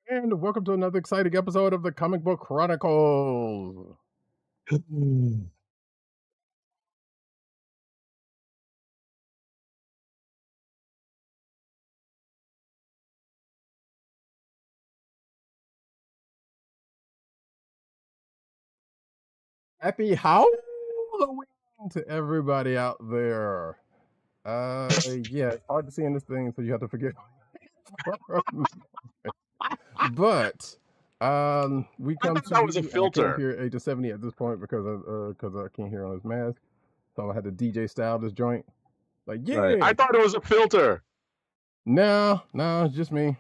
And welcome to another exciting episode of the Comic Book Chronicles. Happy Halloween to everybody out there. Yeah, it's hard to see in this thing, so you have to forgive. But we come to that was a you, and I filter. can't hear Agent 70 at this point because I can't hear on his mask. So I had to DJ style this joint. Like, yeah. Right. I thought it was a filter. No, it's just me.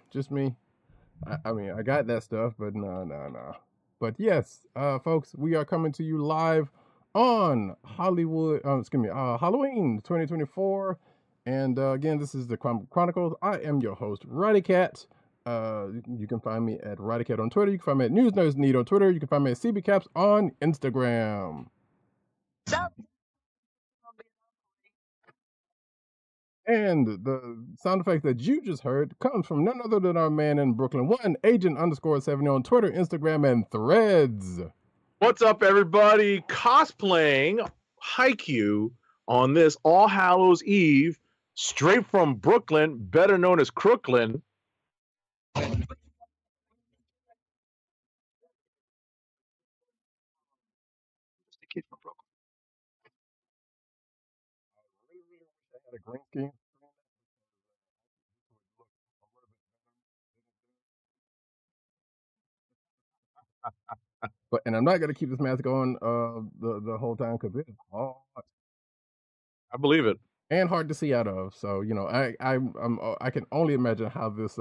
I mean, I got that stuff, but no. But yes, folks, we are coming to you live on Halloween 2024. And again, this is the Comic Book Chronicles. I am your host, Roddykat. You can find me at Roddykat on Twitter. You can find me at News Nerds Need on Twitter. You can find me at CBCaps on Instagram. And the sound effect that you just heard comes from none other than our man in Brooklyn, Agent_70 on Twitter, Instagram, and Threads. What's up, everybody? Cosplaying Haikyu on this All Hallows Eve, straight from Brooklyn, better known as Crooklyn. Just a kid from Brooklyn. I really wish I had a green screen. And I'm not gonna keep this mask on the whole time because it's hard. I believe it. And hard to see out of. So I can only imagine how this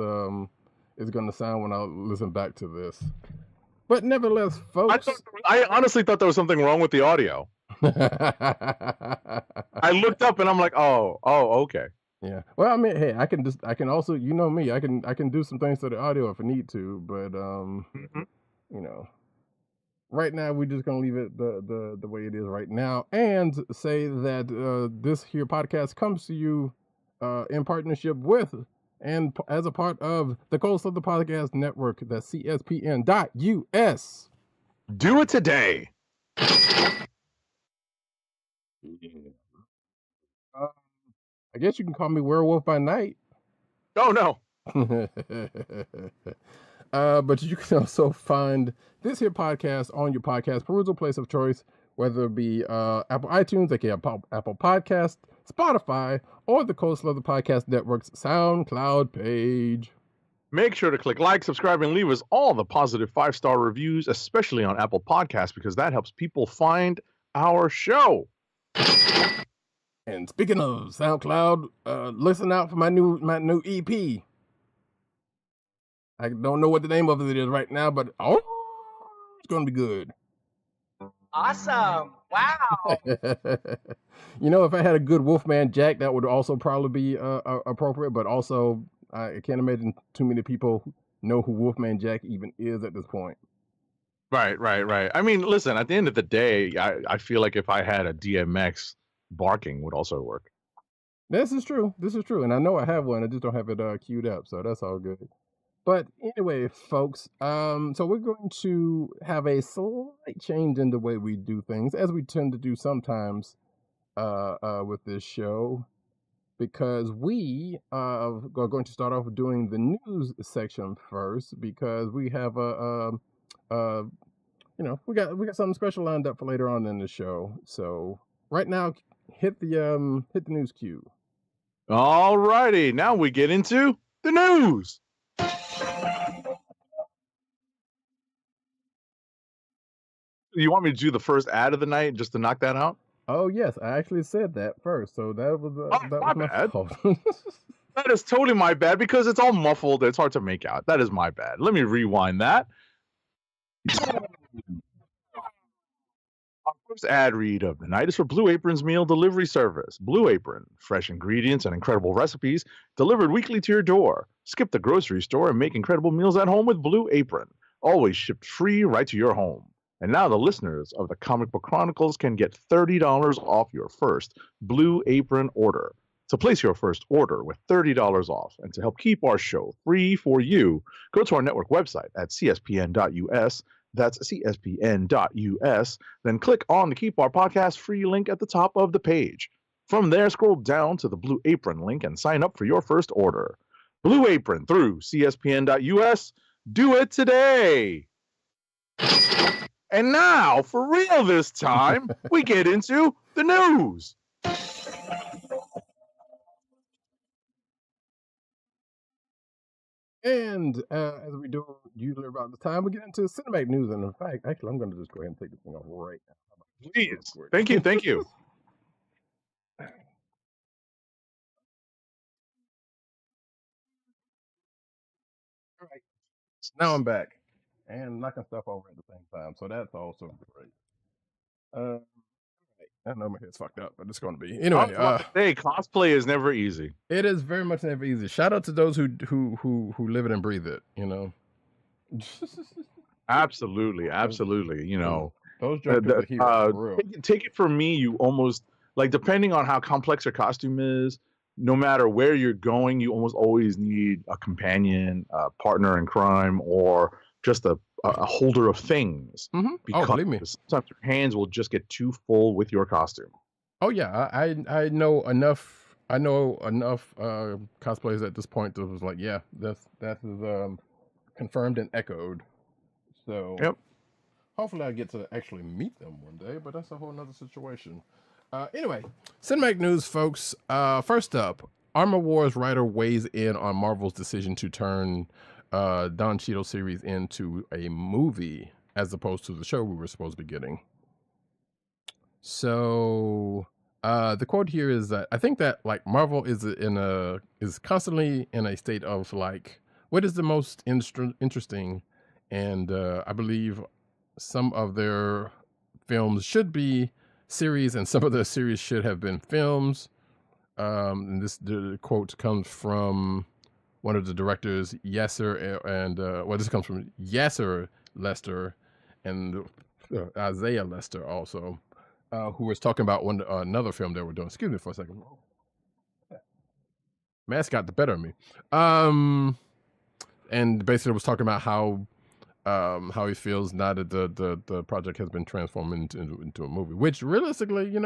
is gonna sound when I listen back to this. But nevertheless, folks, I honestly thought there was something wrong with the audio. I looked up and I'm like, oh, okay. Yeah. Well, I mean, hey, I can also, you know me, I can do some things to the audio if I need to, but you know, right now we're just gonna leave it the way it is right now, and say that this here podcast comes to you in partnership with and as a part of the Coast of the Podcast Network, that's CSPN.us. Do it today. Yeah. I guess you can call me Werewolf by Night. Oh no. But you can also find this here podcast on your podcast perusal place of choice, whether it be Apple iTunes, aka Apple Podcast, Spotify, or the Coast of the Podcast Network's SoundCloud page. Make sure to click like, subscribe, and leave us all the positive 5-star reviews, especially on Apple Podcasts, because that helps people find our show. And speaking of SoundCloud, listen out for my new EP. I don't know what the name of it is right now, but it's gonna be good. Awesome! Wow. You know, if I had a good Wolfman Jack, that would also probably be appropriate. But also, I can't imagine too many people know who Wolfman Jack even is at this point. Right. I mean, listen, at the end of the day, I feel like if I had a DMX, barking would also work. This is true, and I know I have one. I just don't have it queued up, so that's all good. But anyway, folks, so we're going to have a slight change in the way we do things, as we tend to do sometimes with this show, because we are going to start off doing the news section first, because we have we got something special lined up for later on in the show. So right now, hit the news cue. All righty, now we get into the news. You want me to do the first ad of the night just to knock that out? Oh yes, I actually said that first, so that was my bad. fault. That is totally my bad because it's all muffled. It's hard to make out. That is my bad. Let me rewind that. Our first ad read of the night is for Blue Apron's meal delivery service. Blue Apron, fresh ingredients and incredible recipes delivered weekly to your door. Skip the grocery store and make incredible meals at home with Blue Apron. Always shipped free right to your home. And now the listeners of the Comic Book Chronicles can get $30 off your first Blue Apron order. To place your first order with $30 off and to help keep our show free for you, go to our network website at cspn.us. That's cspn.us. Then click on the Keep Our Podcast free link at the top of the page. From there, scroll down to the Blue Apron link and sign up for your first order. Blue Apron through cspn.us. Do it today. And now, for real this time, we get into the news. And as we do usually around the time, we get into cinematic news. And in fact, actually, I'm going to just go ahead and take this thing off right now. Please. Thank you. Thank you. All right. Now I'm back and knocking stuff over at the same time. So that's also great. I know my head's fucked up, but it's going to be anyway. Hey, cosplay is never easy. It is very much never easy. Shout out to those who live it and breathe it. Absolutely. Those jokers are heroes, for real. Take it from me. You almost depending on how complex your costume is. No matter where you're going, you almost always need a companion, a partner in crime, or just a holder of things. Mm-hmm. Because believe me. sometimes your hands will just get too full with your costume. Oh yeah, I know enough. I know enough cosplayers at this point that was like, yeah, that is confirmed and echoed. So yep. Hopefully I get to actually meet them one day, but that's a whole nother situation. Anyway, cinematic news, folks. First up, Armor Wars writer weighs in on Marvel's decision to turn Don Cheadle series into a movie as opposed to the show we were supposed to be getting. So the quote here is that I think that Marvel is constantly in a state of what is the most interesting, and I believe some of their films should be series, and some of the series should have been films. And the quote comes from one of the directors, Yasser, and this comes from Yasser Lester and Isaiah Lester also, who was talking about another film they were doing. Excuse me for a second. Mask got the better of me. And basically was talking about how he feels now that the project has been transformed into a movie, which realistically,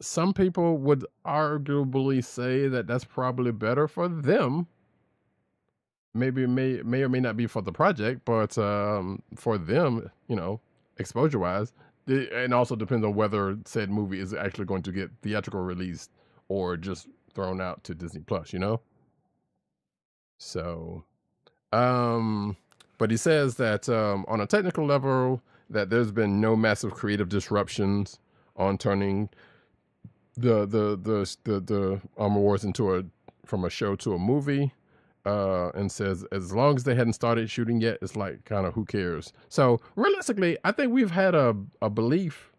some people would arguably say that that's probably better for them. Maybe it may or may not be for the project, but for them, exposure wise, and also depends on whether said movie is actually going to get theatrical release or just thrown out to Disney Plus, So, but he says that on a technical level, that there's been no massive creative disruptions on turning the Armor Wars from a show to a movie, and says as long as they hadn't started shooting yet, it's kind of who cares. So realistically, I think we've had a belief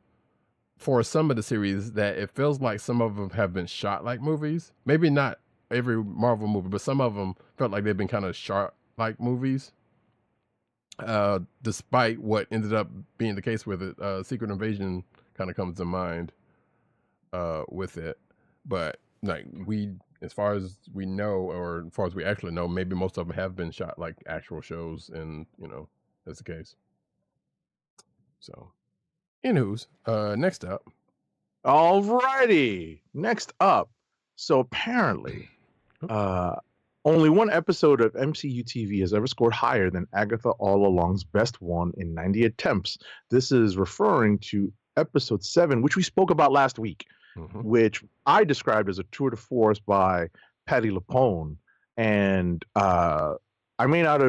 for some of the series that it feels like some of them have been shot like movies. Maybe not every Marvel movie, but some of them felt like they've been kind of shot like movies. Despite what ended up being the case with it, Secret Invasion kind of comes to mind with it. But as far as we know, or as far as we actually know, maybe most of them have been shot like actual shows, and that's the case. So, anywho's, next up. Alrighty, next up. So apparently, only one episode of MCU TV has ever scored higher than Agatha All Along's best one in 90 attempts. This is referring to episode 7, which we spoke about last week, which I described as a tour de force by Patti LuPone. And I may not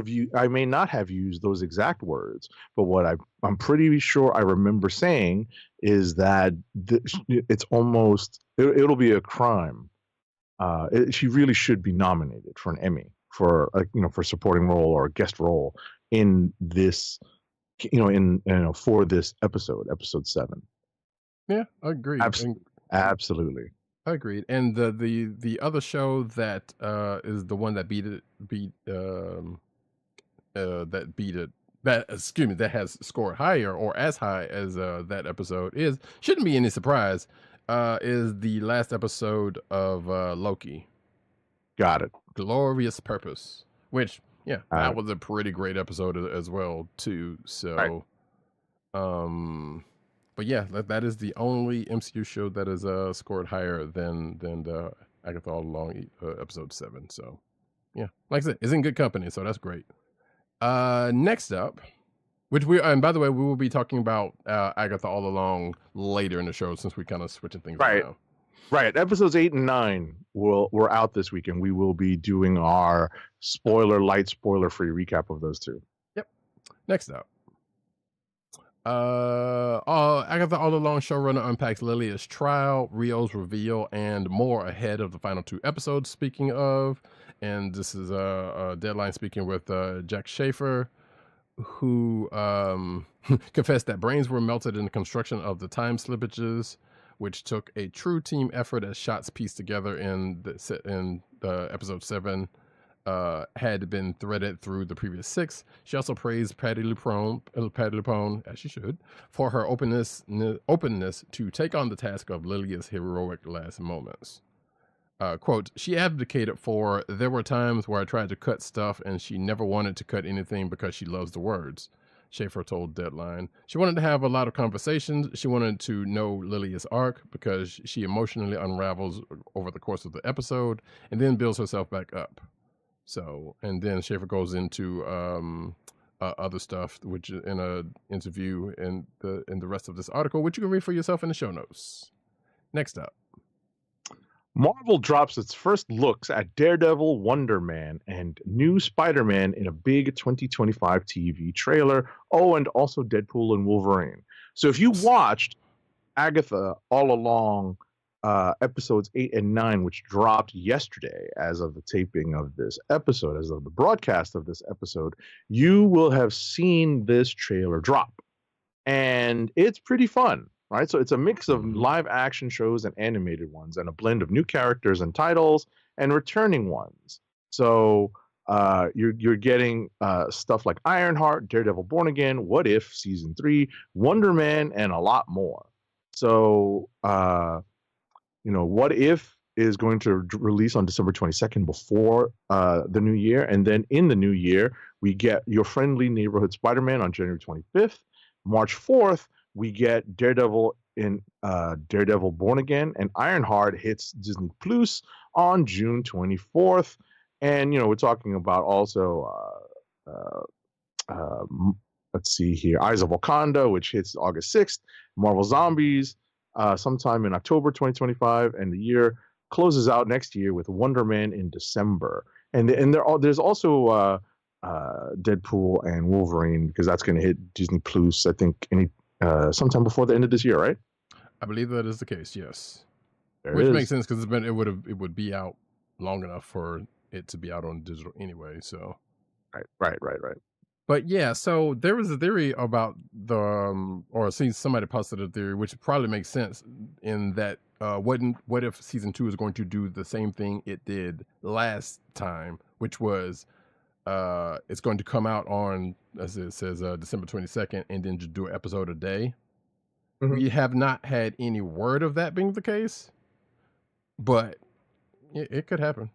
have used those exact words, but what I'm pretty sure I remember saying is that it's almost, it'll be a crime. She really should be nominated for an Emmy for supporting role or a guest role in this, for this episode 7. Yeah, I agree. Absolutely. Agreed. And the other show that is the one that that has scored higher or as high as that episode shouldn't be any surprise. is the last episode of Loki. Got it. Glorious Purpose, which that it. was a pretty great episode as well too. So, but yeah, that is the only MCU show that is scored higher than the Agatha All Along episode 7. So, yeah, like I said, it's in good company, so that's great. Next up, which and by the way, we will be talking about Agatha All Along later in the show since we kind of switching things around. Right. Episodes 8 and 9 were out this week, and we will be doing our spoiler-free recap of those two. Yep. Next up. Agatha All Along showrunner unpacks Lilia's trial, Rio's reveal, and more ahead of the final 2 episodes. Speaking of, and this is a Deadline speaking with Jack Schaefer, who confessed that brains were melted in the construction of the time slippages, which took a true team effort as shots pieced together in the episode 7 had been threaded through the previous 6. She also praised Patty Lupone, as she should, for her openness to take on the task of Lilia's heroic last moments. Quote, she advocated for, there were times where I tried to cut stuff and she never wanted to cut anything because she loves the words. Schaefer told Deadline. She wanted to have a lot of conversations. She wanted to know Lilia's arc because she emotionally unravels over the course of the episode and then builds herself back up. So, and then Schaefer goes into other stuff, which in an interview in the rest of this article, which you can read for yourself in the show notes. Next up. Marvel drops its first looks at Daredevil, Wonder Man, and new Spider-Man in a big 2025 TV trailer. Oh, and also Deadpool and Wolverine. So if you watched Agatha All Along episodes 8 and 9, which dropped yesterday as of the taping of this episode, as of the broadcast of this episode, you will have seen this trailer drop. And it's pretty fun. Right, so it's a mix of live action shows and animated ones, and a blend of new characters and titles and returning ones. So you're getting stuff like Ironheart, Daredevil Born Again, What If Season 3, Wonder Man, and a lot more. So What If is going to release on December 22nd before the new year, and then in the new year we get Your Friendly Neighborhood Spider-Man on January 25th. March 4th. We get Daredevil in Daredevil Born Again, and Ironheart hits Disney Plus on June 24th. And, we're talking about also, let's see here, Eyes of Wakanda, which hits August 6th, Marvel Zombies sometime in October 2025, and the year closes out next year with Wonder Man in December. And there's also Deadpool and Wolverine, because that's going to hit Disney Plus, I think, sometime before the end of this year, right? I believe that is the case. Yes, which makes sense because it would be out long enough for it to be out on digital anyway. So, right. But yeah, so there was a theory about somebody posted a theory, which probably makes sense in that what if season 2 is going to do the same thing it did last time, which was it's going to come out on, as it says, December 22nd, and then just do an episode a day. Mm-hmm. We have not had any word of that being the case, but it could happen.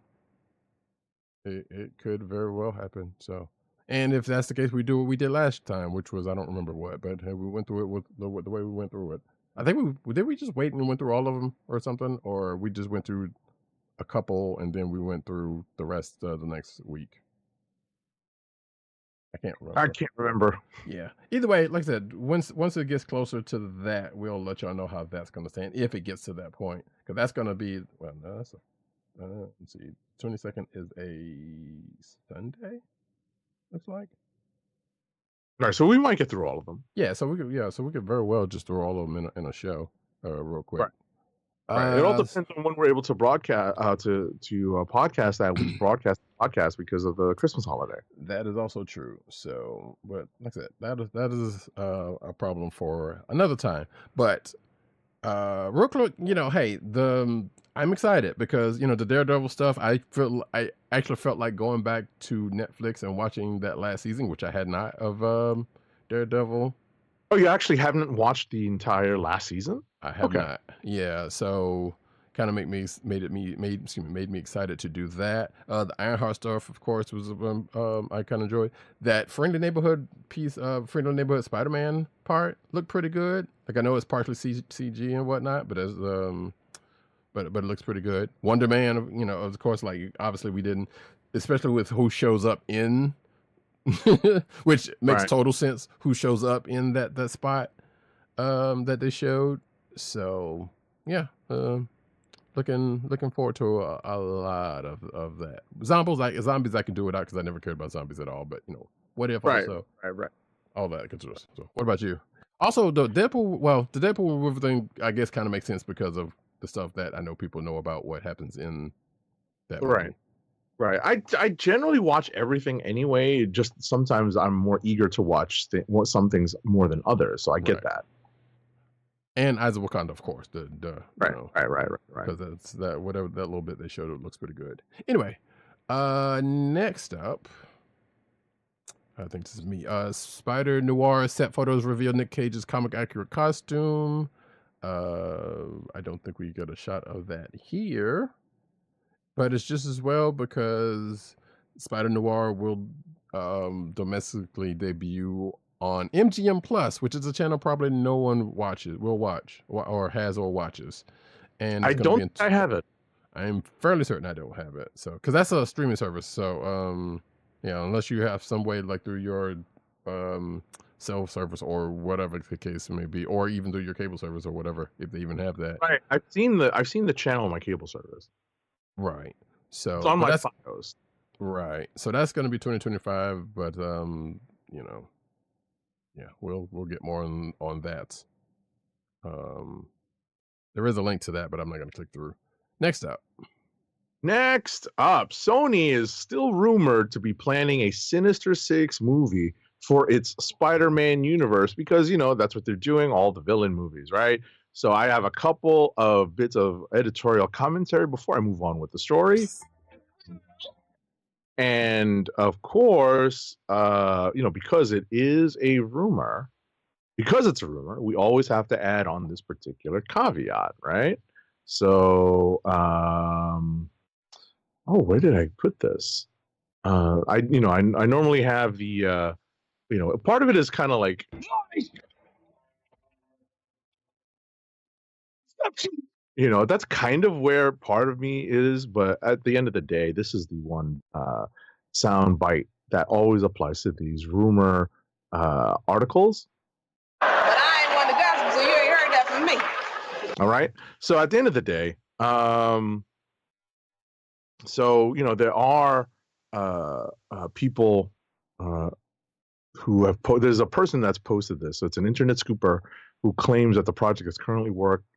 It could very well happen. So, and if that's the case, we do what we did last time, which was, I don't remember what, but we went through it with the way we went through it. I think did we just wait and went through all of them or something, or we just went through a couple and then we went through the rest the next week. I can't remember. Yeah. Either way, like I said, once it gets closer to that, we'll let y'all know how that's going to stand if it gets to that point, because that's going to be let's see, 22nd is a Sunday. Looks like. All right, so we might get through all of them. Yeah, so we could very well just throw all of them in a show, real quick. Right. Right. It all depends on when we're able to broadcast to podcast that we broadcast podcast because of the Christmas holiday. That is also true. So, but like I said, that is a problem for another time. But real quick, hey, I'm excited because the Daredevil stuff. I actually felt like going back to Netflix and watching that last season, which I had not, of Daredevil. Oh, you actually haven't watched the entire last season? I have Okay. not. Yeah, so kind of made me excited to do that. The Ironheart stuff, of course, was I kind of enjoyed that friendly neighborhood piece. Friendly neighborhood Spider-Man part looked pretty good. Like I know it's partially CG and whatnot, but as but it looks pretty good. Wonder Man, you know, of course, like obviously we didn't, especially with who shows up in, which makes Right. total sense. Who shows up in that spot that they showed. So yeah, looking forward to a lot of that. Zombies I can do without because I never cared about zombies at all. But you know, what if Right. also Right. all that good stuff. So what about you? Also, the Deadpool River thing, I guess, kind of makes sense because of the stuff that I know people know about what happens in that Right. movie. Right. I generally watch everything anyway. Just sometimes I'm more eager to watch some things more than others. So I get Right. that. And Eyes of Wakanda, of course. You Right. know, Right. because that's that whatever that little bit they showed, it looks pretty good. Anyway, next up, I think this is me. Spider Noir set photos reveal Nick Cage's comic accurate costume. I don't think we get a shot of that here, but it's just as well because Spider Noir will domestically debut on MGM Plus, which is a channel probably no one will watch, or has or watches, and I it's going to be don't in. think I have it. I'm fairly certain I don't have it, so because that's a streaming service. So yeah, unless you have some way like through your cell service or whatever the case may be, or even through your cable service or whatever, if they even have that. Right. I've seen the channel on my cable service. Right. It's So, on but my that's Fios. right. So that's going to be 2025, but you know, yeah, we'll get more on that. There is a link to that, but I'm not going to click through. Next up. Next up, Sony is still rumored to be planning a Sinister Six movie for its Spider-Man universe because, you know, that's what they're doing, all the villain movies, right? So I have a couple of bits of editorial commentary before I move on with the story. And of course, you know, because it's a rumor, we always have to add on this particular caveat, right? So, oh, where did I put this? I normally have the part of it is kind of like that's kind of where part of me is, but at the end of the day, this is the one sound bite that always applies to these rumor articles. But I ain't one of the gospel, so you ain't heard that from me. All right. So at the end of the day, so there are people who have there's a person that's posted this. So it's an internet scooper who claims that the project is currently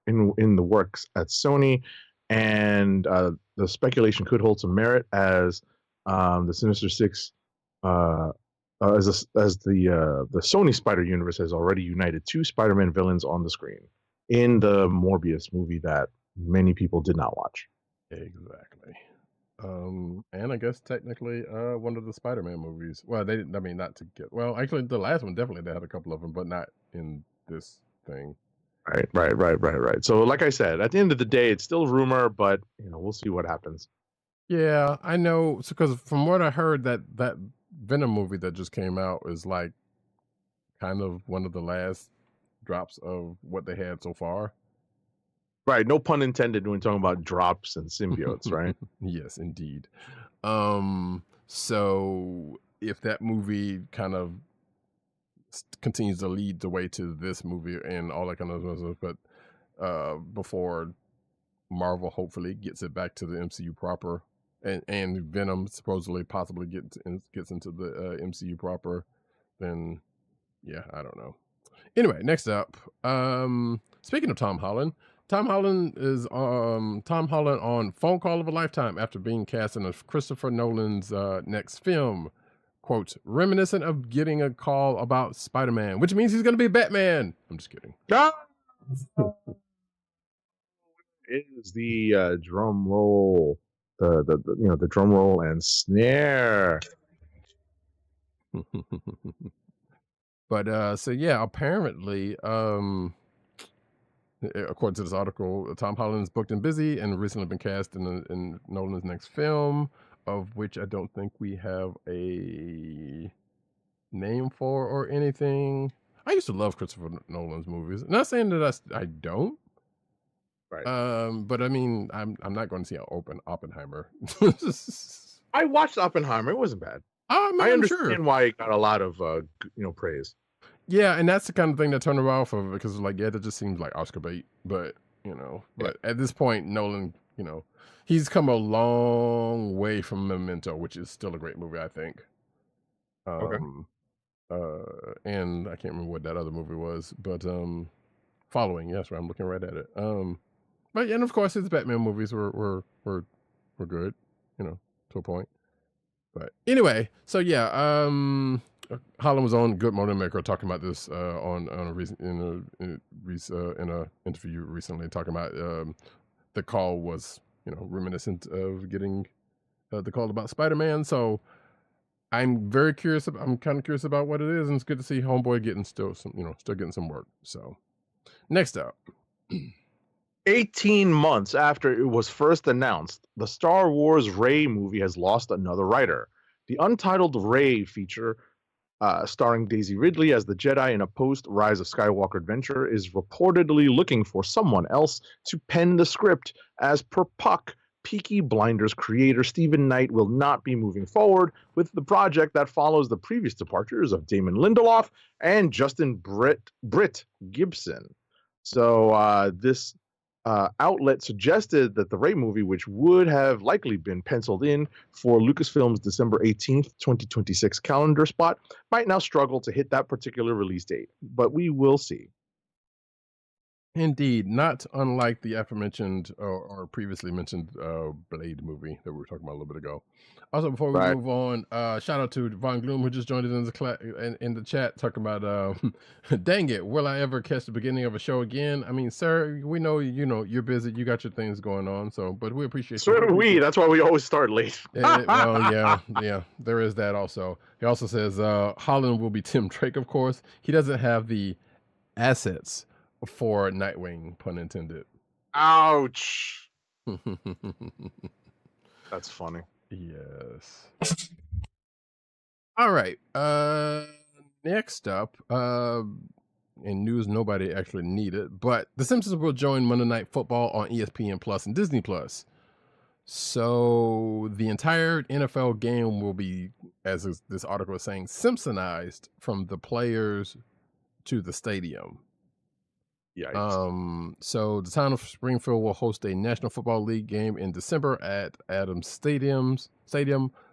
in the works at Sony, and the speculation could hold some merit as the Sinister Six, as the Sony Spider Universe has already united two Spider-Man villains on the screen in the Morbius movie that many people did not watch. Exactly. And I guess technically, one of the Spider-Man movies. Well, they didn't. I mean, not to get. Well, actually, the last one definitely they had a couple of them, but not in this thing. Right. So, like I said, at the end of the day, it's still rumor, but we'll see what happens. Yeah, I know. Because from what I heard, that Venom movie that just came out is like kind of one of the last drops of what they had so far. Right. No pun intended when talking about drops and symbiotes, right? Yes, indeed. So if that movie kind of continues to lead the way to this movie and all that kind of stuff, but before Marvel hopefully gets it back to the MCU proper, and Venom supposedly possibly gets into the MCU proper, then yeah, I don't know. Anyway, next up, speaking of Tom Holland is Tom Holland on Phone Call of a Lifetime after being cast in Christopher Nolan's next film. Quote, reminiscent of getting a call about Spider-Man, which means he's going to be Batman. I'm just kidding. Is the drum roll, the drum roll and snare. But so yeah, apparently, according to this article, Tom Holland's booked and busy and recently been cast in Nolan's next film, of which I don't think we have a name for or anything. I used to love Christopher Nolan's movies. Not saying that I don't. Right. But I mean, I'm not going to see Oppenheimer. I watched Oppenheimer. It wasn't bad. I mean, I I'm understand sure. why it got a lot of praise. Yeah, and that's the kind of thing that turned her off of it because like, yeah, that just seems like Oscar bait. But but at this point, Nolan, he's come a long way from Memento, which is still a great movie, I think. Okay. And I can't remember what that other movie was, but Following, yes, right, I'm looking right at it. But yeah, and of course his Batman movies were good, to a point. But anyway, so yeah, Holland was on Good Morning America talking about this on a recent in a interview recently, talking about the call was reminiscent of getting the call about Spider-Man. So I'm very curious. I'm kind of curious about what it is, and it's good to see Homeboy getting still getting some work. So next up. 18 months after it was first announced, the Star Wars Rey movie has lost another writer. The Untitled Rey feature, starring Daisy Ridley as the Jedi in a post-Rise of Skywalker adventure, is reportedly looking for someone else to pen the script. As per Puck, Peaky Blinders creator Stephen Knight will not be moving forward with the project that follows the previous departures of Damon Lindelof and Justin Britt Gibson. So this outlet suggested that the Rey movie, which would have likely been penciled in for Lucasfilm's December 18th, 2026 calendar spot, might now struggle to hit that particular release date. But we will see. Indeed, not unlike the aforementioned or previously mentioned Blade movie that we were talking about a little bit ago. Also, before we move on, shout out to Von Gloom who just joined us in the chat talking about, dang it, will I ever catch the beginning of a show again? I mean, sir, we know you're busy, you got your things going on, but we appreciate. So do we. That's why we always start late. Well, yeah, there is that also. He also says Holland will be Tim Drake, of course. He doesn't have the assets for Nightwing, pun intended. Ouch. That's funny. Yes. All right. Next up, in news nobody actually needed, but The Simpsons will join Monday Night Football on ESPN Plus and Disney Plus. So the entire NFL game will be, as this article is saying, Simpsonized from the players to the stadium. Yikes. So the town of Springfield will host a National Football League game in December at Adams Stadium,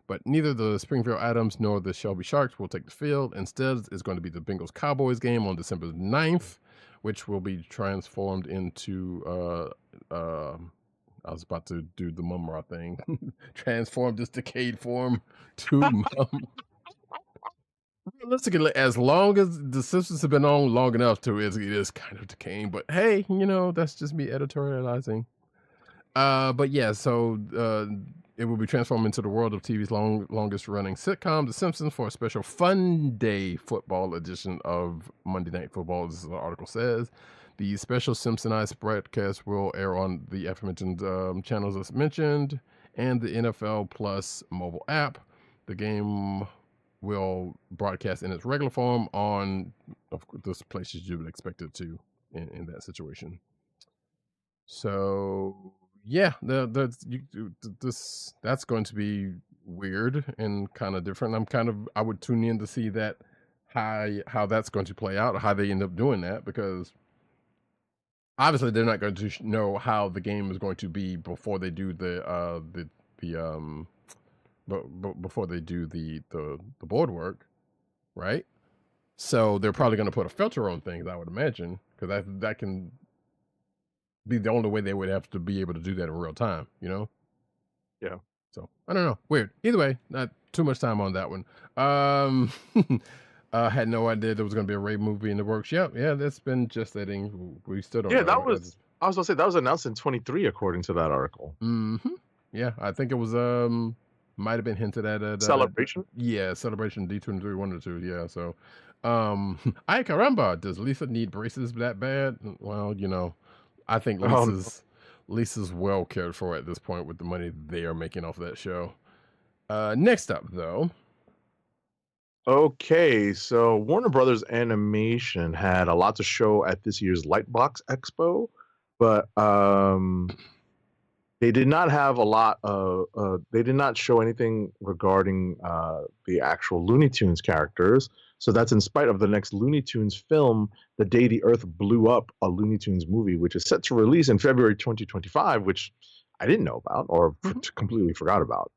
but neither the Springfield Adams nor the Shelby Sharks will take the field. Instead, it's going to be the Bengals Cowboys game on December 9th, which will be transformed into I was about to do the Mumra thing. Transform this decayed form to realistically, as long as The Simpsons have been on long enough to it is kind of decaying, but hey, that's just me editorializing. But yeah, so it will be transformed into the world of TV's longest running sitcom, The Simpsons, for a special Fun Day football edition of Monday Night Football, as the article says. The special Simpsonized broadcast will air on the aforementioned channels as mentioned and the NFL Plus mobile app. The game will broadcast in its regular form on, of course, those places you would expect it to in that situation. So yeah, that's going to be weird and kind of different. I would tune in to see that how that's going to play out, or how they end up doing that, because obviously they're not going to know how the game is going to be before they do before they do the board work, right? So they're probably going to put a filter on things, I would imagine, because that can be the only way they would have to be able to do that in real time, Yeah. So I don't know. Weird. Either way, not too much time on that one. Had no idea there was going to be a Rey movie in the works. Yeah, that's been gestating. We still don't know. Yeah, I was going to say that was announced in 23, according to that article. Mm-hmm. Yeah, I think it was might have been hinted at Celebration. Yeah, Celebration D23 1 or 2. Yeah, so Ay caramba, does Lisa need braces that bad? Well, I think Oh, no. Lisa's well cared for at this point with the money they are making off that show. Next up, though. Okay, so Warner Brothers Animation had a lot to show at this year's Lightbox Expo, but they did not have a lot of. They did not show anything regarding the actual Looney Tunes characters. So that's in spite of the next Looney Tunes film, The Day the Earth Blew Up, a Looney Tunes movie, which is set to release in February 2025, which I didn't know about or completely forgot about.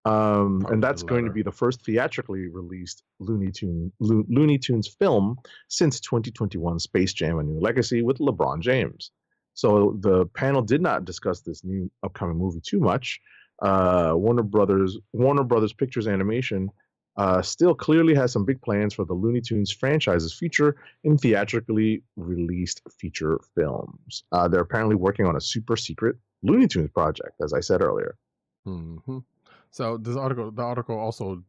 And that's going to be the first theatrically released Looney Tunes film since 2021 Space Jam: A New Legacy with LeBron James. So the panel did not discuss this new upcoming movie too much. Warner Brothers Pictures Animation still clearly has some big plans for the Looney Tunes franchise's future in theatrically released feature films. They're apparently working on a super secret Looney Tunes project, as I said earlier. Mm-hmm. So the article also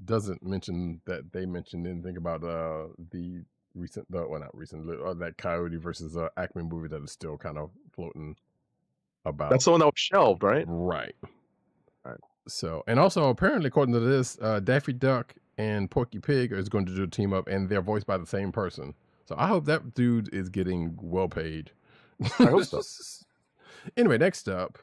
doesn't mention that they mentioned anything about the recent, not recent, that Coyote versus Acme movie that is still kind of floating about. That's the one that was shelved, right? Right. Right. So, and also apparently, according to this, Daffy Duck and Porky Pig is going to do a team up, and they're voiced by the same person. So I hope that dude is getting well paid. I hope so. Anyway, next up,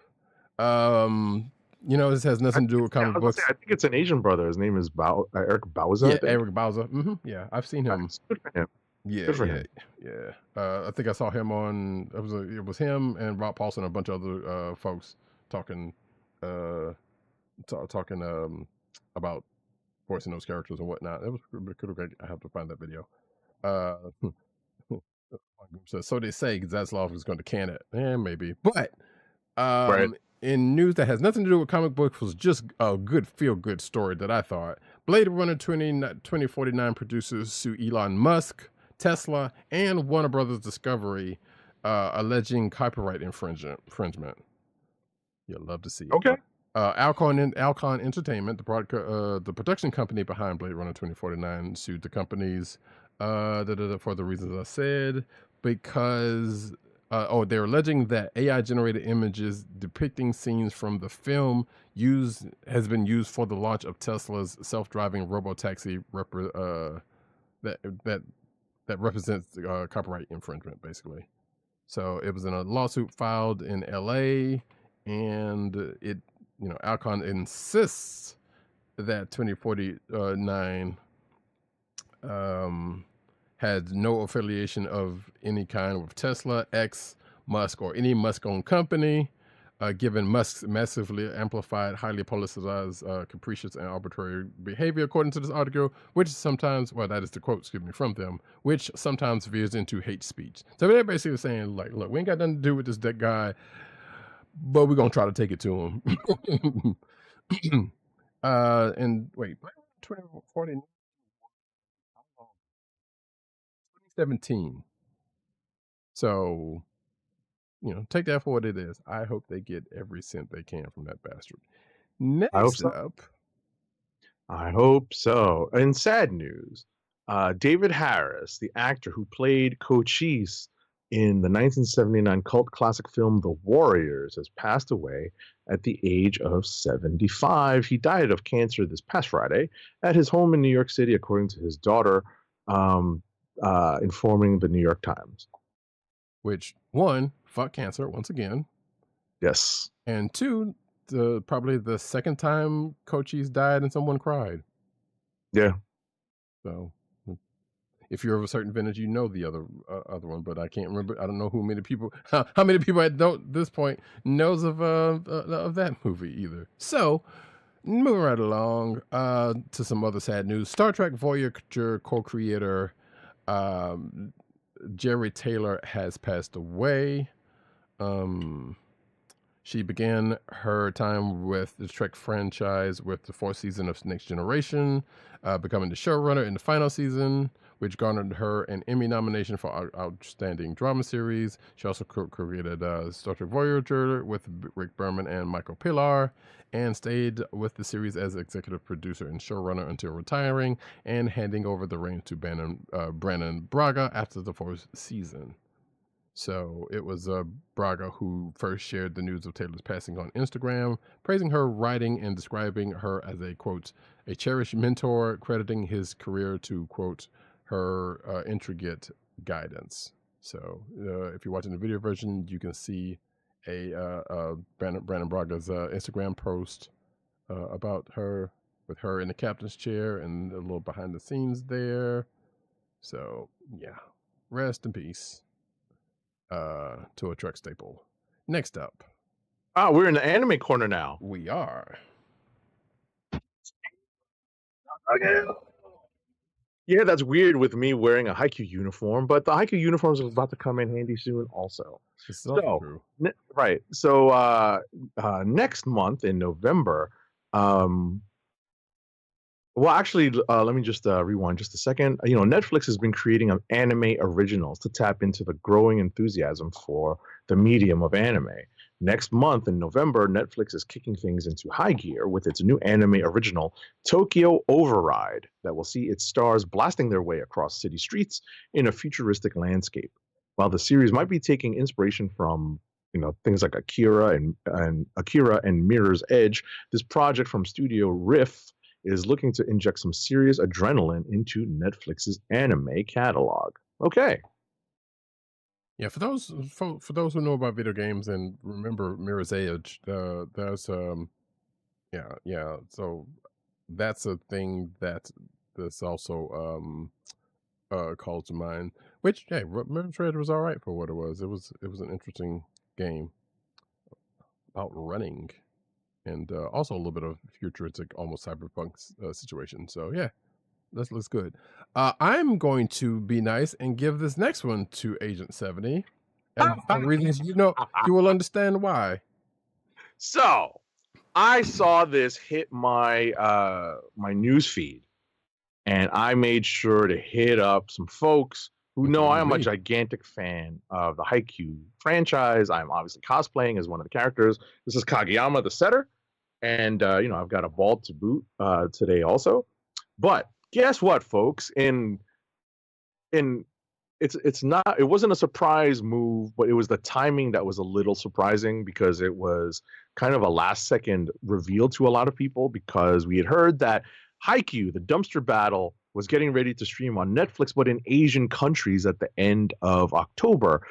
this has nothing to do with comic books. I think it's an Asian brother. His name is Eric Bauza. Yeah, Eric Bauza. Mm-hmm. Yeah, I've seen him. Good for him. Yeah, Good for him. Yeah. I think I saw him on. It was him and Rob Paulson and a bunch of other folks talking, about voicing those characters and whatnot. It was pretty great. I have to find that video. So they say Zaslav is going to can it. Maybe. But Right. in news that has nothing to do with comic books, was just a good feel-good story that I thought. Blade Runner 2049 producers sue Elon Musk, Tesla, and Warner Brothers Discovery, alleging copyright infringement. You'll love to see it. Okay. Alcon Entertainment, the production company behind Blade Runner 2049, sued the companies for the reasons I said, because they're alleging that AI-generated images depicting scenes from the film has been used for the launch of Tesla's self-driving robotaxi that represents copyright infringement, basically. So it was in a lawsuit filed in LA, and it, Alcon insists that 2049 had no affiliation of any kind with Tesla, X, Musk, or any Musk-owned company, given Musk's massively amplified, highly politicized, capricious, and arbitrary behavior, according to this article, which sometimes, well, that is the quote, from them, which sometimes veers into hate speech. So they're basically saying, like, look, we ain't got nothing to do with this dead guy, but we're going to try to take it to him. And wait, 2040. 2017. So, take that for what it is. I hope they get every cent they can from that bastard. Next up. I hope so. In sad news, David Harris, the actor who played Cochise in the 1979 cult classic film The Warriors, has passed away at the age of 75. He died of cancer this past Friday at his home in New York City, according to his daughter, informing the New York Times. Which, one, fuck cancer once again. Yes. And two, probably the second time Cochise died and someone cried. Yeah. So, if you're of a certain vintage, you know the other one, but I can't remember. I don't know how many people at this point knows of that movie either. So, moving right along to some other sad news. Star Trek Voyager co-creator Jerry Taylor has passed away. She began her time with the Trek franchise with the fourth season of Next Generation, becoming the showrunner in the final season, which garnered her an Emmy nomination for Outstanding Drama Series. She also created Star Trek Voyager with Rick Berman and Michael Pilar, and stayed with the series as executive producer and showrunner until retiring and handing over the reins to Brandon Braga after the fourth season. So it was Braga who first shared the news of Taylor's passing on Instagram, praising her writing and describing her as a, quote, a cherished mentor, crediting his career to, quote, her intricate guidance. So if you're watching the video version, you can see Brandon Braga's Instagram post about her, with her in the captain's chair and a little behind the scenes there. So yeah, rest in peace to a Trek staple. Next up. We're in the anime corner now. We are. Okay. Yeah, that's weird with me wearing a Haikyu uniform, but the Haikyu uniforms are about to come in handy soon also. This is also true. Right. So next month in November, well, actually, let me just rewind just a second. Netflix has been creating anime originals to tap into the growing enthusiasm for the medium of anime. Next month in November, Netflix is kicking things into high gear with its new anime original, Tokyo Override, that will see its stars blasting their way across city streets in a futuristic landscape. While the series might be taking inspiration from things like Akira and Mirror's Edge, this project from Studio Riff is looking to inject some serious adrenaline into Netflix's anime catalog. Okay. Yeah, for those who know about video games and remember Mirror's Edge, there's yeah. So that's a thing that's also calls to mind. Which Mirror's Edge was all right for what it was. It was an interesting game about running. And also a little bit of futuristic, almost cyberpunk situation. So yeah, that looks good. I'm going to be nice and give this next one to Agent 70. And for reasons you will understand why. So I saw this hit my my news feed, and I made sure to hit up some folks who know I am a gigantic fan of the Haikyu franchise. I'm obviously cosplaying as one of the characters. This is Kageyama the Setter. And, I've got a ball to boot today also. But guess what, folks? It wasn't a surprise move, but it was the timing that was a little surprising because it was kind of a last second reveal to a lot of people, because we had heard that Haikyu, the dumpster battle, was getting ready to stream on Netflix, but in Asian countries at the end of October.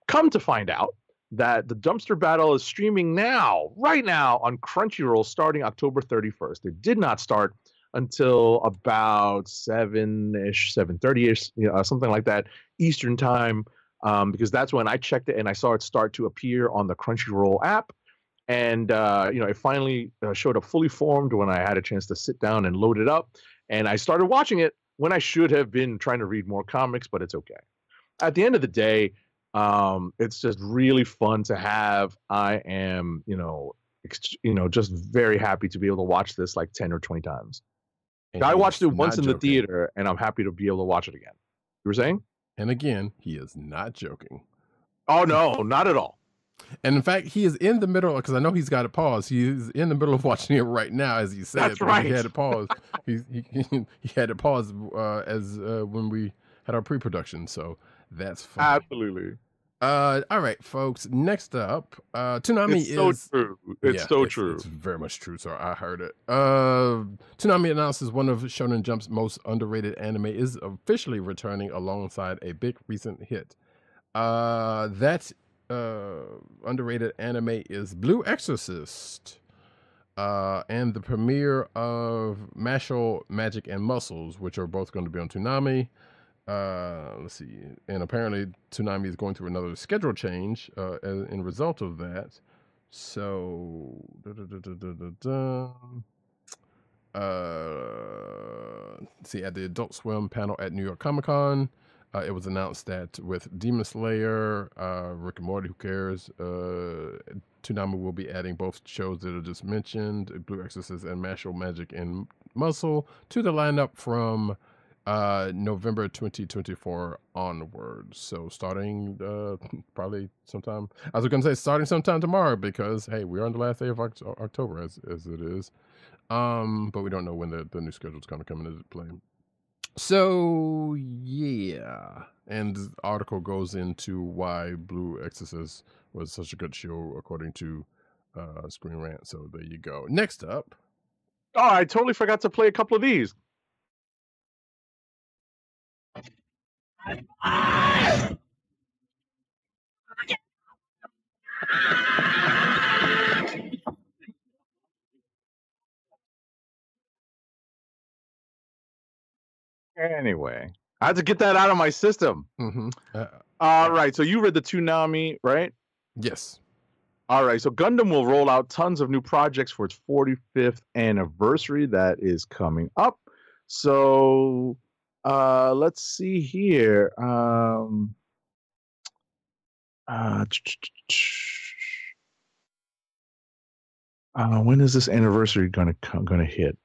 Come to find out that the dumpster battle is streaming right now on Crunchyroll starting October 31st. It did not start until about 7-ish, 7:30-ish, something like that, Eastern time, because that's when I checked it and I saw it start to appear on the Crunchyroll app. And, it finally showed up fully formed when I had a chance to sit down and load it up. And I started watching it when I should have been trying to read more comics, but it's okay. At the end of the day, it's just really fun to have. I am, just very happy to be able to watch this like 10 or 20 times. And I watched it once in the theater, and I'm happy to be able to watch it again. You were saying? And again, he is not joking. Oh, no, not at all. And in fact, he is in the middle, because I know he's got it paused. He's in the middle of watching it right now, as he said. That's right. He had it paused. he had it paused as when we had our pre-production. So that's fun. Absolutely. All right, folks. Next up, Toonami is so true. It's very much true. So I heard it. Toonami announces one of Shonen Jump's most underrated anime is officially returning alongside a big recent hit. That underrated anime is Blue Exorcist, and the premiere of Mashle, Magic and Muscles, which are both going to be on Toonami. Let's see, and apparently Toonami is going through another schedule change in result of that. So see, at the Adult Swim panel at New York Comic Con, It was announced that with Demon Slayer, Rick and Morty, who cares? Toonami will be adding both shows that I just mentioned, Blue Exorcist and Martial Magic and Muscle, to the lineup from November 2024 onwards. So starting probably sometime, I was going to say starting sometime tomorrow because, hey, we're on the last day of October as it is. But we don't know when the new schedule is going to come into play. So yeah, and the article goes into why Blue Exorcist was such a good show according to Screen Rant. So there you go. Next up. Oh, I totally forgot to play a couple of these. Anyway, I had to get that out of my system. Mm-hmm. All right, so you read the Toonami, right? Yes. All right, so Gundam will roll out tons of new projects for its 45th anniversary that is coming up. So let's see here. When is this anniversary gonna hit?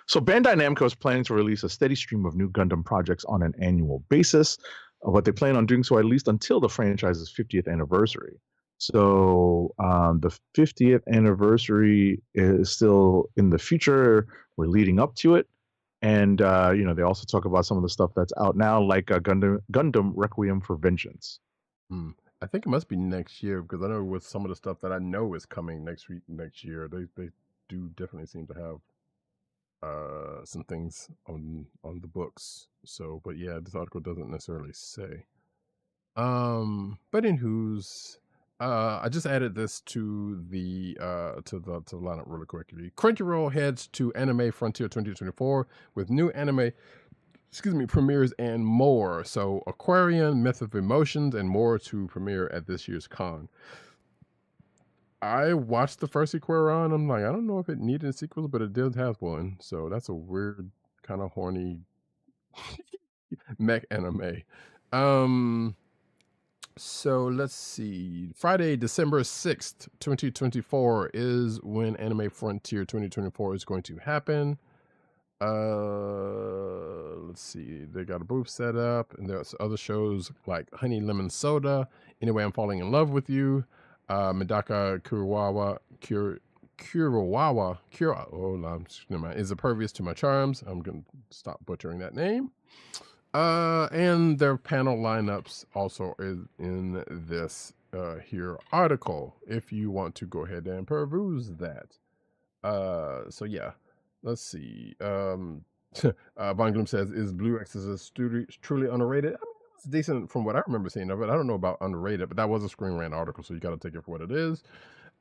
So Bandai Namco is planning to release a steady stream of new Gundam projects on an annual basis. What they plan on doing so at least until the franchise's 50th anniversary. So the 50th anniversary is still in the future. We're leading up to it. And they also talk about some of the stuff that's out now, like Gundam Requiem for Vengeance. I think it must be next year because I know with some of the stuff that I know is coming next year, they do definitely seem to have some things on the books. So, but yeah, this article doesn't necessarily say. But in who's I just added this to the lineup really quickly. Crunchyroll heads to Anime Frontier 2024 with new anime premieres and more. So Aquarian, Myth of Emotions, and more to premiere at this year's con. I watched the first Aquarian. I'm like, I don't know if it needed sequels, but it did have one. So that's a weird kind of horny mech anime. So let's see. Friday, December 6th, 2024 is when Anime Frontier 2024 is going to happen. Let's see. They got a booth set up, and there's other shows like Honey Lemon Soda, Anyway I'm Falling in Love with You, Medaka Kurowawa is impervious to my charms. I'm gonna stop butchering that name. And their panel lineups also is in this here article if you want to go ahead and peruse that. So yeah, let's see. Von Gloom says, "Is Blue Exorcist truly underrated?" I mean, it's decent from what I remember seeing of it. I don't know about underrated, but that was a Screen Rant article, so you got to take it for what it is.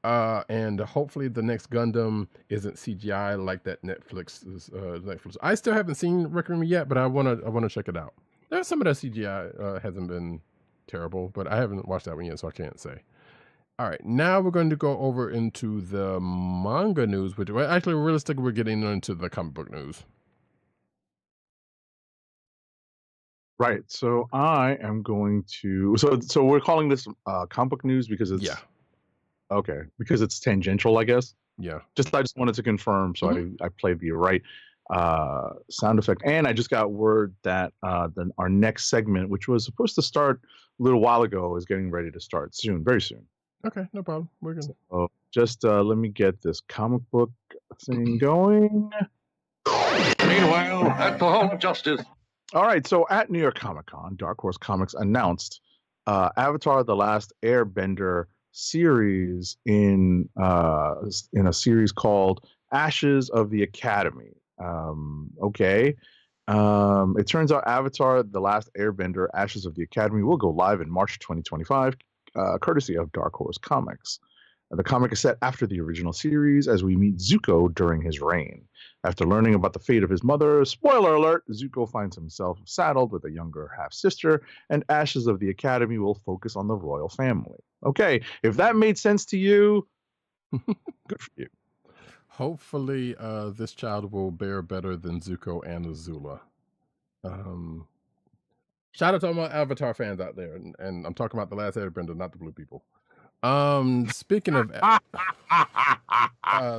And hopefully the next Gundam isn't CGI like that Netflix. I still haven't seen Requiem yet, but I wanna check it out. There's some of that CGI hasn't been terrible, but I haven't watched that one yet, so I can't say. All right, now we're going to go over into the manga news, which actually realistically we're getting into the comic book news. Right. So I am going to. So we're calling this comic book news because it's okay because it's tangential, I guess. Yeah. I just wanted to confirm, so I played the right sound effect, and I just got word that our next segment, which was supposed to start a little while ago, is getting ready to start soon, very soon. Okay, no problem. We're gonna. So just let me get this comic book thing going. Meanwhile, at the Hall of Justice. All right, so at New York Comic Con, Dark Horse Comics announced Avatar: The Last Airbender series in a series called Ashes of the Academy. Okay. It turns out Avatar: The Last Airbender Ashes of the Academy will go live in March 2025, courtesy of Dark Horse Comics. The comic is set after the original series as we meet Zuko during his reign. After learning about the fate of his mother, spoiler alert, Zuko finds himself saddled with a younger half-sister, and Ashes of the Academy will focus on the royal family. Okay, if that made sense to you, good for you. Hopefully, this child will bear better than Zuko and Azula. Shout out to all my Avatar fans out there, and I'm talking about the last Airbender, not the blue people. Speaking of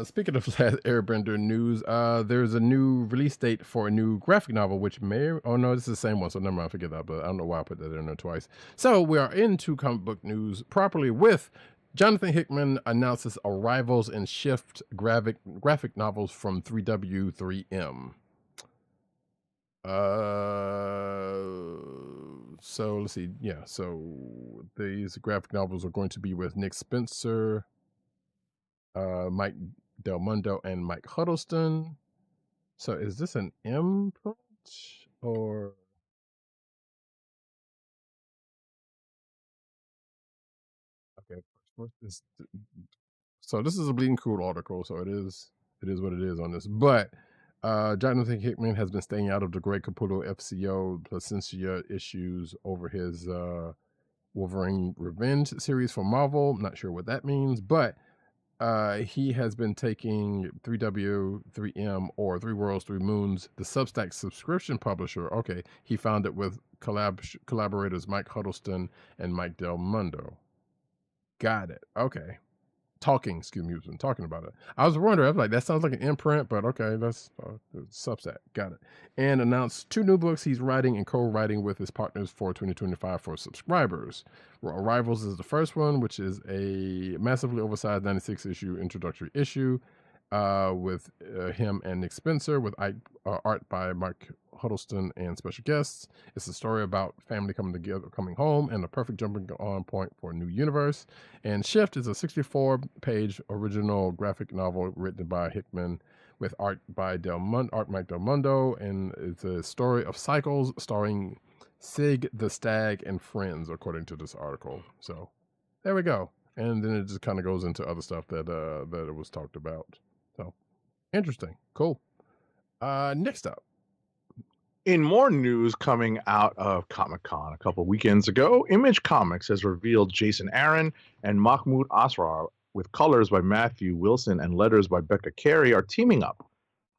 speaking of last Airbender news, there's a new release date for a new graphic novel, which oh no, this is the same one, so never mind, forget that. But I don't know why I put that in there twice. So we are into comic book news properly with Jonathan Hickman announces arrivals in Shift graphic novels from 3W3M. So let's see. Yeah, so these graphic novels are going to be with Nick Spencer, Mike Del Mundo, and Mike Huddleston. So is this an imprint or? Okay, so this is a Bleeding Cool article, so it is what it is on this. But Jonathan Hickman has been staying out of the Greg Capullo FCO Placencia issues over his Wolverine Revenge series for Marvel. Not sure what that means, but he has been taking 3W, 3M, or 3 Worlds, 3 Moons, the Substack subscription publisher. Okay, he found it with collaborators Mike Huddleston and Mike Del Mundo. Got it. Okay. Excuse me, we've been talking about it. I was wondering, I was like, that sounds like an imprint, but okay, that's Substack. Got it. And announced 2 new books he's writing and co-writing with his partners for 2025 for subscribers. Arrivals is the first one, which is a massively oversized 96 issue introductory issue with him and Nick Spencer, with art by Mike Huddleston and special guests. It's a story about family coming together, coming home, and a perfect jumping on point for a new universe. And Shift is a 64-page original graphic novel written by Hickman with art by Mike Del Mundo, and it's a story of cycles starring Sig the Stag and friends, according to this article. So there we go. And then it just kind of goes into other stuff that it was talked about. So interesting, cool. Next up. In more news coming out of Comic-Con a couple weekends ago, Image Comics has revealed Jason Aaron and Mahmoud Asrar, with colors by Matthew Wilson and letters by Becca Carey, are teaming up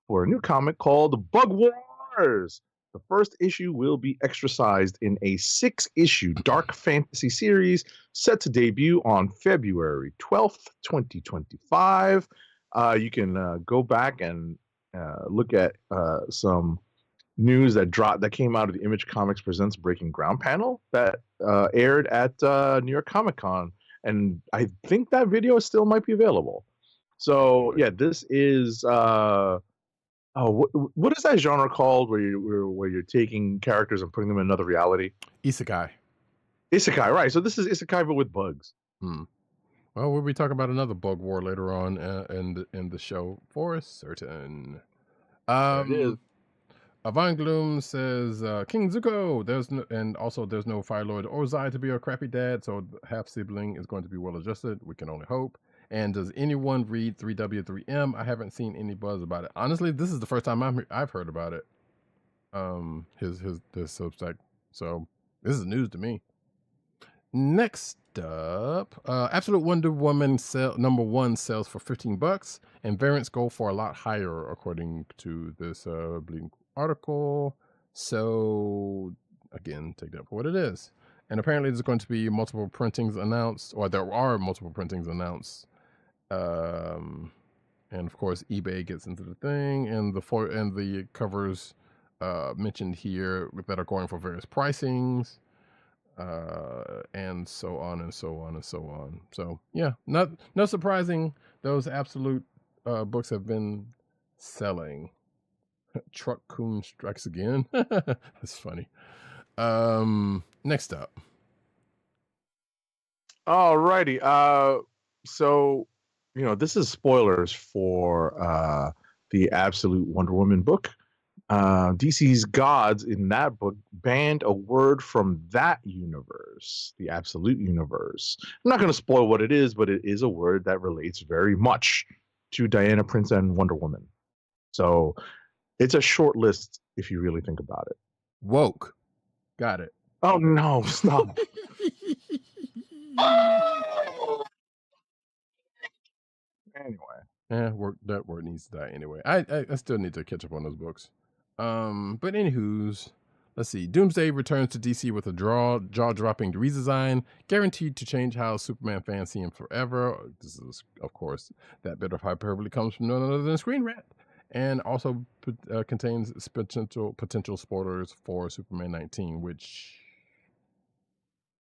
for a new comic called Bug Wars. The first issue will be extracized in a 6-issue dark fantasy series set to debut on February 12th, 2025. You can go back and look at some news that came out of the Image Comics Presents Breaking Ground panel that aired at New York Comic Con, and I think that video still might be available. So yeah, this is what is that genre called where you're taking characters and putting them in another reality? Isekai. Isekai, right? So this is Isekai but with bugs. Well, we'll be talking about another bug war later on in the show for certain. There it is. Avon Gloom says King Zuko. There's no Fire Lord or Zai to be a crappy dad, so half sibling is going to be well adjusted. We can only hope. And does anyone read 3W3M? I haven't seen any buzz about it. Honestly, this is the first time I've heard about it. His Substack. So this is news to me. Next up, Absolute Wonder Woman #1 sells for $15, and variants go for a lot higher, according to this Bleeding article. So again, take that for what it is. And apparently there's going to be multiple printings announced, or there are multiple printings announced. And of course eBay gets into the thing, and the covers mentioned here that are going for various pricings, and so on and so on and so on. So yeah, no surprising, those Absolute books have been selling. Truck Coon strikes again. That's funny. Next up. Alrighty. So this is spoilers for the Absolute Wonder Woman book. DC's gods in that book banned a word from that universe, the Absolute universe. I'm not going to spoil what it is, but it is a word that relates very much to Diana Prince and Wonder Woman. So it's a short list if you really think about it. Woke. Got it. Oh no, stop. Anyway. That word needs to die anyway. I still need to catch up on those books. But anywho's, Let's see. Doomsday returns to DC with a jaw-dropping redesign, guaranteed to change how Superman fans see him forever. This is, of course, that bit of hyperbole comes from none other than Screen Rant, and also contains potential spoilers for Superman 19, which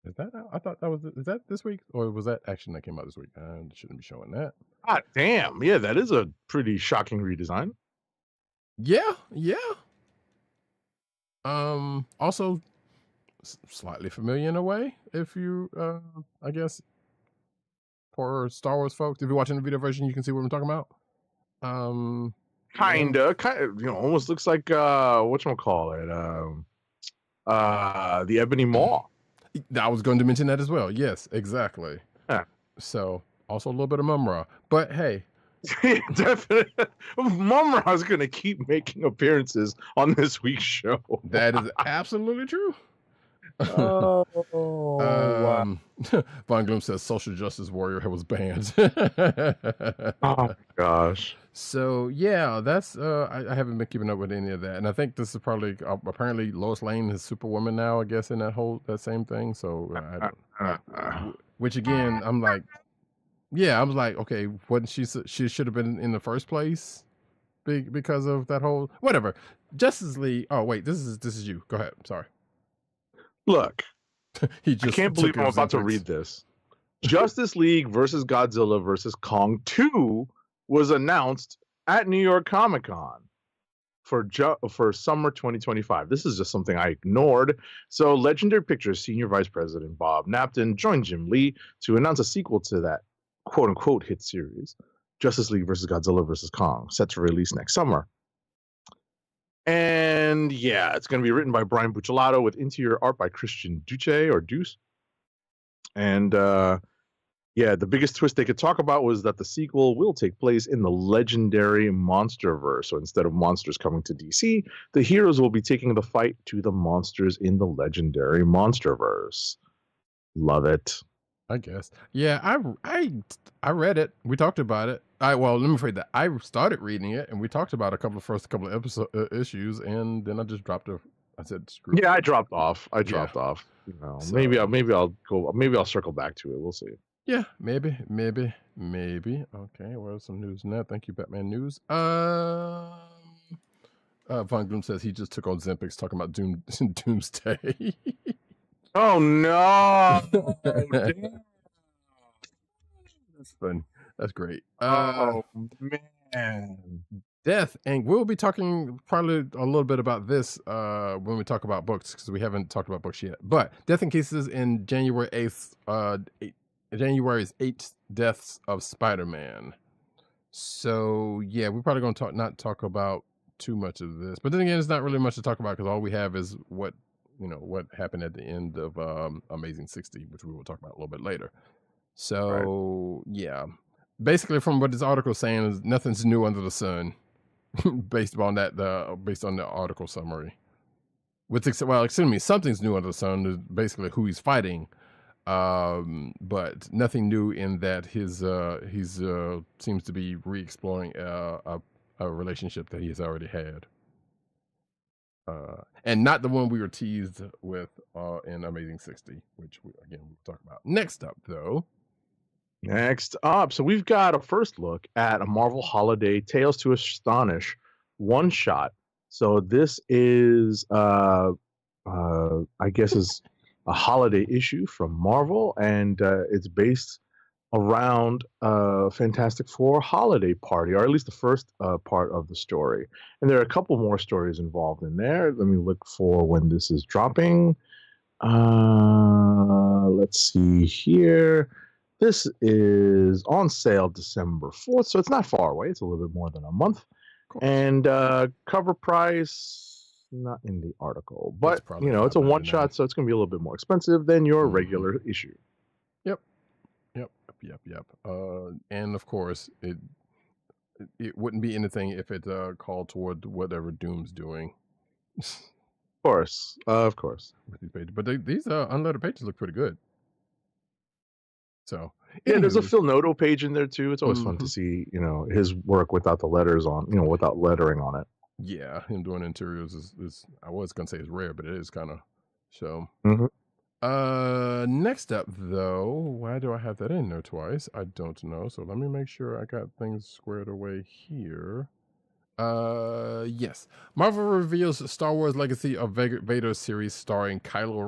is that? I thought that was. Is that this week, or was that action that came out this week? I shouldn't be showing that. God damn! Yeah, that is a pretty shocking redesign. Yeah. Also slightly familiar in a way, if you I guess for Star Wars folks, if you're watching the video version, you can see what I'm talking about. Kind of, almost looks like whatchamacallit, the Ebony Maw. I was going to mention that as well. Yes, exactly. Yeah. So also a little bit of Mumra, but hey. Definitely. Mumra's gonna keep making appearances on this week's show. That is absolutely true. Oh, wow. Von Gloom says Social Justice Warrior was banned. Oh my gosh. So yeah, that's I haven't been keeping up with any of that, and I think this is probably apparently Lois Lane is Superwoman now, I guess, in that same thing. So which again, I'm like, yeah, I was like, okay, wasn't she should have been in the first place because of that whole whatever. Justice League. Oh wait, this is you. Go ahead. Sorry. Look, I can't believe I'm about to read this. Justice League versus Godzilla versus Kong 2 was announced at New York Comic Con for summer 2025. This is just something I ignored. So Legendary Pictures Senior Vice President Bob Napton joined Jim Lee to announce a sequel to that quote-unquote hit series, Justice League versus Godzilla versus Kong, set to release next summer. And yeah, it's going to be written by Brian Buccellato with interior art by Christian Duce. And yeah, the biggest twist they could talk about was that the sequel will take place in the legendary Monsterverse. So instead of monsters coming to DC, the heroes will be taking the fight to the monsters in the legendary Monsterverse. Love it. I guess. Yeah, I read it. We talked about it. Let me phrase that. I started reading it, and we talked about first couple of issues, and then I just dropped it. I said, "Screw." Yeah, I dropped off. You know, So- maybe I'll circle back to it. We'll see. Yeah, maybe. Okay, well, some news now. Thank you, Batman News. Von Gloom says he just took on Zempics talking about Doomsday. Oh no! That's fun. That's great. Oh man! Death, and we'll be talking probably a little bit about this when we talk about books, because we haven't talked about books yet. But Death in Cases in January 8th, January's 8 deaths of Spider-Man. So yeah, we're probably going to not talk about too much of this, but then again, it's not really much to talk about because all we have is what happened at the end of Amazing 60, which we will talk about a little bit later. So yeah, basically from what this article is saying is nothing's new under the sun. based on the article summary. Something's new under the sun is basically who he's fighting, but nothing new in that he's seems to be re-exploring a relationship that he's already had, and not the one we were teased with in Amazing 60, which we'll talk about next up, though. Next up, so we've got a first look at a Marvel Holiday Tales to Astonish one shot. So this is, I guess, is a holiday issue from Marvel, and it's based around Fantastic Four holiday party, or at least the first part of the story. And there are a couple more stories involved in there. Let me look for when this is dropping. Let's see here. This is on sale December 4th, so it's not far away. It's a little bit more than a month. And cover price, not in the article, but it's a one shot, so it's going to be a little bit more expensive than your regular issue. Yep. And of course, it wouldn't be anything if it called toward whatever Doom's doing. Of course. With these pages, but these unlettered pages look pretty good. So yeah, there's a Phil Noto page in there too. It's always fun to see, his work without the letters on, without lettering on it. Yeah, him doing interiors is I was gonna say it's rare, but it is kind of so. Mhm. Next up though, why do I have that in there twice? I don't know. So let me make sure I got things squared away here. Yes. Marvel reveals Star Wars Legacy of Vader series starring Kylo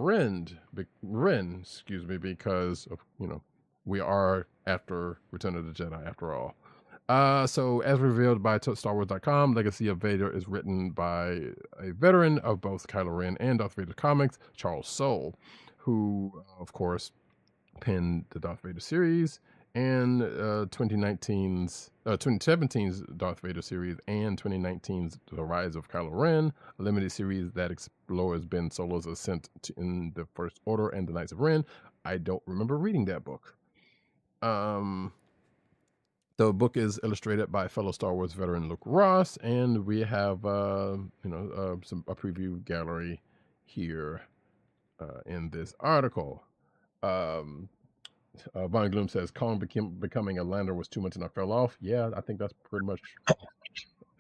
Ren, excuse me, because of, we are after Return of the Jedi after all. So as revealed by StarWars.com, Legacy of Vader is written by a veteran of both Kylo Ren and Darth Vader comics, Charles Soule, who, of course, penned the Darth Vader series and 2017's Darth Vader series and 2019's The Rise of Kylo Ren, a limited series that explores Ben Solo's ascent in the First Order and the Knights of Ren. I don't remember reading that book. The book is illustrated by fellow Star Wars veteran Luke Ross, and we have a preview gallery here in this article. Bonnie Gloom says Kong becoming a lander was too much and I fell off. Yeah, I think that's pretty much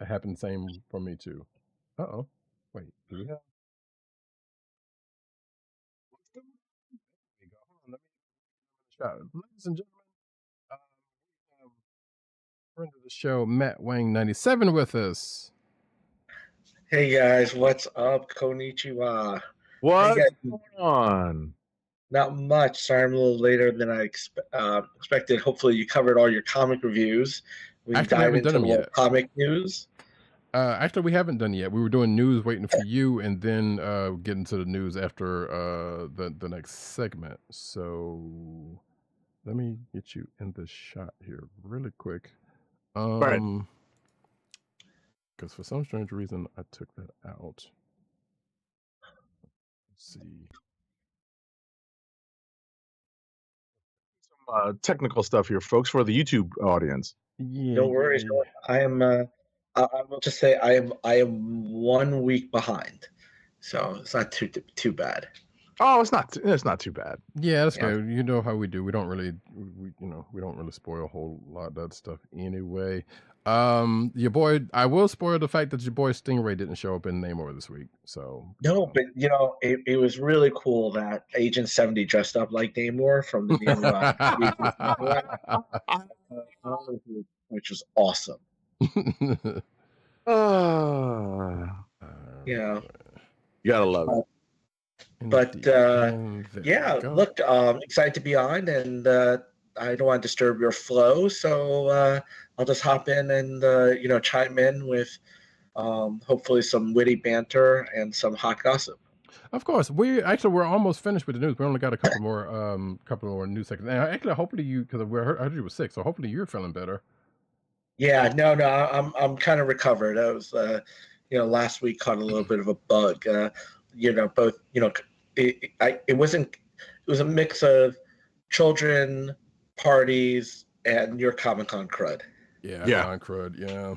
happened. Same for me too. Wait, do we have? Hold on, ladies and gentlemen, we have friend of the show Matt Wang 97 with us. Hey guys, what's up? Konnichiwa. What's Hey, going on? not much. Sorry, I'm a little later than I expected. Hopefully, you covered all your comic reviews. We Actually, we dive haven't into done them more yet. comic news. Actually, we haven't done it yet. We were doing news, waiting for you, and then getting to the news after the next segment. So let me get you in the shot here really quick. Right. Because for some strange reason, I took that out. Let's see. Some technical stuff here, folks, for the YouTube audience. Yeah. No worries. I am. I will just say I am 1 week behind, so it's not too bad. Oh, it's not too bad. Yeah, that's good. You know how we do. We don't really spoil a whole lot of that stuff anyway. Your boy, I will spoil the fact that your boy Stingray didn't show up in Namor this week. So No, but it was really cool that Agent 70 dressed up like Namor from the new which was awesome. Yeah, you gotta love it. But yeah, look, excited to be on, and I don't want to disturb your flow, so I'll just hop in and chime in with hopefully some witty banter and some hot gossip. Of course, we're almost finished with the news. We only got a couple more news seconds. And actually, hopefully because I heard you were sick, so hopefully you're feeling better. Yeah, no, I'm kind of recovered. I was last week caught a little bit of a bug. Both it was a mix of children, parties, and your Comic-Con crud. Yeah, crud. Yeah.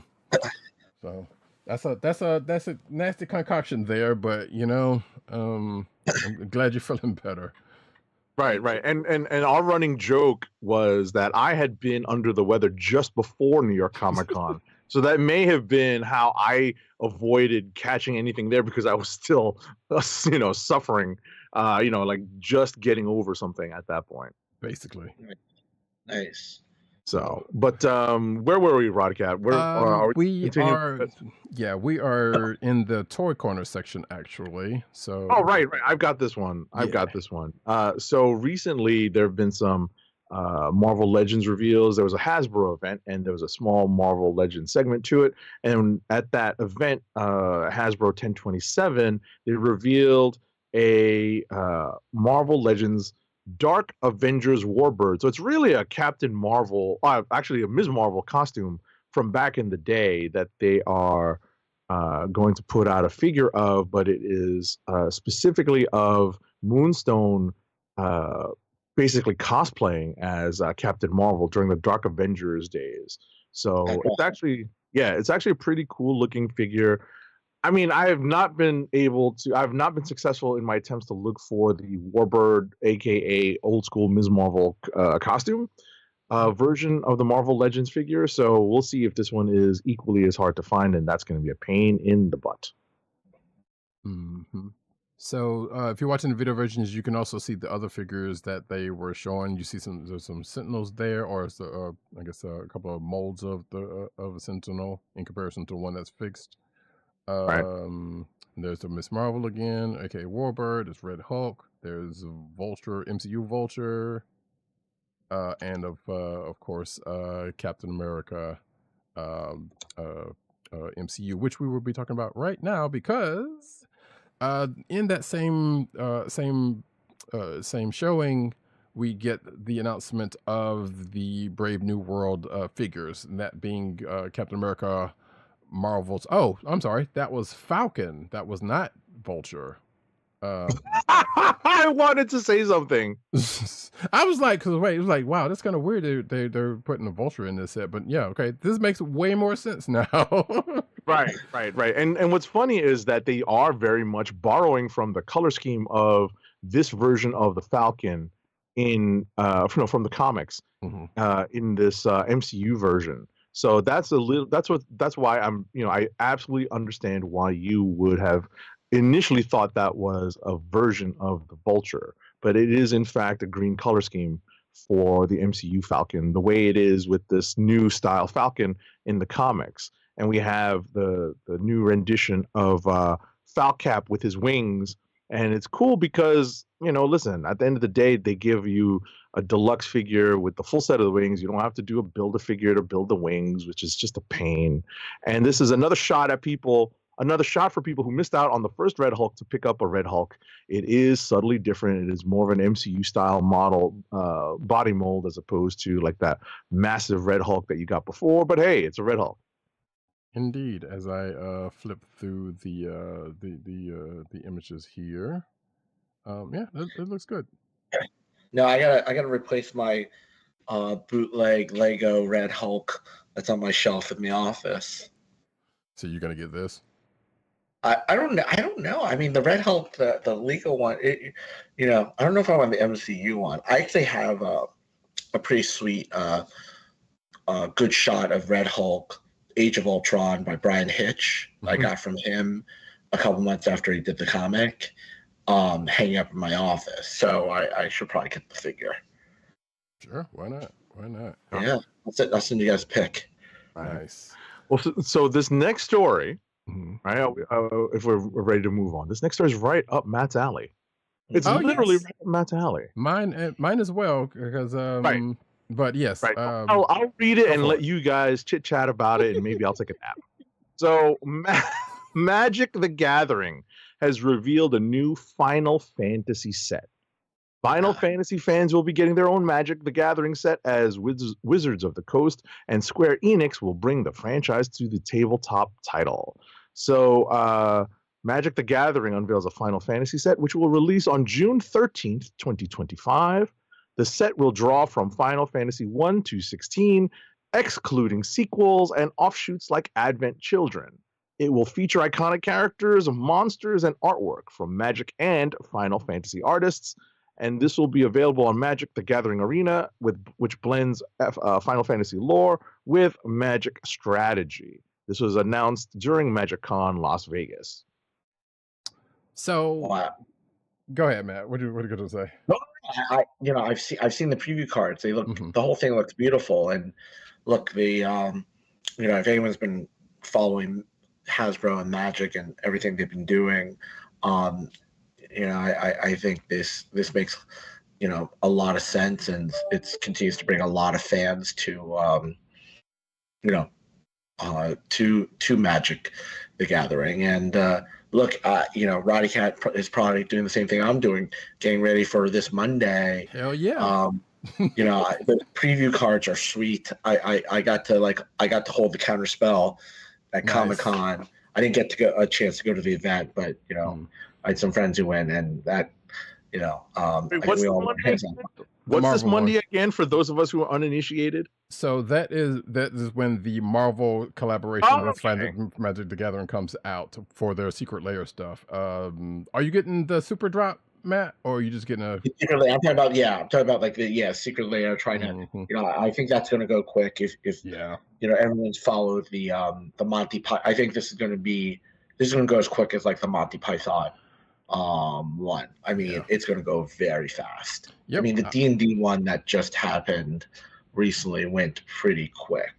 So that's a nasty concoction there, but I'm glad you're feeling better. Right. And our running joke was that I had been under the weather just before New York Comic Con. So that may have been how I avoided catching anything there, because I was still, suffering, like just getting over something at that point. Basically. Nice. So, but where were we, Roddykat? We are in the toy corner section actually. So. Oh, right. I've got this one. So recently there have been some Marvel Legends reveals. There was a Hasbro event, and there was a small Marvel Legends segment to it. And at that event, Hasbro 1027, they revealed a Marvel Legends Dark Avengers Warbird. So it's really a Captain Marvel, actually a Ms. Marvel costume from back in the day that they are going to put out a figure of, but it is specifically of Moonstone basically cosplaying as Captain Marvel during the Dark Avengers days. So it's actually a pretty cool looking figure. I mean, I've not been successful in my attempts to look for the Warbird, aka old school Ms. Marvel costume. version of the Marvel Legends figure. So we'll see if this one is equally as hard to find, and that's going to be a pain in the butt. Mm-hmm. So if you're watching the video versions, you can also see the other figures that they were showing. You see there's some Sentinels there, or I guess a couple of molds of a Sentinel in comparison to one that's fixed. Right. There's a Miss Marvel again, aka Warbird. There's Red Hulk. There's Vulture, MCU Vulture, and of course Captain America, MCU, which we will be talking about right now because in that same showing, we get the announcement of the Brave New World figures, and that being Captain America, Marvel's. Oh, I'm sorry, that was Falcon. That was not Vulture. I wanted to say something. I was like, it was like, wow, that's kind of weird. They're putting a Vulture in this set, but yeah, okay, this makes way more sense now. Right. And what's funny is that they are very much borrowing from the color scheme of this version of the Falcon from the comics in this MCU version. So that's why I absolutely understand why you would have initially thought that was a version of the Vulture, but it is in fact a green color scheme for the MCU Falcon, the way it is with this new style Falcon in the comics. And we have the new rendition of Falcap with his wings, and it's cool because listen, at the end of the day, they give you a deluxe figure with the full set of the wings. You don't have to do a Build-A-Figure to build the wings, which is just a pain. And this is another shot for people who missed out on the first Red Hulk to pick up a Red Hulk. It is subtly different. It is more of an MCU style model, body mold, as opposed to like that massive Red Hulk that you got before. But hey, it's a Red Hulk. Indeed, as I flip through the images here, yeah, it looks good. No, I gotta replace my bootleg Lego Red Hulk that's on my shelf in the office. So you're gonna get this? I don't know. I mean, the Red Hulk, the legal one, I don't know if I want the MCU one. I actually have a pretty sweet, good shot of Red Hulk, Age of Ultron by Brian Hitch. I got from him a couple months after he did the comic, hanging up in my office. So I should probably get the figure. Sure, why not? Yeah, I'll send you guys a pic. Nice. Well, so this next story, right? If we're ready to move on, this next story is right up Matt's alley. It's literally right up Matt's alley. Mine as well, because right. But yes, right. I'll read it and let you guys chit chat about it, and maybe I'll take a nap. So, Magic: The Gathering has revealed a new Final Fantasy set. Final Fantasy fans will be getting their own Magic: The Gathering set as Wizards of the Coast and Square Enix will bring the franchise to the tabletop title. So, Magic: The Gathering unveils a Final Fantasy set, which will release on June 13th, 2025. The set will draw from Final Fantasy 1 to 16, excluding sequels and offshoots like Advent Children. It will feature iconic characters, monsters, and artwork from Magic and Final Fantasy artists. And this will be available on Magic: The Gathering Arena, which blends Final Fantasy lore with Magic strategy. This was announced during MagicCon Las Vegas. So, go ahead, Matt. What are you going to say? No, I've seen the preview cards. They look the whole thing looks beautiful. And look, if anyone's been following Hasbro and Magic and everything they've been doing, I think this makes a lot of sense, and it continues to bring a lot of fans to Magic: The Gathering. And look, Roddykat is probably doing the same thing I'm doing, getting ready for this Monday. Hell yeah! The preview cards are sweet. I got to hold the counter spell at Comic-Con. I didn't get a chance to go to the event, but I had some friends who went, and that what's this Monday again for those of us who are uninitiated? So that is when the Marvel collaboration with Magic: The Gathering comes out for their Secret Lair stuff. Are you getting the Super Drop, Matt, or are you just getting a Secret Lair? I'm talking about like the Secret Lair trying to, I think that's going to go quick if everyone's followed the Monty Python. I think this is going to go as quick as like the Monty Python one. I mean, it's going to go very fast. Yep. I mean, the D&D one that just happened recently went pretty quick.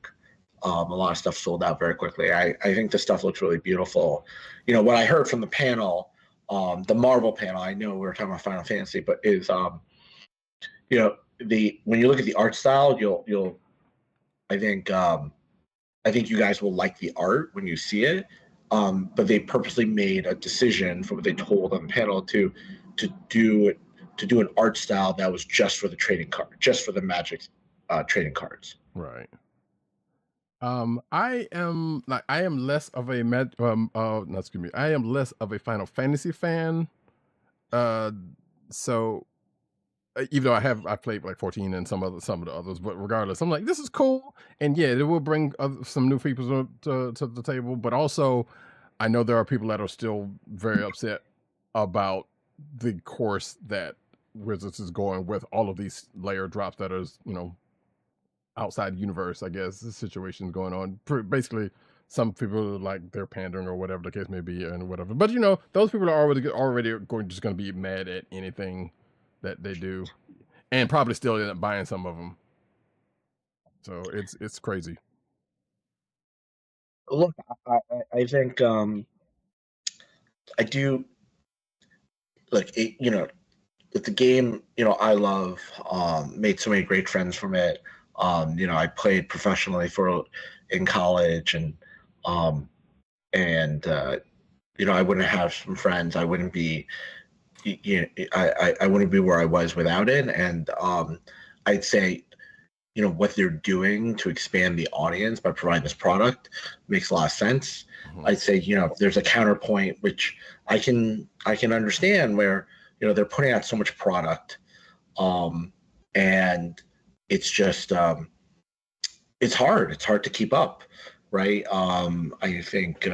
A lot of stuff sold out very quickly. I think the stuff looks really beautiful. What I heard from the panel, the Marvel panel, I know we were talking about Final Fantasy, but is when you look at the art style, I think you guys will like the art when you see it. But they purposely made a decision from what they told on the panel to do an art style that was just for the trading card, just for the Magic trading cards. Right. I am less of a I am less of a Final Fantasy fan. So even though I played like 14 and some of the others, but regardless, I'm like, this is cool, and yeah, it will bring some new people to the table. But also, I know there are people that are still very upset about the course that Wizards is going with all of these layer drops that are outside the universe. I guess the situation's going on. Basically, some people are like they're pandering or whatever the case may be, and whatever. But those people are already going to be mad at anything that they do, and probably still end up buying some of them. So it's crazy. Look, I think I do. Look, with the game, I love. Made so many great friends from it. I played professionally in college, and I wouldn't have some friends. I wouldn't be. I wouldn't be where I was without it. And I'd say, what they're doing to expand the audience by providing this product makes a lot of sense. I'd say, there's a counterpoint, which I can understand, where, they're putting out so much product, and it's just, it's hard. It's hard to keep up, right? I think,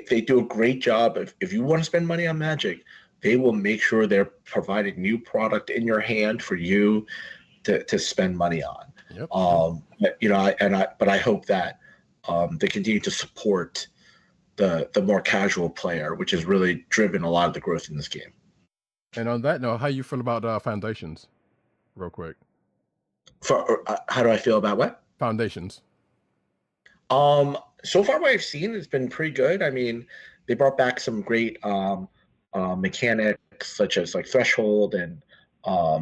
they do a great job. If you want to spend money on Magic, they will make sure they're providing new product in your hand for you to spend money on. Yep. But I hope that they continue to support the more casual player, which has really driven a lot of the growth in this game. And on that note, how you feel about Foundations, real quick? How do I feel about what? Foundations. So far, what I've seen has been pretty good. I mean, they brought back some great mechanics, such as like Threshold and oh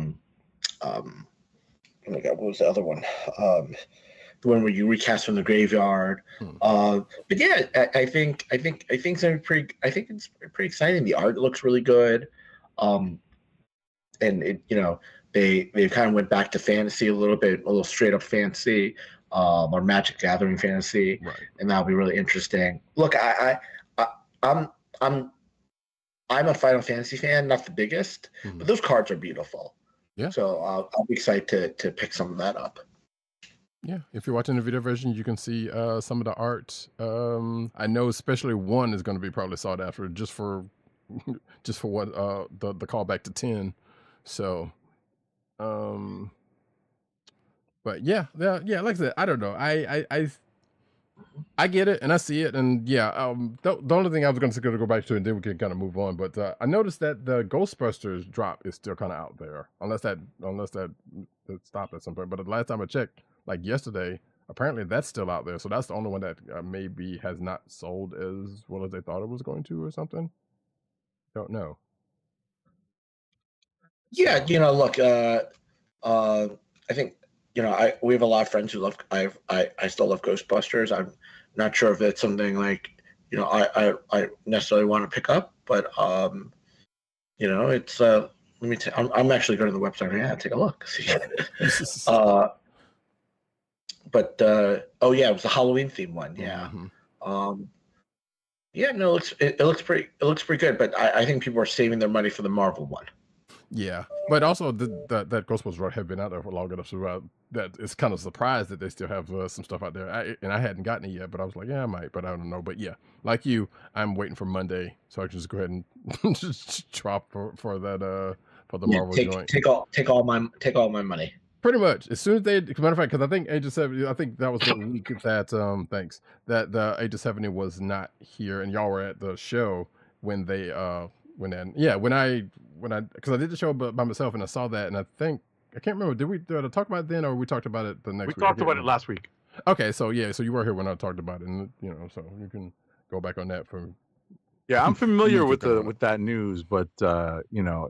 my God, what was the other one? The one where you recast from the graveyard. But yeah, I think it's pretty. I think it's pretty exciting. The art looks really good, and it they kind of went back to fantasy a little straight up fantasy. Or Magic Gathering fantasy, right. And that'll be really interesting. Look, I'm a Final Fantasy fan, not the biggest, but those cards are beautiful. Yeah. So I'll be excited to pick some of that up. Yeah, if you're watching the video version, you can see some of the art. I know especially one is going to be probably sought after just for what the callback to 10. So. But yeah, like I said, I don't know. I get it and I see it, and yeah. The only thing I was going to go back to, and then we can kind of move on. But I noticed that the Ghostbusters drop is still kind of out there, unless that stopped at some point. But the last time I checked, like yesterday, apparently that's still out there. So that's the only one that maybe has not sold as well as they thought it was going to, or something. Don't know. Yeah, look, I think. We have a lot of friends who love. I still love Ghostbusters. I'm not sure if it's something like I necessarily want to pick up, but it's let me. I'm actually going to the website right now. Take a look. But oh yeah, it was the Halloween themed one. Yeah. Yeah. No, it looks pretty good. But I think people are saving their money for the Marvel one. Yeah, but also that Ghostbusters run had been out there for long enough, so that it's kind of surprised that they still have some stuff out there. And I hadn't gotten it yet, but I was like, yeah, I might, but I don't know. But yeah, like you, I'm waiting for Monday, so I can just go ahead and just drop for that for the Marvel joint. Take all my money. Pretty much as soon as they, as a matter of fact, because I think Age of 70, I think that was the week that thanks, that the Age of 70 was not here, and y'all were at the show when they when I because I did the show by myself and I saw that, and I think I can't remember, did I talk about it then, or we talked about it the next week? We talked about it last week. Okay, so yeah, so you were here when I talked about it, and you know, so you can go back on that for. Yeah, I'm familiar with that news, but you know,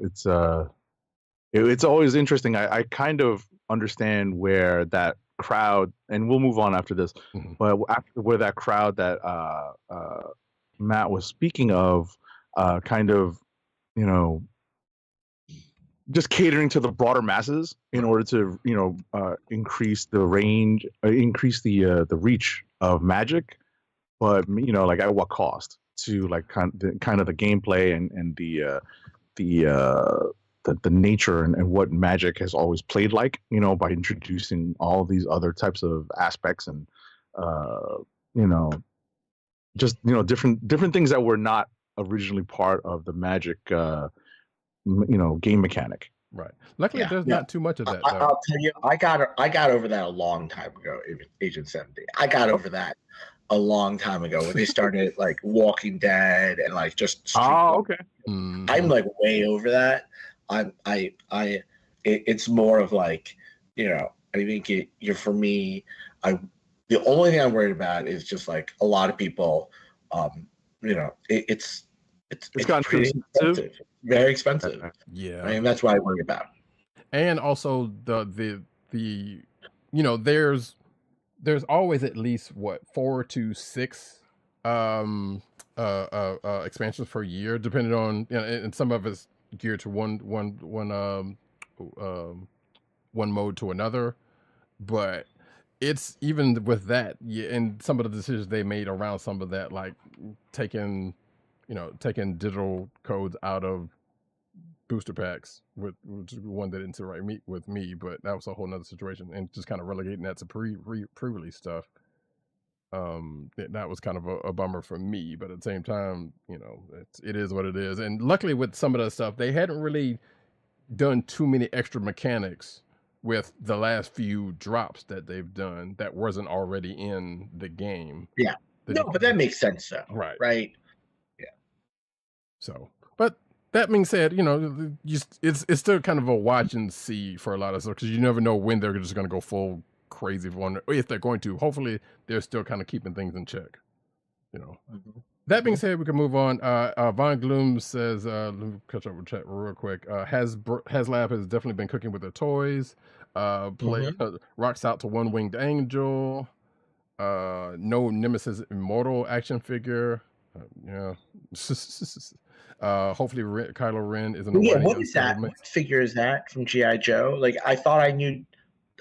it's always interesting. I kind of understand where that crowd, and we'll move on after this, but where that crowd that Matt was speaking of, kind of, you know, just catering to the broader masses in order to, you know, increase the range, increase the reach of Magic, but you know, like at what cost to like kind of the gameplay and the nature and what Magic has always played like, you know, by introducing all these other types of aspects and you know, just, you know, different things that were not originally part of the Magic you know, game mechanic. Right. Luckily, there's not too much of that. I'll tell you, I got over that a long time ago. Agent 70. I got over that a long time ago when they started like Walking Dead and like just. Okay. I'm like way over that. It's more of like, you know, I think you're for me. The only thing I'm worried about is just like a lot of people. You know, it's gotten pretty expensive. Very expensive. Yeah, I mean, that's what I worry about. And also the you know, there's always at least 4 to 6 expansions per year, depending on, you know, and some of it's geared to one mode to another, but it's even with that, yeah, and some of the decisions they made around some of that, like taking digital codes out of booster packs, which is one that didn't sit right with me, but that was a whole nother situation, and just kind of relegating that to pre-release stuff. That was kind of a bummer for me, but at the same time, you know, it is what it is. And luckily with some of that stuff, they hadn't really done too many extra mechanics with the last few drops that they've done that wasn't already in the game. Yeah. No, but that makes sense though. Right. Yeah. So, but that being said, you know, it's still kind of a watch and see for a lot of stuff, because you never know when they're just going to go full crazy one, if they're going to. Hopefully they're still kind of keeping things in check, you know. That being said, we can move on. Von Gloom says, let me catch up with chat real quick. HasLab has definitely been cooking with their toys. Rocks out to One Winged Angel. No Nemesis Immortal action figure. Yeah. Hopefully Kylo Ren isn't. Yeah, what is that? What figure is that from G.I. Joe? Like, I thought I knew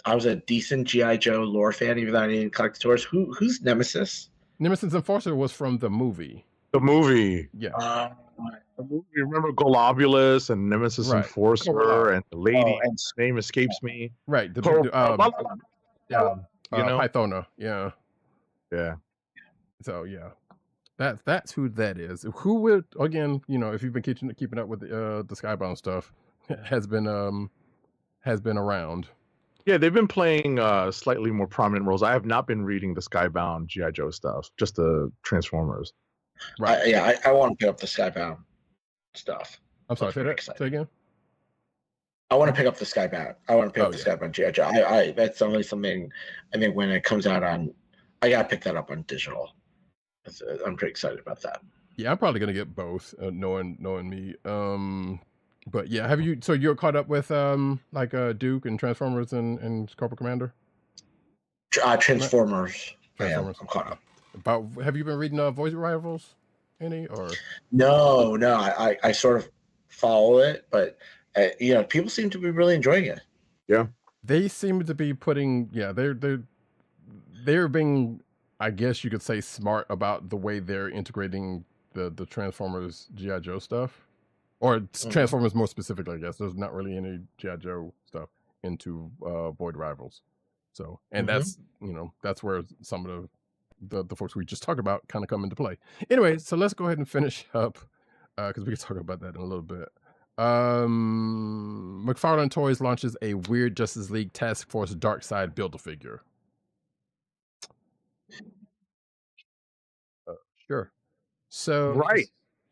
I was a decent G.I. Joe lore fan, even though I didn't collect the toys. Who's Nemesis? Nemesis Enforcer was from the movie. The movie. Yeah. You remember Globulus and Nemesis Enforcer and the lady, and name escapes me. Right. The Pythona. Yeah. Yeah. So yeah. That's who that is. Who would, again, you know, if you've been keeping up with the Skybound stuff, has been around. Yeah, they've been playing slightly more prominent roles. I have not been reading the Skybound G.I. Joe stuff, just the Transformers. Right. I want to pick up the Skybound stuff. I'm sorry, say again? I want to pick up the Skybound. I want to pick up the Skybound G.I. Joe. That's only something, I think when it comes out on, I got to pick that up on digital. I'm pretty excited about that. Yeah, I'm probably gonna get both, knowing me. But yeah, so you're caught up with like Duke and Transformers and Corporal Commander? Transformers. I'm caught up. Have you been reading Voice Rivals any, or? No, I sort of follow it, but you know, people seem to be really enjoying it. Yeah, they seem to be putting. Yeah, they're being, I guess you could say, smart about the way they're integrating the Transformers G.I. Joe stuff. or Transformers more specifically, I guess. There's not really any G.I. Joe stuff into Void Rivals. So, and that's where some of the folks we just talked about kind of come into play. Anyway, so let's go ahead and finish up because we can talk about that in a little bit. McFarlane Toys launches a weird Justice League Task Force Darkseid Build-A-Figure. Sure. So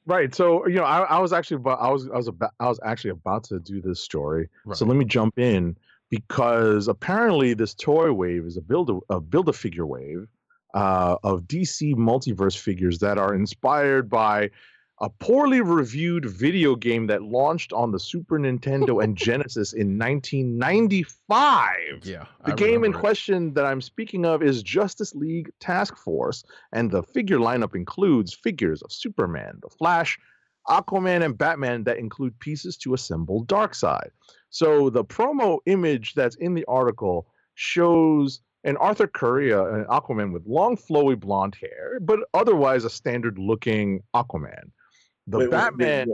right. So I was actually about to do this story. Right. So let me jump in because apparently this toy wave is a build-a-figure wave of DC multiverse figures that are inspired by a poorly reviewed video game that launched on the Super Nintendo and Genesis in 1995. Yeah. The game in question that I'm speaking of is Justice League Task Force, and the figure lineup includes figures of Superman, the Flash, Aquaman, and Batman that include pieces to assemble Darkseid. So the promo image that's in the article shows an Arthur Curry, an Aquaman with long, flowy blonde hair, but otherwise a standard-looking Aquaman. Batman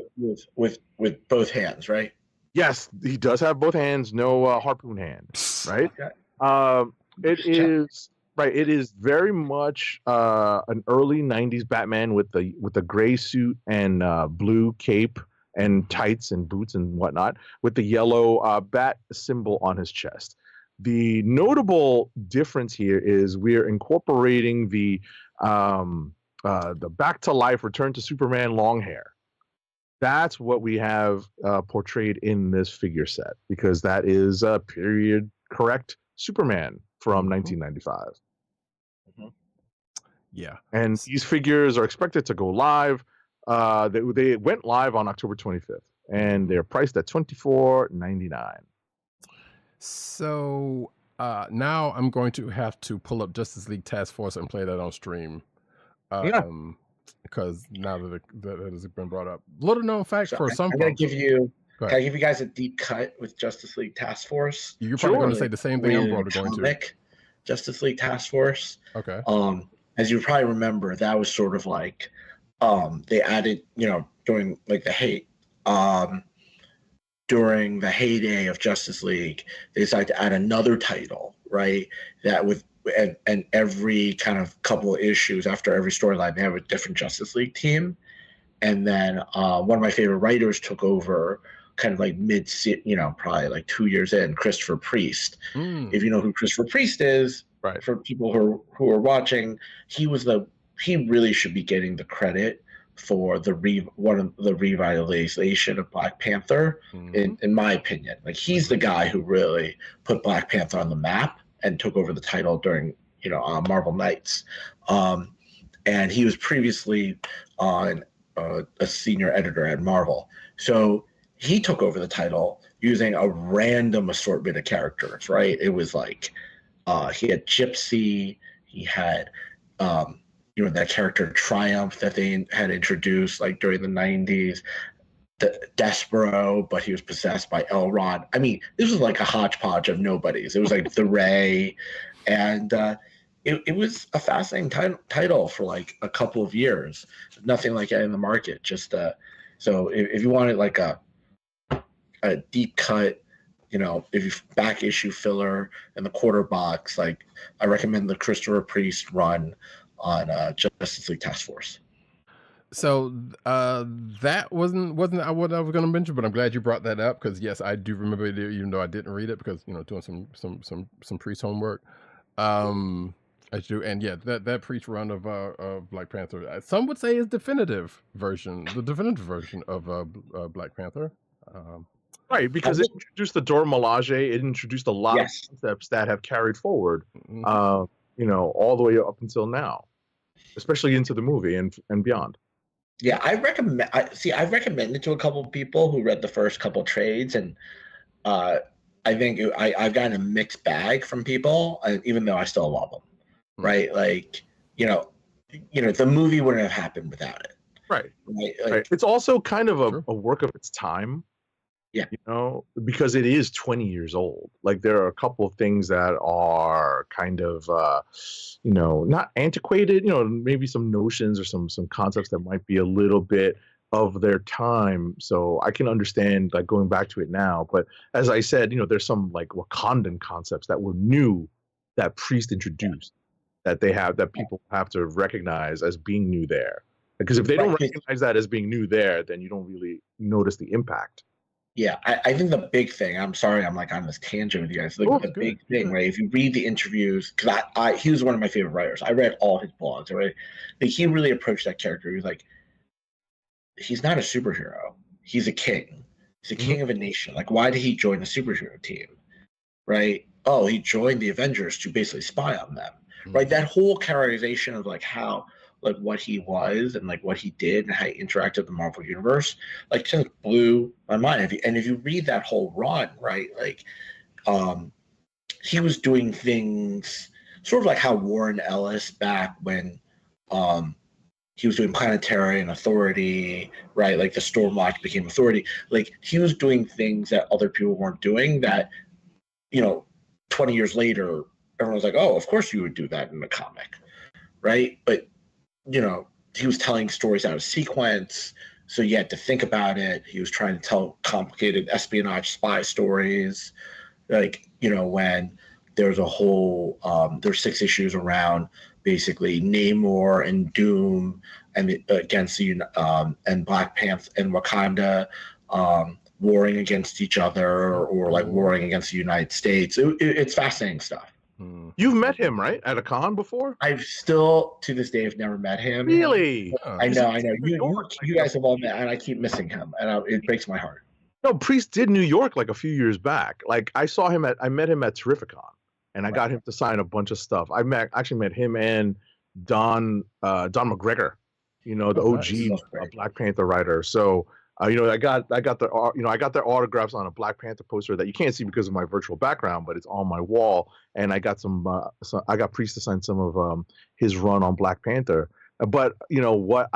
with both hands, right? Yes, he does have both hands. No harpoon hand, right? Okay. It is very much an early '90s Batman with the gray suit and blue cape and tights and boots and whatnot, with the yellow bat symbol on his chest. The notable difference here is we're incorporating the back to life, return to Superman long hair. That's what we have portrayed in this figure set, because that is a period correct Superman from 1995. Yeah. And these figures are expected to go live. They went live on October 25th, and they're priced at $24.99. So now I'm going to have to pull up Justice League Task Force and play that on stream. Because now that it has been brought up. Little known fact for some folks. Can I give you guys a deep cut with Justice League Task Force? You're probably going to say the same thing I'm probably going to. Justice League Task Force. Okay. As you probably remember, that was sort of like they added, during like during the heyday of Justice League, they decided to add another title, right? That with and every kind of couple of issues after every storyline, they have a different Justice League team. And then one of my favorite writers took over kind of like probably like 2 years in, Christopher Priest. If you know who Christopher Priest is, right? For people who are watching, he really should be getting the credit for one of the revitalization of Black Panther, in my opinion. Like, he's the guy who really put Black Panther on the map and took over the title during Marvel Knights. And he was previously on a senior editor at Marvel. So he took over the title using a random assortment of characters, right? It was like he had Gypsy, he had that character Triumph that they had introduced like during the 90s, Despero, but he was possessed by Elrond. I mean, this was like a hodgepodge of nobodies. It was like the Ray, and it was a fascinating title for like a couple of years. Nothing like that in the market. Just so if you wanted like a deep cut, if you back issue filler in the quarter box, like I recommend the Christopher Priest run on Justice League Task Force. So that wasn't what I was going to mention, but I'm glad you brought that up, because yes, I do remember it, even though I didn't read it, because doing some Priest homework. I do, and yeah, that Priest run of Black Panther, some would say is the definitive version of Black Panther. Right, because it introduced the Dora Milaje. It introduced a lot of concepts that have carried forward, all the way up until now, especially into the movie and beyond. Yeah, I've recommended to a couple of people who read the first couple trades, and I think I've gotten a mixed bag from people, even though I still love them. Right, like the movie wouldn't have happened without it. Right. Like, it's also kind of a work of its time. Yeah. Because it is 20 years old. Like, there are a couple of things that are kind of, not antiquated, maybe some notions or some concepts that might be a little bit of their time, so I can understand like going back to it now. But as I said, there's some like Wakandan concepts that were new that Priest introduced that people have to recognize as being new there. Because if they don't recognize that as being new there, then you don't really notice the impact. Yeah, I think the big thing, I'm sorry I'm like on this tangent with you guys. The big thing, right? If you read the interviews, because he was one of my favorite writers. I read all his blogs, right? Like, he really approached that character. He was like, he's not a superhero. He's a king. He's a king of a nation. Like, why did he join the superhero team? Right? Oh, he joined the Avengers to basically spy on them. Right? That whole characterization of like how, like, what he was and like what he did and how he interacted with the Marvel universe, like, just blew my mind. If you read that whole run, right, like, he was doing things sort of like how Warren Ellis back when he was doing Planetary and Authority, right? Like the Stormwatch became Authority. Like, he was doing things that other people weren't doing that, 20 years later, everyone was like, oh, of course you would do that in a comic, right? But he was telling stories out of sequence, so you had to think about it. He was trying to tell complicated espionage spy stories. Like, when there's a whole, there's 6 issues around basically Namor and Doom and against and Black Panther and Wakanda warring against each other, or like warring against the United States. It's fascinating stuff. You've met him, right, at a con before? I've still, to this day, I've never met him. Really? I know. You guys have all met, and I keep missing him, and it breaks my heart. No, Priest did New York like a few years back. Like, I met him at Terrificon, and I got him to sign a bunch of stuff. I actually met him and Don McGregor, the OG Black Panther writer. So I got their autographs on a Black Panther poster that you can't see because of my virtual background, but it's on my wall. And I got I got Priest to sign some of his run on Black Panther. But what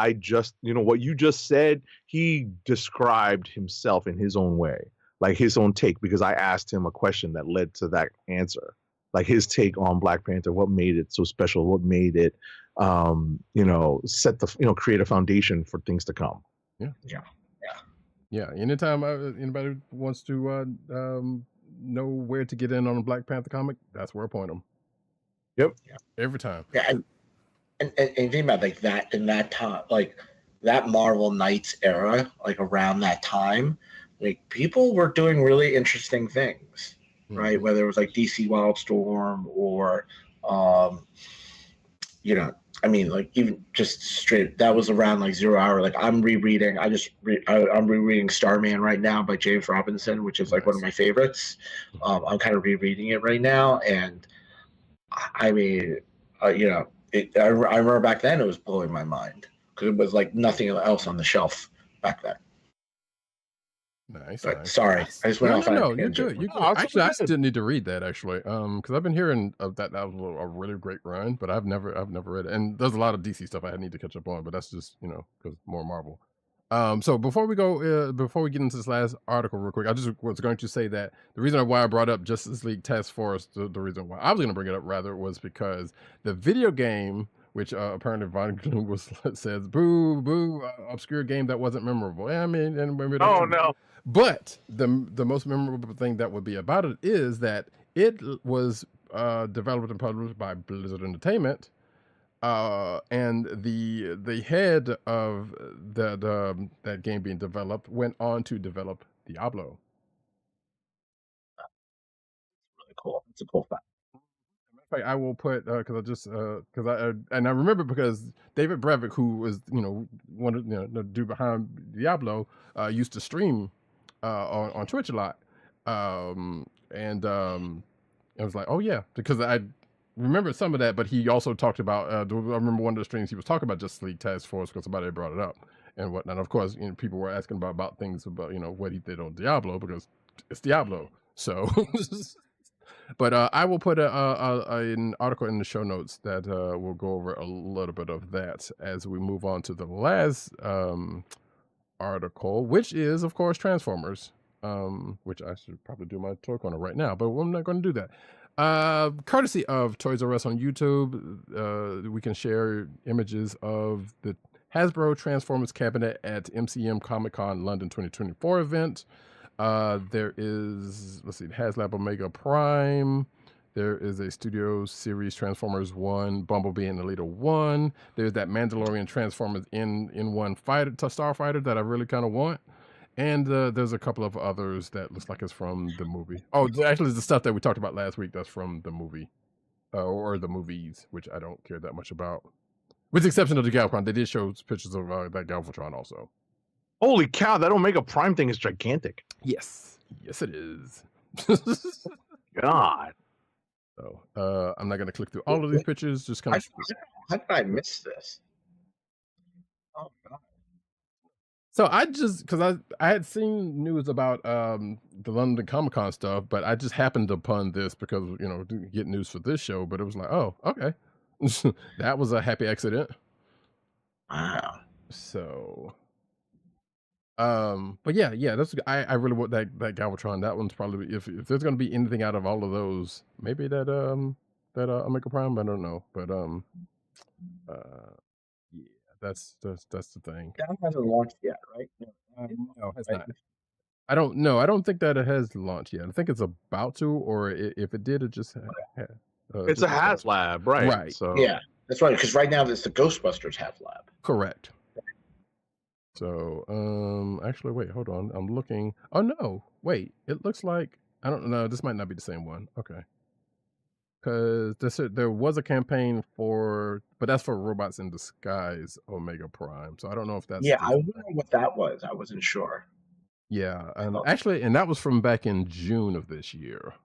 you just said, he described himself in his own way, like his own take, because I asked him a question that led to that answer, like his take on Black Panther, what made it so special, what made it, set the, create a foundation for things to come. Yeah. Anytime anybody wants to know where to get in on a Black Panther comic, that's where I point them. Yep. Every time. Yeah. And think about like that in that time, like that Marvel Knights era, like around that time, like people were doing really interesting things, right? Whether it was like DC Wildstorm or, like even just straight, that was around like 0 Hour. Like, I'm rereading, I'm rereading Starman right now by James Robinson, which is like one of my favorites. I'm kind of rereading it right now, and I mean, I remember back then it was blowing my mind because it was like nothing else on the shelf back then. Nice. Sorry, I just went off. No, you're good. You're good. Actually, I still need to read that because I've been hearing of that. That was a really great run, but I've never read it. And there's a lot of DC stuff I need to catch up on, but that's just because more Marvel. So before we get into this last article real quick, I just was going to say that the reason why I brought up Justice League Task Force, the reason why I was going to bring it up rather was because the video game, which apparently Von Gloom says, boo, obscure game that wasn't memorable. I mean, and maybe no. But the most memorable thing that would be about it is that it was developed and published by Blizzard Entertainment. And the head of that game being developed went on to develop Diablo. Really cool. It's a cool fact. I will put because I remember because David Brevik, who was one of the dude behind Diablo, used to stream on Twitch a lot, and I was like, oh yeah, because I remember some of that, but he also talked about. I remember one of the streams he was talking about Justice League Task Force because somebody brought it up and whatnot. Of course, people were asking about things about what he did on Diablo because it's Diablo. So, but I will put an article in the show notes that will go over a little bit of that as we move on to the last article, which is of course Transformers. Which I should probably do my toy corner right now, but I'm not going to do that. Courtesy of Toys R Us on YouTube, we can share images of the Hasbro Transformers Cabinet at MCM Comic Con London 2024 event. There is, let's see, HasLab Omega Prime. There is a Studio Series Transformers 1, Bumblebee and Alita 1. There's that Mandalorian Transformers in1 fighter, Starfighter that I really kind of want. And there's a couple of others that looks like it's from the movie. Oh, actually, the stuff that we talked about last week, that's from the movie. Or the movies, which I don't care that much about. With the exception of the Galvatron. They did show pictures of that Galvatron also. Holy cow, that Omega Prime thing is gigantic. Yes. Yes, it is. God. So, I'm not going to click through all of these pictures. Just kind of... How did I miss this? Oh, God. So I just, because I had seen news about the London Comic Con stuff, but I just happened upon this because, you know, to get news for this show, but it was like, oh, okay. That was a happy accident. Wow. So, but yeah, that's, I really want that Galvatron. That one's probably, if there's going to be anything out of all of those, maybe that Omega Prime, I don't know, but yeah, that's the thing. That hasn't launched yet, right? No, it's not. I don't know. I don't think that it has launched yet. I think it's about to, or if it did, it just had. It's a HasLab, right? Right. So Yeah, that's right. Because right now it's the Ghostbusters HasLab. Correct. So, actually, wait, hold on. I'm looking. Oh no, wait. It looks like I don't know. This might not be the same one. Okay. Because there was a campaign for, but that's for Robots in Disguise Omega Prime. So I don't know if that's. Yeah, I wonder what that was. I wasn't sure. Yeah, and actually, and that was from back in June of this year.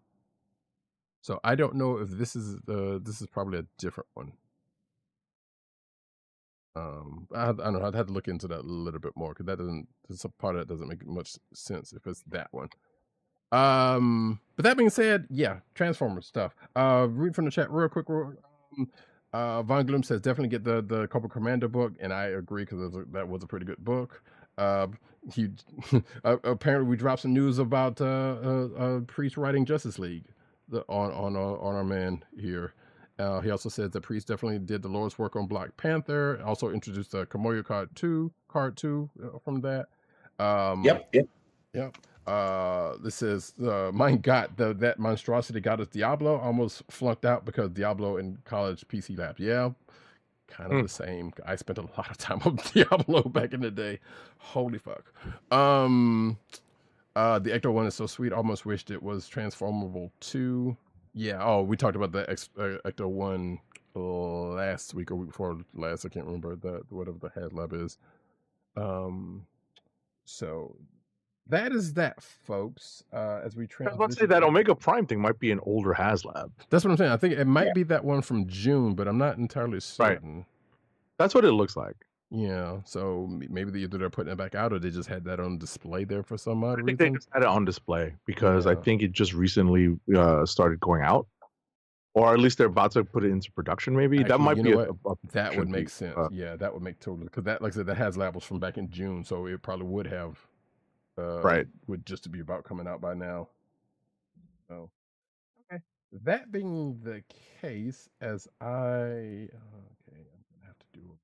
So I don't know if this is probably a different one. I don't know. I'd have to look into that a little bit more because there's a part of that doesn't make much sense if it's that one. But that being said, yeah, Transformers stuff. Read from the chat real quick. Von Gloom says definitely get the Cobra Commander book, and I agree because that was a pretty good book. He apparently we dropped some news about Priest writing Justice League on our man here. He also says that Priest definitely did the Lord's work on Black Panther. Also introduced the Kamoyo card 2 from that. Yep. This says, mine got that monstrosity got us Diablo. Almost flunked out because Diablo in college PC lab. Yeah, kind of the same. I spent a lot of time on Diablo back in the day. Holy fuck. The Ecto one is so sweet. Almost wished it was transformable too. Yeah. Oh, we talked about the Ecto one last week or week before last. I can't remember whatever the HasLab is. So that is that, folks. As we transition, let's say that Omega Prime thing might be an older HasLab. That's what I'm saying. I think it might be that one from June, but I'm not entirely certain. Right. That's what it looks like. Yeah. So maybe either they're putting it back out or they just had that on display there for some odd reason. I think they just had it on display because I think it just recently started going out. Or at least they're about to put it into production. Maybe actually, that might be that would make sense. Yeah, that would make total, because that, like I said, that HasLab was from back in June, so it probably would have would just to be about coming out by now. So okay, that being the case, as I'm gonna have to do.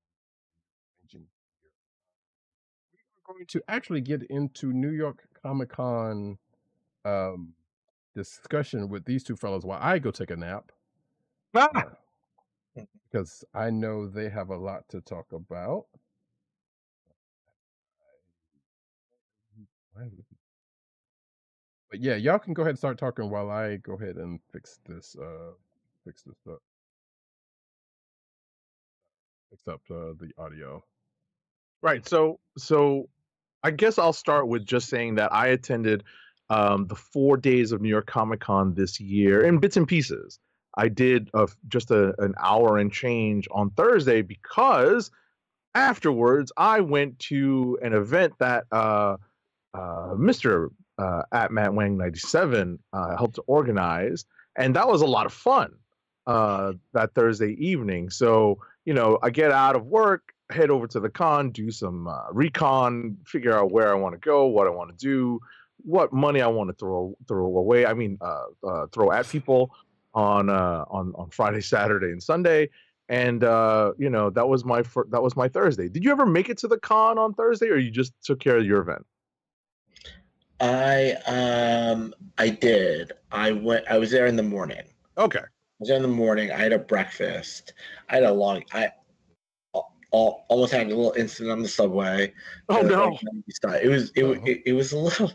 We are going to actually get into New York Comic Con discussion with these two fellows while I go take a nap. Because I know they have a lot to talk about. But yeah, y'all can go ahead and start talking while I go ahead and fix this up. Fix up the audio. Right. So I guess I'll start with just saying that I attended the 4 days of New York Comic Con this year in bits and pieces. I did just an hour and change on Thursday because afterwards I went to an event that Mr. at Matt Wang 97 helped to organize, and that was a lot of fun that Thursday evening. So, you know, I get out of work, head over to the con, do some recon, figure out where I want to go, what I want to do, what money I want to throw away. I mean, throw at people on Friday, Saturday, and Sunday. And you know, that was my Thursday. Did you ever make it to the con on Thursday, or you just took care of your event? I did. I was there in the morning. Okay. I was there in the morning. I had a breakfast. I had a long. I almost had a little incident on the subway. Oh no! It was a little.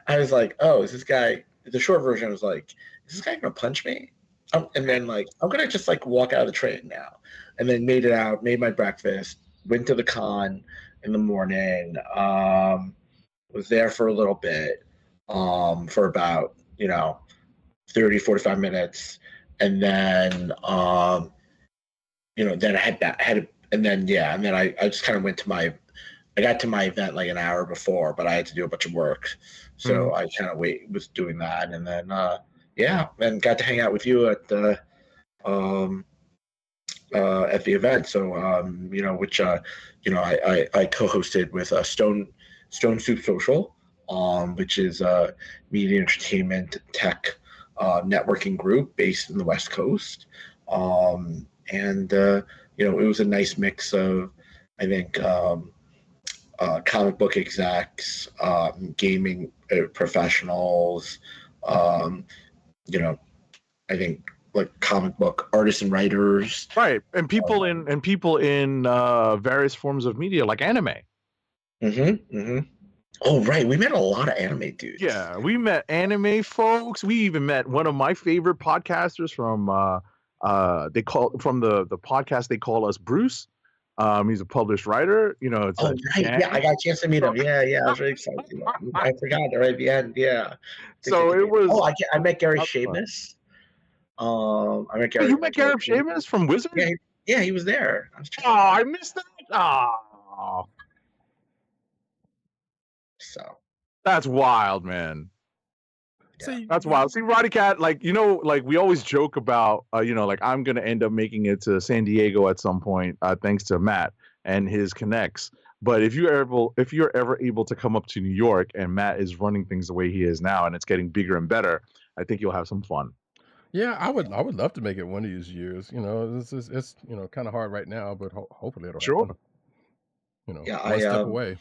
I was like, oh, is this guy? The short version was like, is this guy gonna punch me? And then like, I'm gonna just like walk out of the train now. And then made it out, made my breakfast, went to the con in the morning. Was there for a little bit, for about 30, 45 minutes, and then then I just kind of went to I got to my event like an hour before, but I had to do a bunch of work, so I kind of was doing that, and then and got to hang out with you at the event. So which I co-hosted with Stone Soup Social, which is a media entertainment tech networking group based in the West Coast. It was a nice mix of, I think, comic book execs, gaming professionals, I think like comic book artists and writers. Right. And people in various forms of media like anime. Oh, right. We met a lot of anime dudes. Yeah, we met anime folks. We even met one of my favorite podcasters from the podcast they call us Bruce. He's a published writer. Right. Yeah, I got a chance to meet him. Yeah, I was really excited. I forgot right at the end. Yeah. So it was. Oh, I met Gary Sheamus. You met Gary Sheamus from Wizard? Yeah, he was there. I missed that. Oh. So that's wild, man. See, that's wild. See, Roddykat, like we always joke about, like I'm gonna end up making it to San Diego at some point, thanks to Matt and his connects. But if you're ever able to come up to New York and Matt is running things the way he is now, and it's getting bigger and better, I think you'll have some fun. Yeah, I would love to make it one of these years. It's kind of hard right now, but hopefully it'll happen. One step away.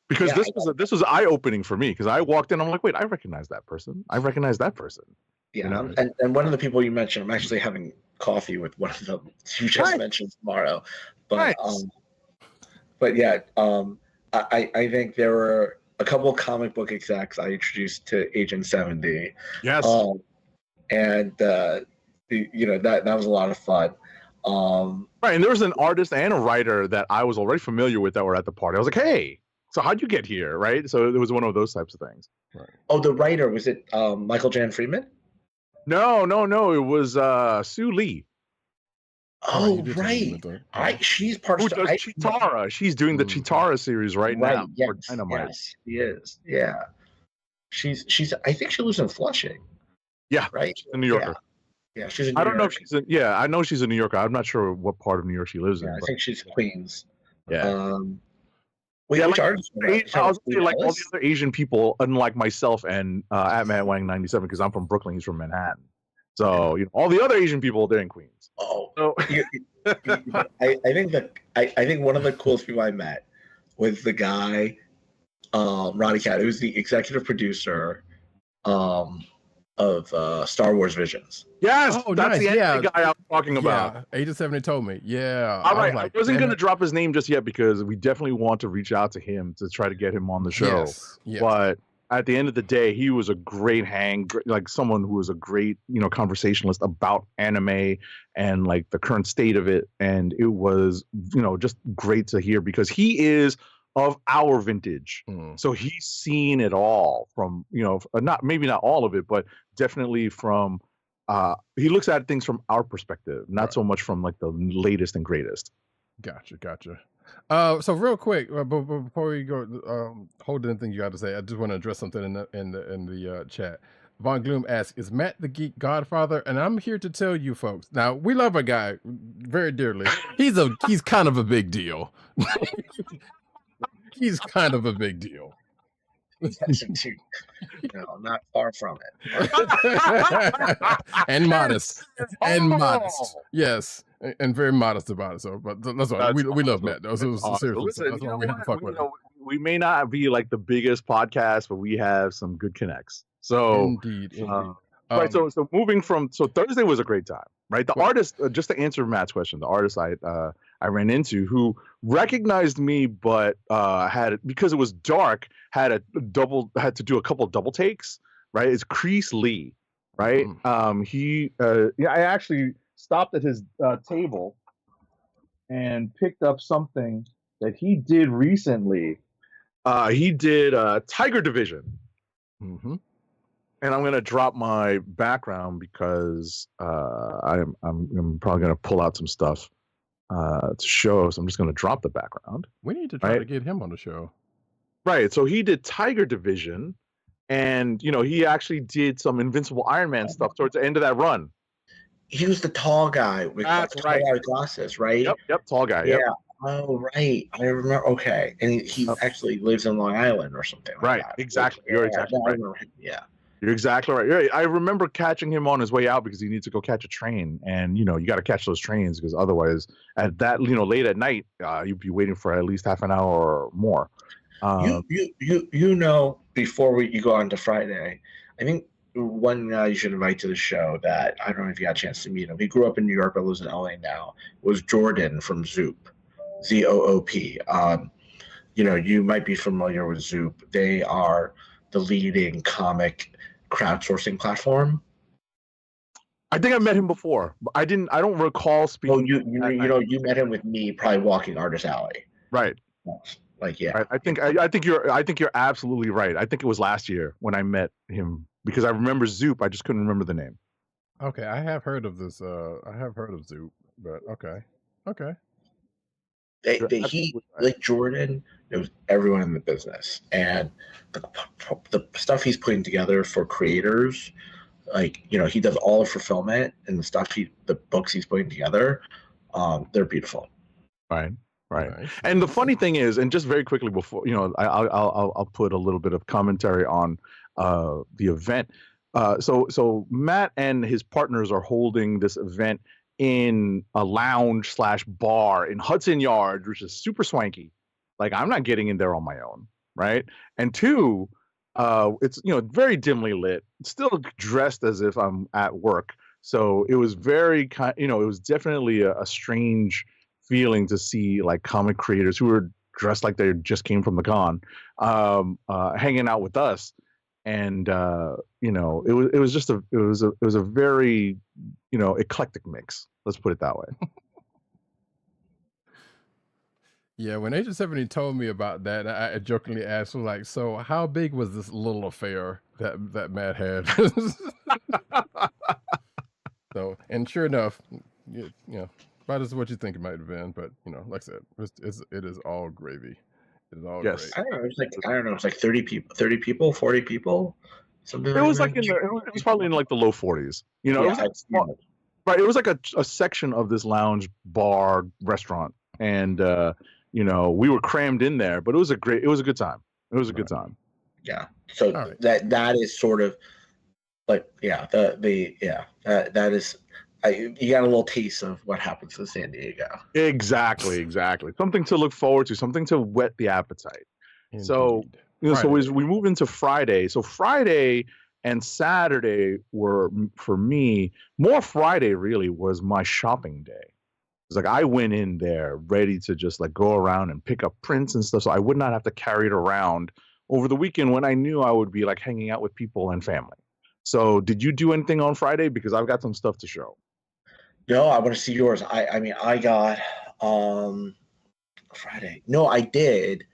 Because this was eye-opening for me, because I walked in, I'm like, wait, I recognize that person. Yeah, and one of the people you mentioned, I'm actually having coffee with one of them you just mentioned tomorrow. But I think there were a couple of comic book execs I introduced to Agent 70. Yes. That was a lot of fun. Right, and there was an artist and a writer that I was already familiar with that were at the party. I was like, hey, so how'd you get here, right? So it was one of those types of things. Right. Oh, the writer, was it Michael Jan Freeman? No, it was Sue Lee. Oh, right. She's part of Chitara. She's doing the Chitara series now. Yes, she is. Yeah. She's I think she lives in Flushing. Yeah. Right? She's a New Yorker. Yeah, she's a New Yorker. I don't know if she's I know she's a New Yorker. I'm not sure what part of New York she lives in. I think she's Queens. Yeah. Like all the other Asian people, unlike myself and at Matt Wang 97, because I'm from Brooklyn, he's from Manhattan. So all the other Asian people, they're in Queens. Oh, so, I think one of the coolest people I met was the guy, Roddykat, who's the executive producer of Star Wars Visions. Yes, that's the guy I was talking about. Yeah, Agent 70 told me. Yeah. All right, I wasn't going to drop his name just yet because we definitely want to reach out to him to try to get him on the show. Yes. But at the end of the day, he was a great like someone who was a great, conversationalist about anime and like the current state of it. And it was, just great to hear because he is of our vintage. So he's seen it all from, maybe not all of it, but definitely from, he looks at things from our perspective, not so much from like the latest and greatest. Gotcha. So real quick, before we go, hold anything you got to say, I just want to address something in the chat. Von Gloom asks, "Is Matt the Geek Godfather?" And I'm here to tell you folks. Now we love our guy very dearly. He's kind of a big deal. He's kind of a big deal. No, not far from it. And modest. And modest. Yes. And very modest about it. So, but that's why we love Matt though. So seriously, Listen, that's why we have to fuck with him. We may not be like the biggest podcast, but we have some good connects. So Indeed. Right. So moving from Thursday was a great time, right? The artist, just to answer Matt's question, the artist I ran into who recognized me, but had, because it was dark, had to do a couple double takes, right? It's Kreese Lee, right? I actually stopped at his table and picked up something that he did recently. He did Tiger Division. Mm-hmm. And I'm gonna drop my background because I'm probably gonna pull out some stuff to show. So I'm just gonna drop the background. We need to try to get him on the show. Right. So he did Tiger Division, and he actually did some Invincible Iron Man stuff towards the end of that run. He was the tall guy with glasses, right? Yep, tall guy. Yeah. Yep. Oh, right. I remember. Okay, and he actually lives in Long Island or something. Right. Like that. Exactly. You're exactly right. Yeah. You're exactly right. You're right. I remember catching him on his way out because he needs to go catch a train, and you got to catch those trains because otherwise, at that late at night, you'd be waiting for at least half an hour or more. Before you go on to Friday, I think one you should invite to the show that I don't know if you got a chance to meet him. He grew up in New York but lives in LA now. Was Jordan from Zoop, Zoop. You might be familiar with Zoop. They are the leading comic crowdsourcing platform. I think I met him before. But I don't recall speaking. Oh, you met him with me probably walking Artist Alley. Right. Like, yeah. I think you're absolutely right. I think it was last year when I met him because I remember Zoop. I just couldn't remember the name. Okay, I have heard of this. I have heard of Zoop, but okay. Like Jordan knows everyone in the business, and the stuff he's putting together for creators, he does all the fulfillment and the books he's putting together, they're beautiful. Right. And the funny thing is, and just very quickly before I'll put a little bit of commentary on the event. So Matt and his partners are holding this event in a lounge / bar in Hudson Yards, which is super swanky. Like, I'm not getting in there on my own, right? And two, it's very dimly lit, still dressed as if I'm at work. So it was very it was definitely a strange feeling to see like comic creators who were dressed like they just came from the con, hanging out with us. And it was a very eclectic mix. Let's put it that way. Yeah, when Agent 70 told me about that, I jokingly asked, like, so how big was this little affair that Matt had? So, and sure enough, about as what you think it might have been, but like I said, it is all gravy. It is all yes. great. I don't know. It's like 30 people, 40 people. Something. It was it was probably in like the low 40s. Right. It was like a section of this lounge bar restaurant, and we were crammed in there, but it was a good time. It was a good time. Yeah. So that is sort of like that is. You got a little taste of what happens in San Diego. Exactly. Something to look forward to, something to whet the appetite. Indeed. So, so as we move into Friday, so Friday and Saturday were, for me, more Friday really was my shopping day. It's like I went in there ready to just like go around and pick up prints and stuff, so I would not have to carry it around over the weekend when I knew I would be like hanging out with people and family. So did you do anything on Friday? Because I've got some stuff to show. No, I want to see yours. I got Friday. No, I did.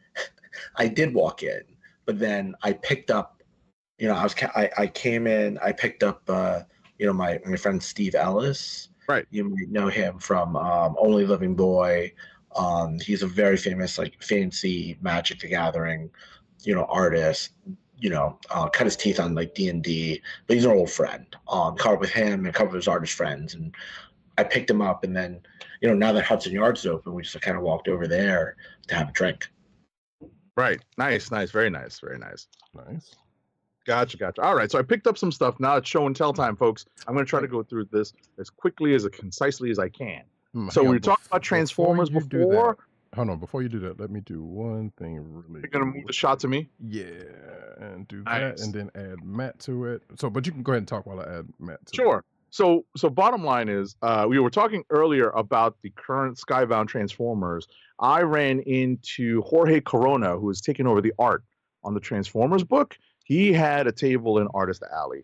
I did walk in, but then I picked up. I came in. I picked up. My friend Steve Ellis. Right. You might know him from Only Living Boy. He's a very famous, like, fancy Magic the Gathering, artist. Cut his teeth on like D&D, but he's an old friend. Caught up with him and a couple of his artist friends, and I picked him up. And then, now that Hudson Yards is open, we just kind of walked over there to have a drink. Right. Nice. Very nice. Nice. Gotcha. All right. So I picked up some stuff. Now it's show and tell time, folks. I'm going to try to go through this as quickly, as concisely as I can. So we were talking about Transformers before. Hold on. Before you do that, let me do one thing really. You're going to move the shot to me? Yeah. And do that and then add Matt to it. So, but you can go ahead and talk while I add Matt to it. Sure. So bottom line is, we were talking earlier about the current Skybound Transformers. I ran into Jorge Corona, who has taken over the art on the Transformers book. He had a table in Artist Alley.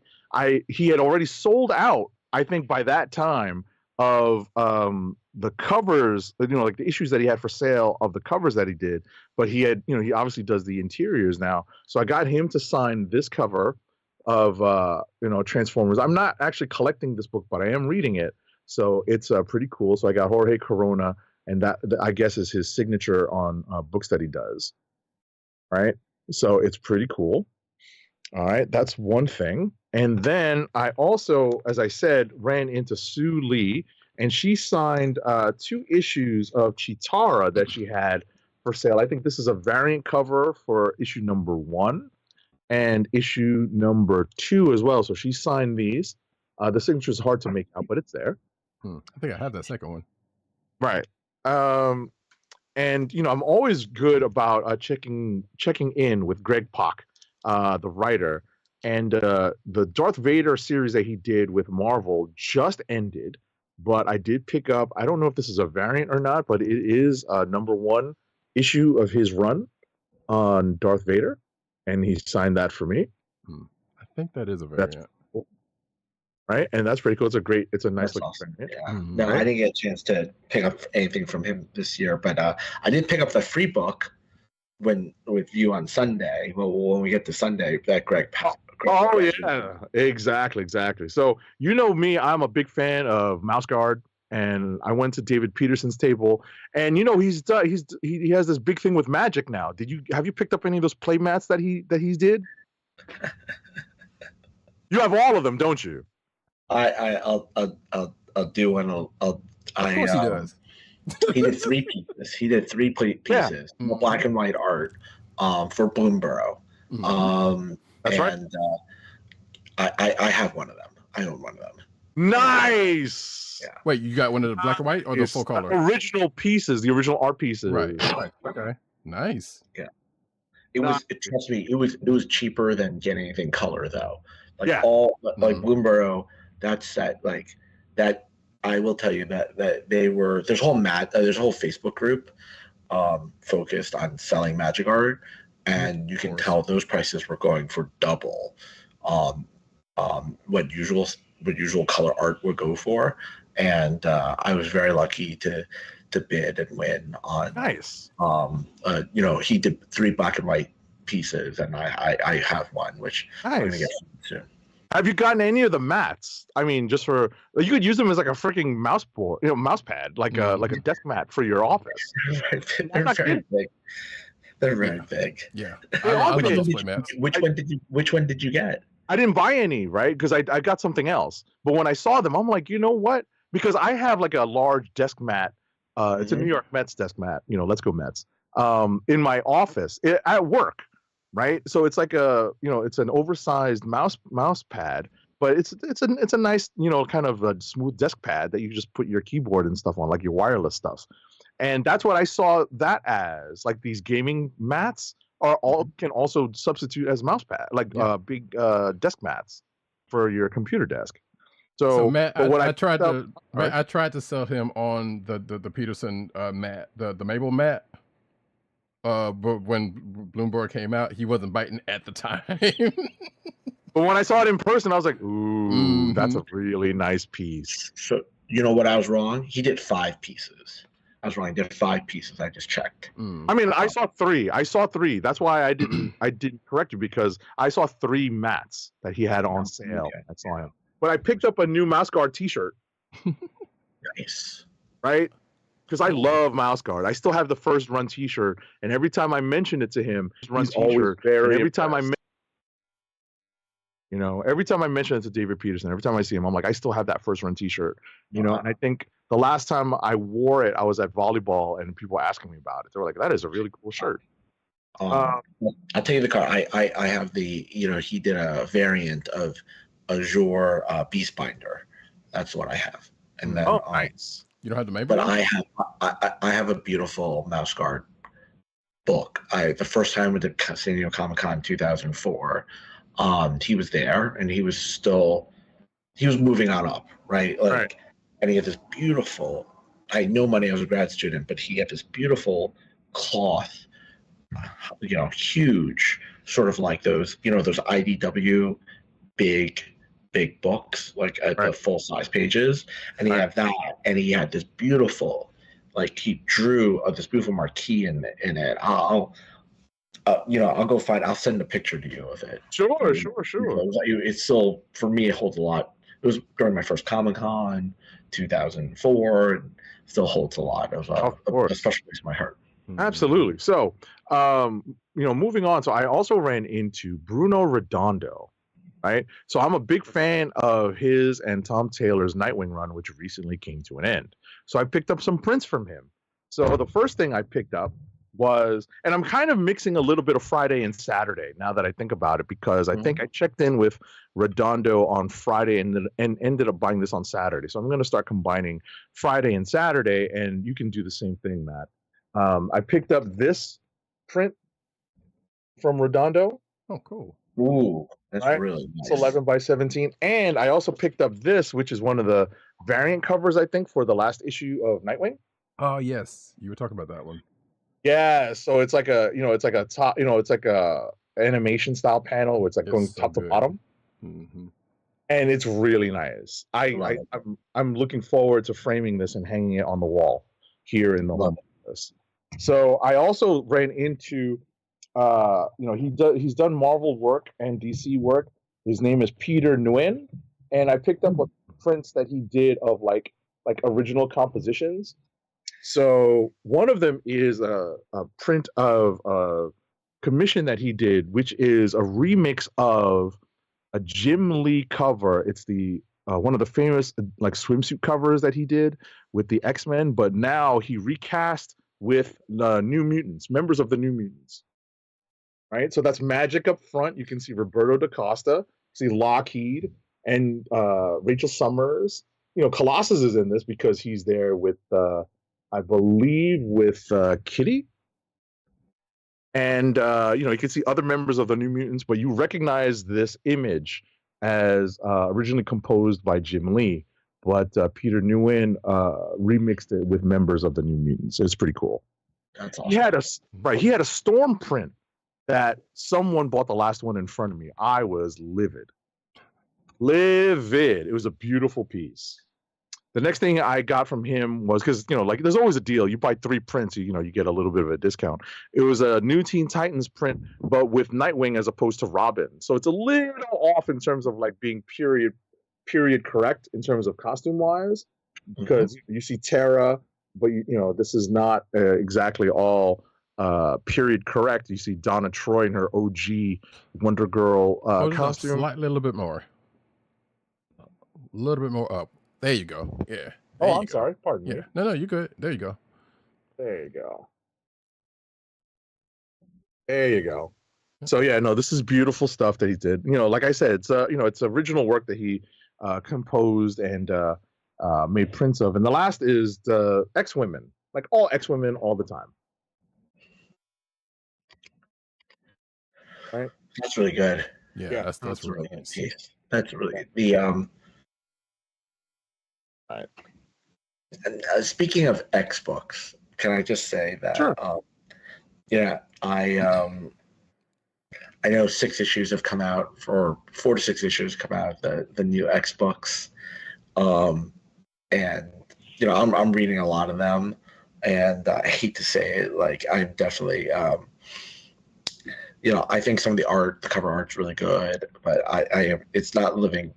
He had already sold out, I think, by that time, of the covers, like the issues that he had for sale of the covers that he did. But he had, he obviously does the interiors now. So I got him to sign this cover of Transformers. I'm not actually collecting this book, but I am reading it, so it's pretty cool. So I got Jorge Corona, and that I guess is his signature on books that he does. Right, so it's pretty cool. All right, that's one thing. And then I also, as I said, ran into Sue Lee, and she signed 2 issues of Chitara that she had for sale. I think this is a variant cover for issue number 1. And issue number 2 as well. So she signed these. The signature is hard to make out, but it's there. I think I have that second one. Right. And I'm always good about checking in with Greg Pak, the writer. And the Darth Vader series that he did with Marvel just ended. But I did pick up, I don't know if this is a variant or not, but it is number 1 issue of his run on Darth Vader. And he signed that for me. I think that is a variant. Cool. Right? And that's pretty cool. It's a nice looking awesome. variant. Yeah. No, I didn't get a chance to pick up anything from him this year, but I did pick up the free book with you on Sunday. Well, when we get to Sunday, that Greg. Yeah, exactly. So you know me, I'm a big fan of Mouse Guard. And I went to David Peterson's table, and he has this big thing with magic now. Have you picked up any of those play mats that he did? You have all of them, don't you? I'll do one. Of course he does. He did 3 pieces. He did 3 pieces. Yeah. Black and white art for Bloomborough. That's right. And I have one of them. I own one of them. Nice. Yeah. Wait, you got one of the black and white or the full color? Original pieces, the original art pieces. Right. Okay. Nice. Yeah. Trust me, it was cheaper than getting anything color though. Bloomborough, that's that that I will tell you that they were there's a whole Facebook group focused on selling magic art, and you can tell those prices were going for double what usual color art would go for. And I was very lucky to bid and win on. Nice. He did 3 black and white pieces, and I have one, which I'm gonna get soon. Have you gotten any of the mats? I mean, just for you could use them as like a freaking mouse pad, like a desk mat for your office. They're very big. They're very big. Yeah. I love those play mats. Which one did you get? I didn't buy any, right? Because I got something else. But when I saw them, I'm like, you know what? Because I have like a large desk mat. It's a New York Mets desk mat. Let's go Mets. In my office at work, right? So it's like it's an oversized mouse pad, but it's a nice, kind of a smooth desk pad that you just put your keyboard and stuff on, like your wireless stuff. And that's what I saw that as. Like these gaming mats can also substitute as mouse pad, like big desk mats for your computer desk. So Matt, I tried to sell him on the Peterson mat, the Mabel mat. But when Bloomberg came out, he wasn't biting at the time. But when I saw it in person, I was like, ooh, that's a really nice piece. So you know what I was wrong? He did 5 pieces. I was wrong. He did 5 pieces. I just checked. I mean, I saw 3. That's why I didn't correct you, because I saw 3 mats that he had on sale. Okay. I saw him. But I picked up a new Mouse Guard T-shirt. Nice. Right? Because I love Mouse Guard. I still have the first run T-shirt, and every time I mention it to him, he's always very. Every time I mention it to David Peterson, every time I see him, I'm like, I still have that first run T-shirt. And I think the last time I wore it, I was at volleyball, and people were asking me about it. They were like, "That is a really cool shirt." I'll tell you the card. I have the, he did a variant of Azure Beastbinder. That's what I have. And then nice. You don't have the main but one? I have a beautiful mouse guard book. The first time we did San Diego Comic-Con 2004, he was there and he was moving on up, right? Like, and he had this beautiful, I had no money, I was a grad student, but he had this beautiful cloth, huge, sort of like those, those IDW big books, like the full size pages. And he had that, and he had this beautiful, like he drew this beautiful marquee in it. I'll go find. I'll send a picture to you of it. Sure. It's still, for me, it holds a lot. It was during my first Comic-Con, 2004, and still holds a lot of a special place in my heart. Absolutely. So, moving on. So I also ran into Bruno Redondo, right? So I'm a big fan of his and Tom Taylor's Nightwing run, which recently came to an end. So I picked up some prints from him. So the first thing I picked up was, and I'm kind of mixing a little bit of Friday and Saturday now that I think about it, because I think I checked in with Redondo on Friday and ended up buying this on Saturday. So I'm going to start combining Friday and Saturday, and you can do the same thing, Matt. I picked up this print from Redondo. Oh, cool. Ooh, that's really nice. It's 11 by 17. And I also picked up this, which is one of the variant covers, I think, for the last issue of Nightwing. Oh, yes. You were talking about that one. Yeah, so it's like a, it's like a top, it's like a animation style panel where it's like going top to bottom. Mm-hmm. And it's really nice. I'm looking forward to framing this and hanging it on the wall here in the home office. So I also ran into, he's done Marvel work and DC work. His name is Peter Nguyen, and I picked up prints that he did of like original compositions. So one of them is a print of a commission that he did, which is a remix of a Jim Lee cover. It's the one of the famous like swimsuit covers that he did with the X-Men, but now he recast with the New Mutants, members of the New Mutants. Right? So that's Magic up front. You can see Roberto da Costa, see Lockheed, and Rachel Summers. Colossus is in this because he's there with I believe with Kitty. And, you can see other members of the New Mutants, but you recognize this image as originally composed by Jim Lee, but Peter Nguyen remixed it with members of the New Mutants. It's pretty cool. That's awesome. He had a Storm print that someone bought the last one in front of me. I was livid. It was a beautiful piece. The next thing I got from him was, because, like there's always a deal. You buy 3 prints, you get a little bit of a discount. It was a New Teen Titans print, but with Nightwing as opposed to Robin. So it's a little off in terms of like being period correct in terms of costume wise, because you see Terra, but this is not exactly all period correct. You see Donna Troy in her OG Wonder Girl costume. Slightly, a little bit more. A little bit more up. There you go. Yeah. I'm sorry. Pardon me. No, you're good. There you go. There you go. There you go. So yeah, no, this is beautiful stuff that he did. Like I said, it's it's original work that he composed and made prints of. And the last is the X-Women, like all X-Women all the time. Right? That's really good. Yeah, that's really good. That's really good. Right. And speaking of X books, can I just say that? Sure. I know 6 issues have come out, or 4 to 6 issues come out of the new X books, and I'm reading a lot of them, and I hate to say it, like I'm definitely I think some of the cover art's really good, but it's not living.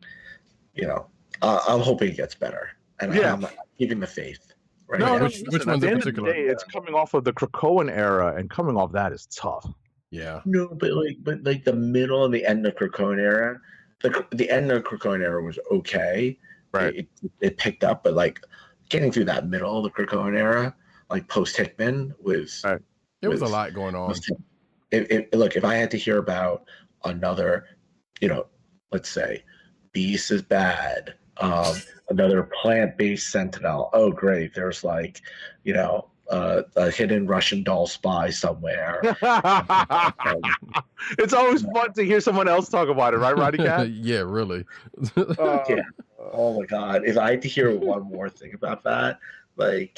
I'm hoping it gets better. And I'm keeping the faith. Right? No, which one's in particular? It's coming off of the Krakoan era, and coming off that is tough. Yeah. No, but the middle and the end of Krakoan era, the end of Krakoan era was okay. Right. It picked up, but like getting through that middle of the Krakoan era, like post Hickman was. There was a lot going on. look, if I had to hear about another, let's say, Beast is bad, another plant-based Sentinel. Oh, great! There's like, a hidden Russian doll spy somewhere. It's always fun to hear someone else talk about it, right, Roddykat? Yeah, really. Yeah. Oh my God! If I had to hear one more thing about that, I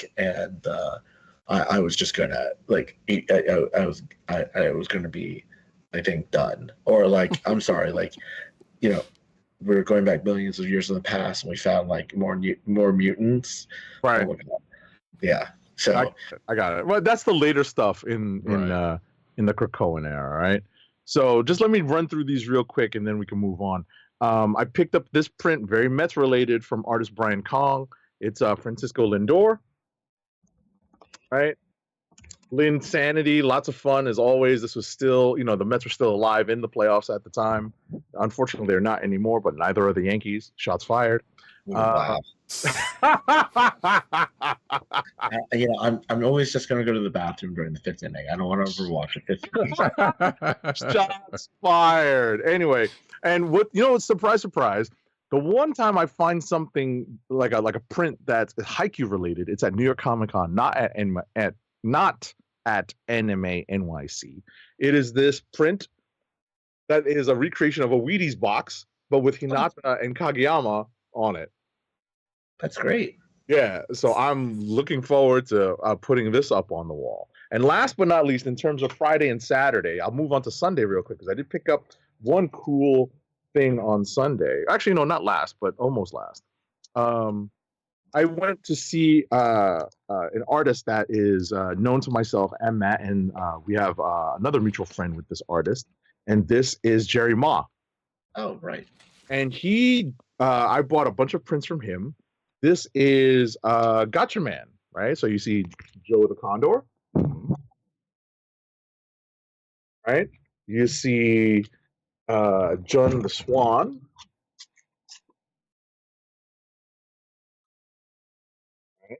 was just gonna I was gonna be, I think, done. Or I'm sorry, we're going back millions of years in the past and we found more mutants. Right. Oh, yeah. So I got it. Well, that's the later stuff in the Krakoan era, right? So just let me run through these real quick and then we can move on. I picked up this print, very Mets related, from artist Brian Kong. It's Francisco Lindor. Right? Linsanity, lots of fun as always. This was still, the Mets were still alive in the playoffs at the time. Unfortunately, they're not anymore, but neither are the Yankees. Shots fired. Wow. I'm always just going to go to the bathroom during the fifth inning. I don't want to overwatch the fifth inning. Shots fired. Anyway, and what's surprise, the one time I find something like a print that's Haikyu related, it's at New York Comic Con, not at Anime NYC. It is this print that is a recreation of a Wheaties box, but with Hinata and Kageyama on it. That's great. Yeah, so I'm looking forward to putting this up on the wall. And last but not least, in terms of Friday and Saturday, I'll move on to Sunday real quick because I did pick up one cool thing on Sunday. Actually, no, not last, but almost last. I went to see an artist that is known to myself and Matt, and we have another mutual friend with this artist, and this is Jerry Ma. Oh, right. And I bought a bunch of prints from him. This is Gotcha Man, right? So you see Joe the Condor, right? You see John the Swan. Right?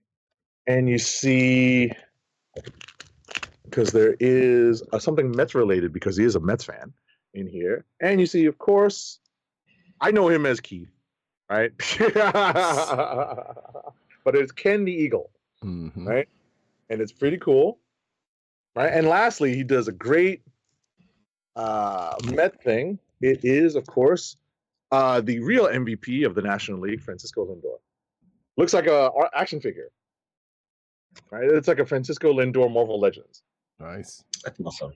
And you see, because there is something Mets related, because he is a Mets fan in here. And you see, of course, I know him as Keith, right? But it's Ken the Eagle, right? And it's pretty cool, right? And lastly, he does a great Met thing. It is, of course, the real MVP of the National League, Francisco Lindor. Looks like a action figure, right? It's like a Francisco Lindor Marvel Legends. Nice. That's awesome.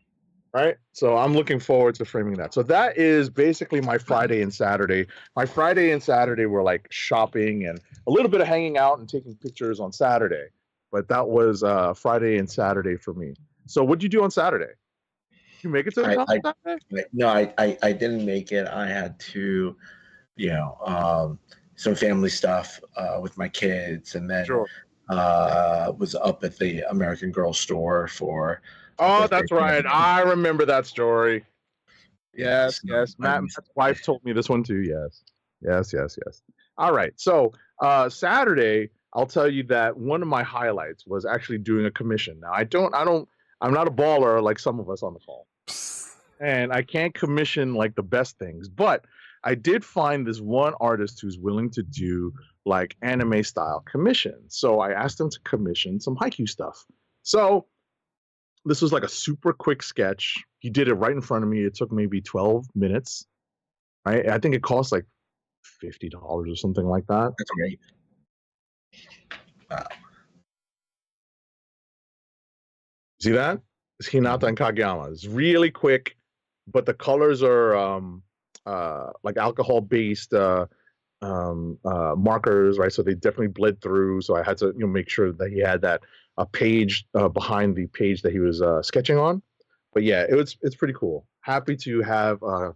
Right? So I'm looking forward to framing that. So that is basically my Friday and Saturday. My Friday and Saturday were like shopping and a little bit of hanging out and taking pictures on Saturday. But that was Friday and Saturday for me. So what'd you do on Saturday? Did you make it to the Saturday? No, I didn't make it. I had to, some family stuff with my kids, and then was up at the American Girl store for. Oh, that's right. I remember that story. Yes. Matt's wife told me this one too. Yes. All right. So Saturday, I'll tell you that one of my highlights was actually doing a commission. Now I'm not a baller like some of us on the call, and I can't commission like the best things, but I did find this one artist who's willing to do like anime style commissions. So I asked him to commission some Haikyu stuff. So this was like a super quick sketch. He did it right in front of me. It took maybe 12 minutes. Right? I think it cost like $50 or something like that. That's great. Wow. See that? It's Hinata and Kageyama. It's really quick, but the colors are like alcohol-based markers, right? So they definitely bled through. So I had to make sure that he had that a page behind the page that he was sketching on. But yeah, it's pretty cool. Happy to have a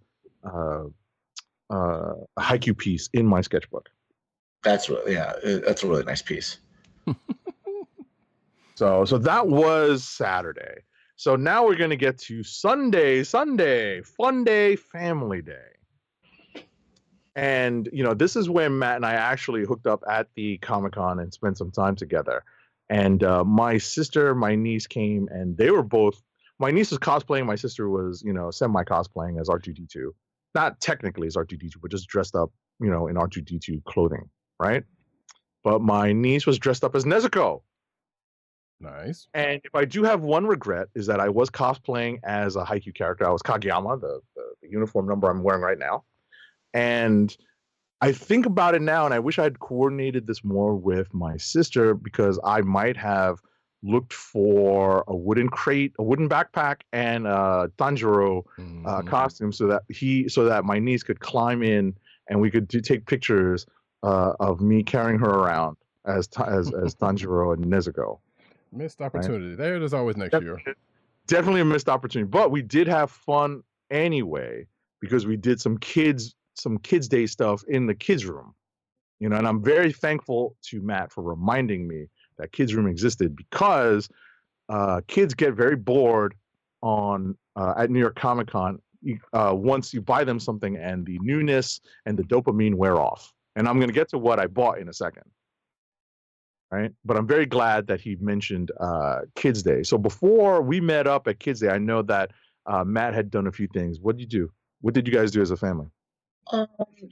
Haikyu piece in my sketchbook. That's a really nice piece. So that was Saturday. So now we're going to get to Sunday, fun day, family day. And, this is when Matt and I actually hooked up at the Comic-Con and spent some time together. And my sister, my niece came, and they were both, my niece was cosplaying. My sister was, semi cosplaying as R2D2. Not technically as R2D2, but just dressed up, in R2D2 clothing, right? But my niece was dressed up as Nezuko. Nice. And if I do have one regret is that I was cosplaying as a Haikyu character. I was Kageyama, the uniform number I'm wearing right now. And I think about it now, and I wish I had coordinated this more with my sister, because I might have looked for a wooden crate, a wooden backpack, and a Tanjiro costume so that my niece could climb in and we could take pictures of me carrying her around as Tanjiro and Nezuko. Missed opportunity. Right? There it is always next year. Definitely a missed opportunity. But we did have fun anyway, because we did some kids day stuff in the kids room. And I'm very thankful to Matt for reminding me that kids room existed, because kids get very bored at New York Comic Con once you buy them something and the newness and the dopamine wear off. And I'm going to get to what I bought in a second. Right. But I'm very glad that he mentioned Kids Day. So before we met up at Kids Day, I know that Matt had done a few things. What did you do? What did you guys do as a family?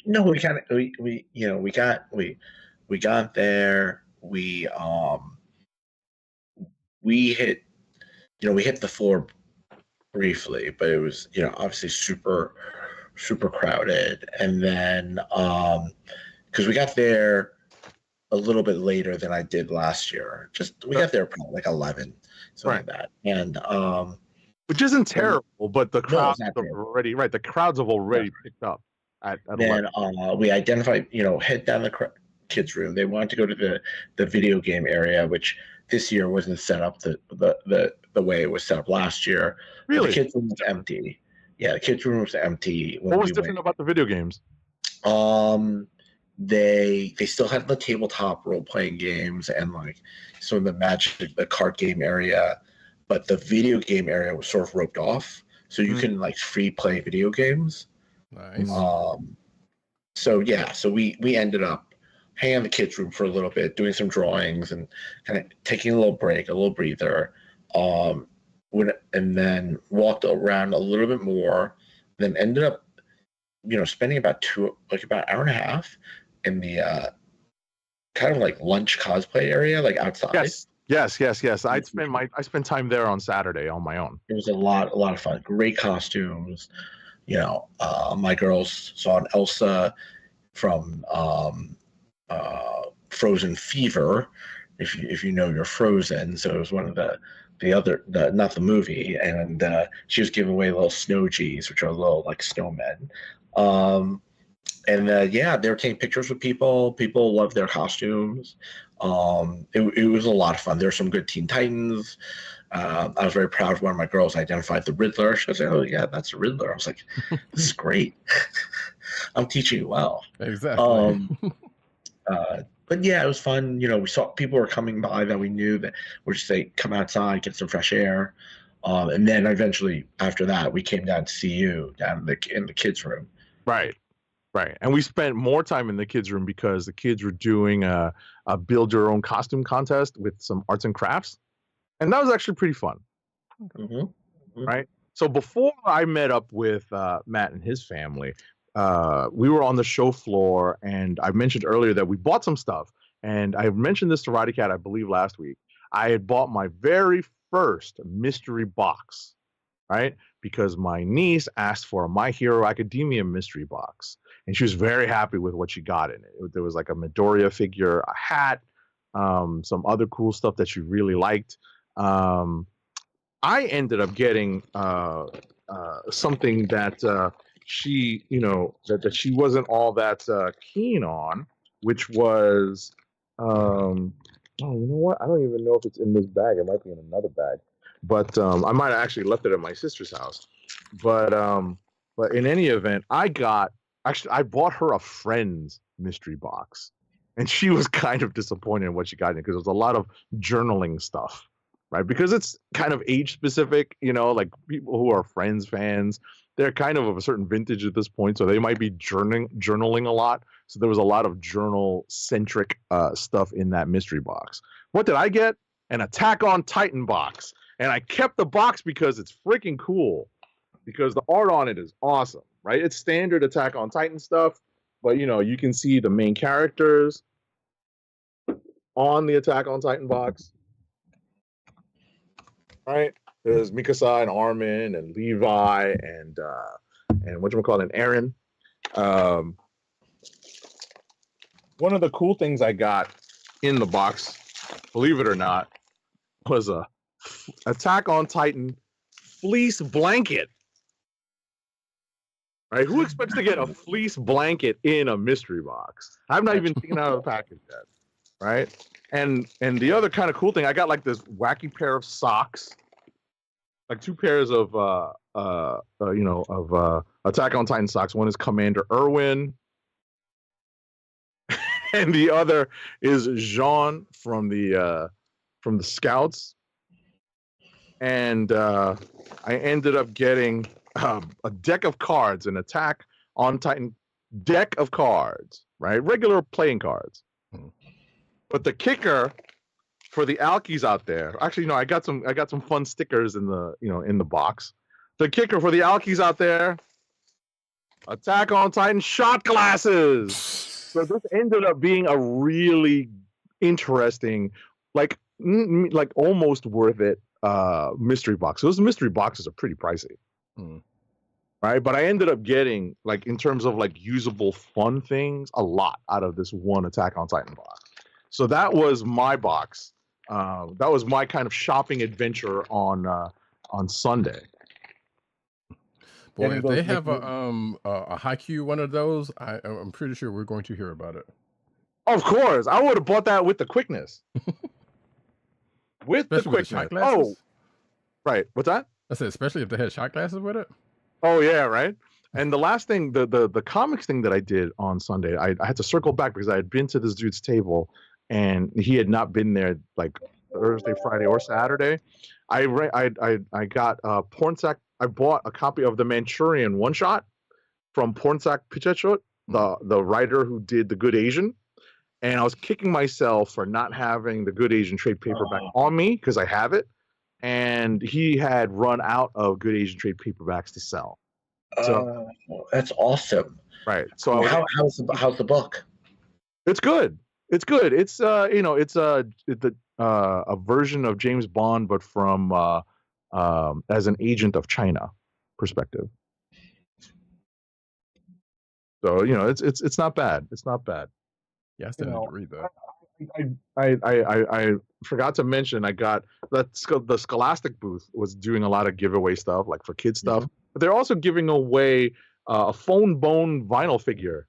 No, we got there. We hit the floor briefly, but it was, obviously super crowded. And then because we got there a little bit later than I did last year. We got there probably like 11, something like that. And which isn't terrible, but the crowds have already picked up at 11. Then we identified, head down the kids' room. They wanted to go to the video game area, which this year wasn't set up the way it was set up last year. Really? The kids' room was empty. Yeah, the kids' room was empty. What was different about the video games? They still had the tabletop role-playing games and like some of the card game area, but the video game area was sort of roped off, so you can like free play video games. Nice. So we ended up hanging in the kids' room for a little bit, doing some drawings and kind of taking a little break, a little breather. And then walked around a little bit more, then ended up, spending about an hour and a half in the kind of like lunch cosplay area, like outside. Yes. I spent time there on Saturday on my own. It was a lot of fun. Great costumes. My girls saw an Elsa from Frozen Fever, if you know you're Frozen. So it was one of the other, not the movie, and she was giving away little snow G's, which are little like snowmen. They were taking pictures with people. People loved their costumes. It was a lot of fun. There were some good Teen Titans. I was very proud of one of my girls identified the Riddler. She was like, "Oh yeah, that's the Riddler." I was like, "This is great. I'm teaching you well." Exactly. But yeah, it was fun. We saw people were coming by that we knew that were just say, "Come outside, get some fresh air." And then eventually, after that, we came down to see you down in the kids' room. Right. And we spent more time in the kids' room because the kids were doing a build your own costume contest with some arts and crafts. And that was actually pretty fun. Mm-hmm. Right. So before I met up with Matt and his family, we were on the show floor, and I mentioned earlier that we bought some stuff. And I mentioned this to Roddykat, I believe, last week. I had bought my very first mystery box, right? Because my niece asked for a My Hero Academia mystery box. And she was very happy with what she got in it. There was like a Midoriya figure, a hat, some other cool stuff that she really liked. I ended up getting something that she, that she wasn't all that keen on, which was, you know what? I don't even know if it's in this bag. It might be in another bag. But I might have actually left it at my sister's house. But in any event, I bought her a Friends mystery box. And she was kind of disappointed in what she got in because there was a lot of journaling stuff, right? Because it's kind of age specific, like people who are Friends fans, they're kind of a certain vintage at this point. So they might be journaling a lot. So there was a lot of journal-centric stuff in that mystery box. What did I get? An Attack on Titan box. And I kept the box because it's freaking cool. Because the art on it is awesome, right? It's standard Attack on Titan stuff, but you can see the main characters on the Attack on Titan box, right? There's Mikasa and Armin and Levi and whatchamacallit, and Aaron. One of the cool things I got in the box, believe it or not, was a Attack on Titan fleece blanket. Right? Who expects to get a fleece blanket in a mystery box? I've not even taken it out of the package yet. Right? And the other kind of cool thing, I got like this wacky pair of socks, like 2 pairs of Attack on Titan socks. One is Commander Erwin, and the other is Jean from the Scouts. And I ended up getting a deck of cards, an Attack on Titan deck of cards, right? Regular playing cards. But the kicker for the alkies out there, actually, no, I got some fun stickers in the box. The kicker for the alkies out there, Attack on Titan shot glasses. So this ended up being a really interesting, like almost worth it mystery box. Those mystery boxes are pretty pricey. Right? But I ended up getting, like, in terms of like usable fun things, a lot out of this one Attack on Titan box. So that was my box. That was my kind of shopping adventure on Sunday. Boy, if they have a Haikyu one of those, I'm pretty sure we're going to hear about it. Of course, I would have bought that with the quickness. With especially the quickness. Oh, right. What's that? I said, especially if they had shot glasses with it. Oh yeah, right. And the last thing, the comics thing that I did on Sunday, I had to circle back because I had been to this dude's table, and he had not been there like Thursday, Friday, or Saturday. I got Pornsak. I bought a copy of the Manchurian one shot from Pornsak Pichetshoot, the writer who did The Good Asian, and I was kicking myself for not having the Good Asian trade paperback on me because I have it. And he had run out of Good Asian trade paperbacks to sell. So that's awesome. Right. So how's the book? It's good. It's good. It's it's a version of James Bond, but from as an agent of China perspective. So it's not bad. It's not bad. Yeah, I still need to read that. I forgot to mention I got the Scholastic booth was doing a lot of giveaway stuff, like for kids stuff, but they're also giving away a phone bone vinyl figure,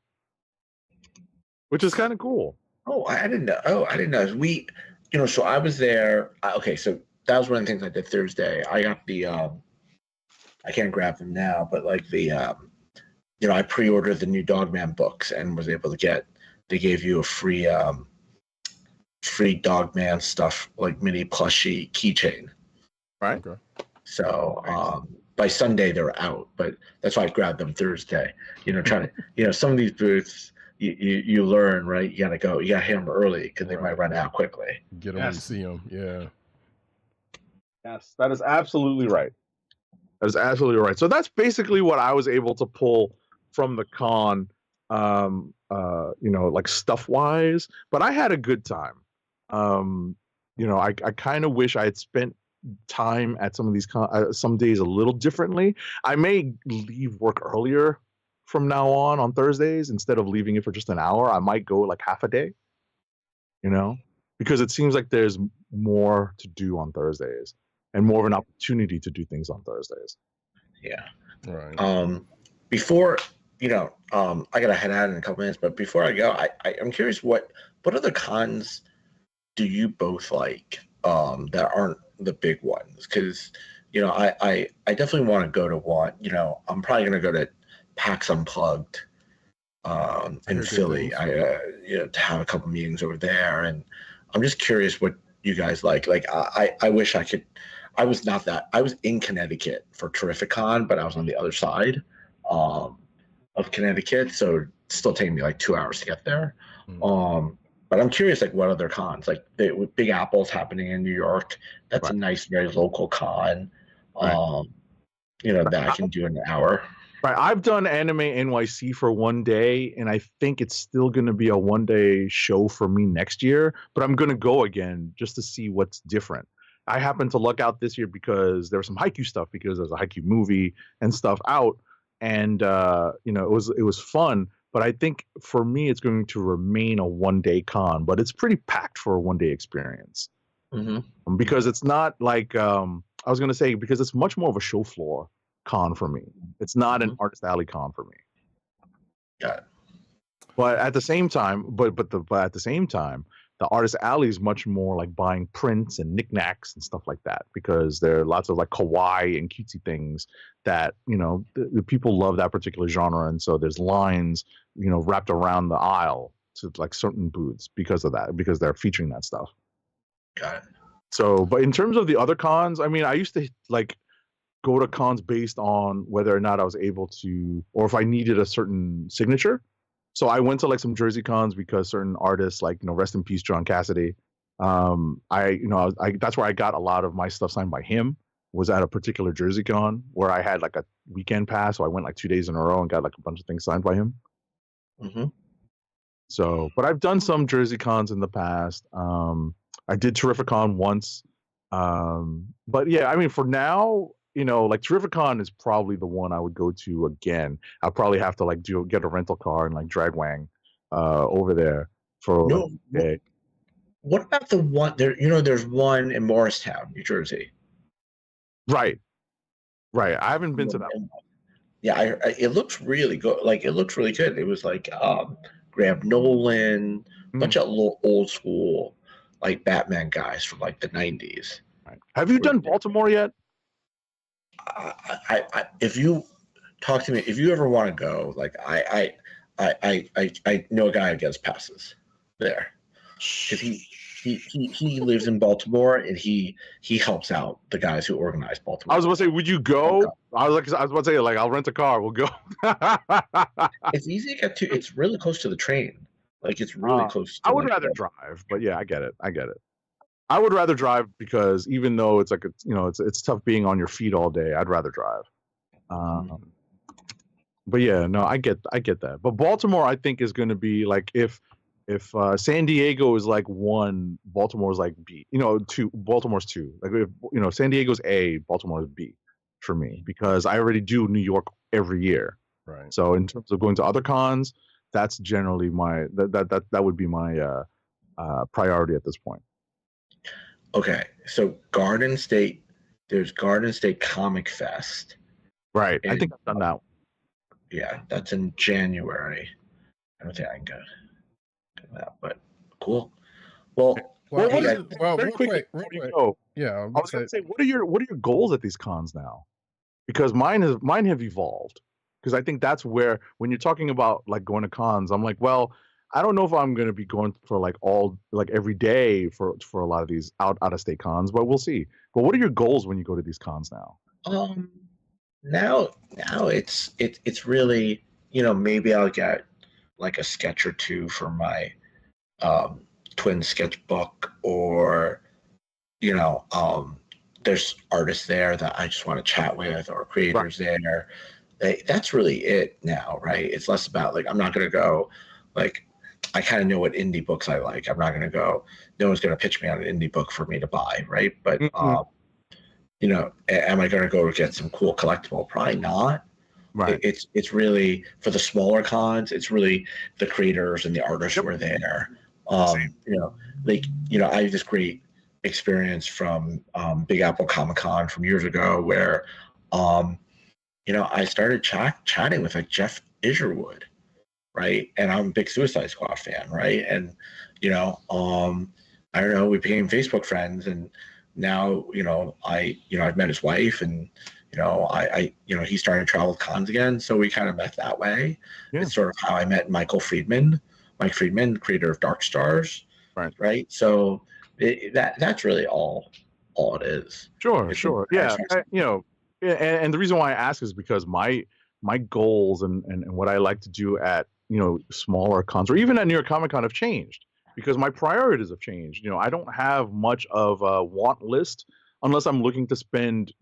which is kind of cool. Oh, I didn't know. So I was there. Okay, so that was one of the things I did Thursday. I got the I can't grab them now, but like the I pre-ordered the new Dogman books and was able to get. They gave you a free Dogman stuff, like mini plushie keychain. Right. Okay. So by Sunday they're out, but that's why I grabbed them Thursday. Trying to some of these booths you learn, right? You gotta hit them early because they might run out quickly. Get them when you see them. Yeah. Yes, that is absolutely right. That is absolutely right. So that's basically what I was able to pull from the con. Like stuff wise, but I had a good time. I kind of wish I had spent time at some of these some days a little differently. I may leave work earlier from now on Thursdays instead of leaving it for just an hour. I might go like half a day, because it seems like there's more to do on Thursdays and more of an opportunity to do things on Thursdays. Yeah. Right. Before. I gotta head out in a couple minutes, but before I go, I'm curious what other cons do you both like that aren't the big ones? Because I definitely want to go to one. I'm probably gonna go to PAX Unplugged in Philly. To have a couple meetings over there, and I'm just curious what you guys like. Like I wish I could. I was in Connecticut for Terrificon, but I was on the other side. Of Connecticut, so it's still taking me like 2 hours to get there. But I'm curious, like, what other cons? Like, with Big Apple's happening in New York. That's a Right. nice, very local con. Right. That I can do in an hour. Right. I've done Anime NYC for one day, and I think it's still going to be a one-day show for me next year. But I'm going to go again just to see what's different. I happened to luck out this year because there was some Haikyu stuff, because there's a Haikyu movie and stuff out, and it was fun. But I think for me, it's going to remain a one-day con, but it's pretty packed for a one-day experience. Mm-hmm. Because it's not like I was going to say, because it's much more of a show floor con for me. It's not an artist alley con for me. Got it. But at the same time, the artist alley is much more like buying prints and knickknacks and stuff like that, because there are lots of like kawaii and cutesy things that the people love that particular genre, and so there's lines wrapped around the aisle to like certain booths because of that, because they're featuring that stuff. Got it. So, but in terms of the other cons, I mean, I used to like go to cons based on whether or not I was able to, or if I needed a certain signature. So I went to like some Jersey cons because certain artists, like rest in peace John Cassidy. That's where I got a lot of my stuff signed by him. Was at a particular Jersey con where I had like a weekend pass, so I went like 2 days in a row and got like a bunch of things signed by him. Mm-hmm. So, but I've done some Jersey cons in the past. I did Terrificon once. But yeah, I mean, for now, like Terrificon is probably the one I would go to again. I'll probably have to like get a rental car and like drag wang over there for No, a day. What about the one there? There's one in Morristown, New Jersey. Right. I haven't been to that one. Yeah, it looks really good. Like, it looks really good. It was like Graham Nolan, bunch of little old school like Batman guys from like the 90s. Right. Have you done Baltimore yet? If you talk to me, if you ever want to go, like I know a guy who gets passes there, because he lives in Baltimore, and he helps out the guys who organize Baltimore. I was about to say, would you go? I was about to say, like, I'll rent a car. We'll go. It's easy to get to. It's really close to the train. Like, it's really close. I would rather drive, but yeah, I get it. I would rather drive because even though it's like it's tough being on your feet all day, I'd rather drive. But yeah, no, I get that. But Baltimore, I think, is going to be like if San Diego is like 1, Baltimore's like B. 2, Baltimore's 2. Like if San Diego's A, Baltimore is B for me, because I already do New York every year. Right. So in terms of going to other cons, that's generally my that would be my priority at this point. Okay, so Garden State, there's Garden State Comic Fest. Right, I think I've done that one. Yeah, that's in January. I don't think I can go to that, but cool. Well, real quick. Yeah, I was going to say, what are your goals at these cons now? Because mine have evolved. Because I think that's where, when you're talking about like going to cons, I'm like, well, I don't know if I'm going to be going for like every day for a lot of these out of state cons, but we'll see. But what are your goals when you go to these cons now? Now it's really, maybe I'll get like a sketch or two for my twin sketchbook, or there's artists there that I just want to chat with, or creators there. That's really it now, right? It's less about like, I'm not going to go, like, I kind of know what indie books I like. I'm not going to go, no one's going to pitch me on an indie book for me to buy, right? But, am I going to go get some cool collectible? Probably not. Right. It's really, for the smaller cons, it's really the creators and the artists who are there. I have this great experience from Big Apple Comic-Con from years ago where, I started chatting with like Jeff Isherwood, right? And I'm a big Suicide Squad fan, right? And I don't know, we became Facebook friends, and now I've met his wife, and he's starting to travel cons again, so we kind of met that way. Yeah. It's sort of how I met Mike Friedman, creator of Dark Stars, right? So that's really all it is. Sure. Yeah, and the reason why I ask is because my goals and what I like to do at smaller cons, or even at New York Comic Con, have changed. because my priorities have changed. I don't have much of a want list unless I'm looking to spend,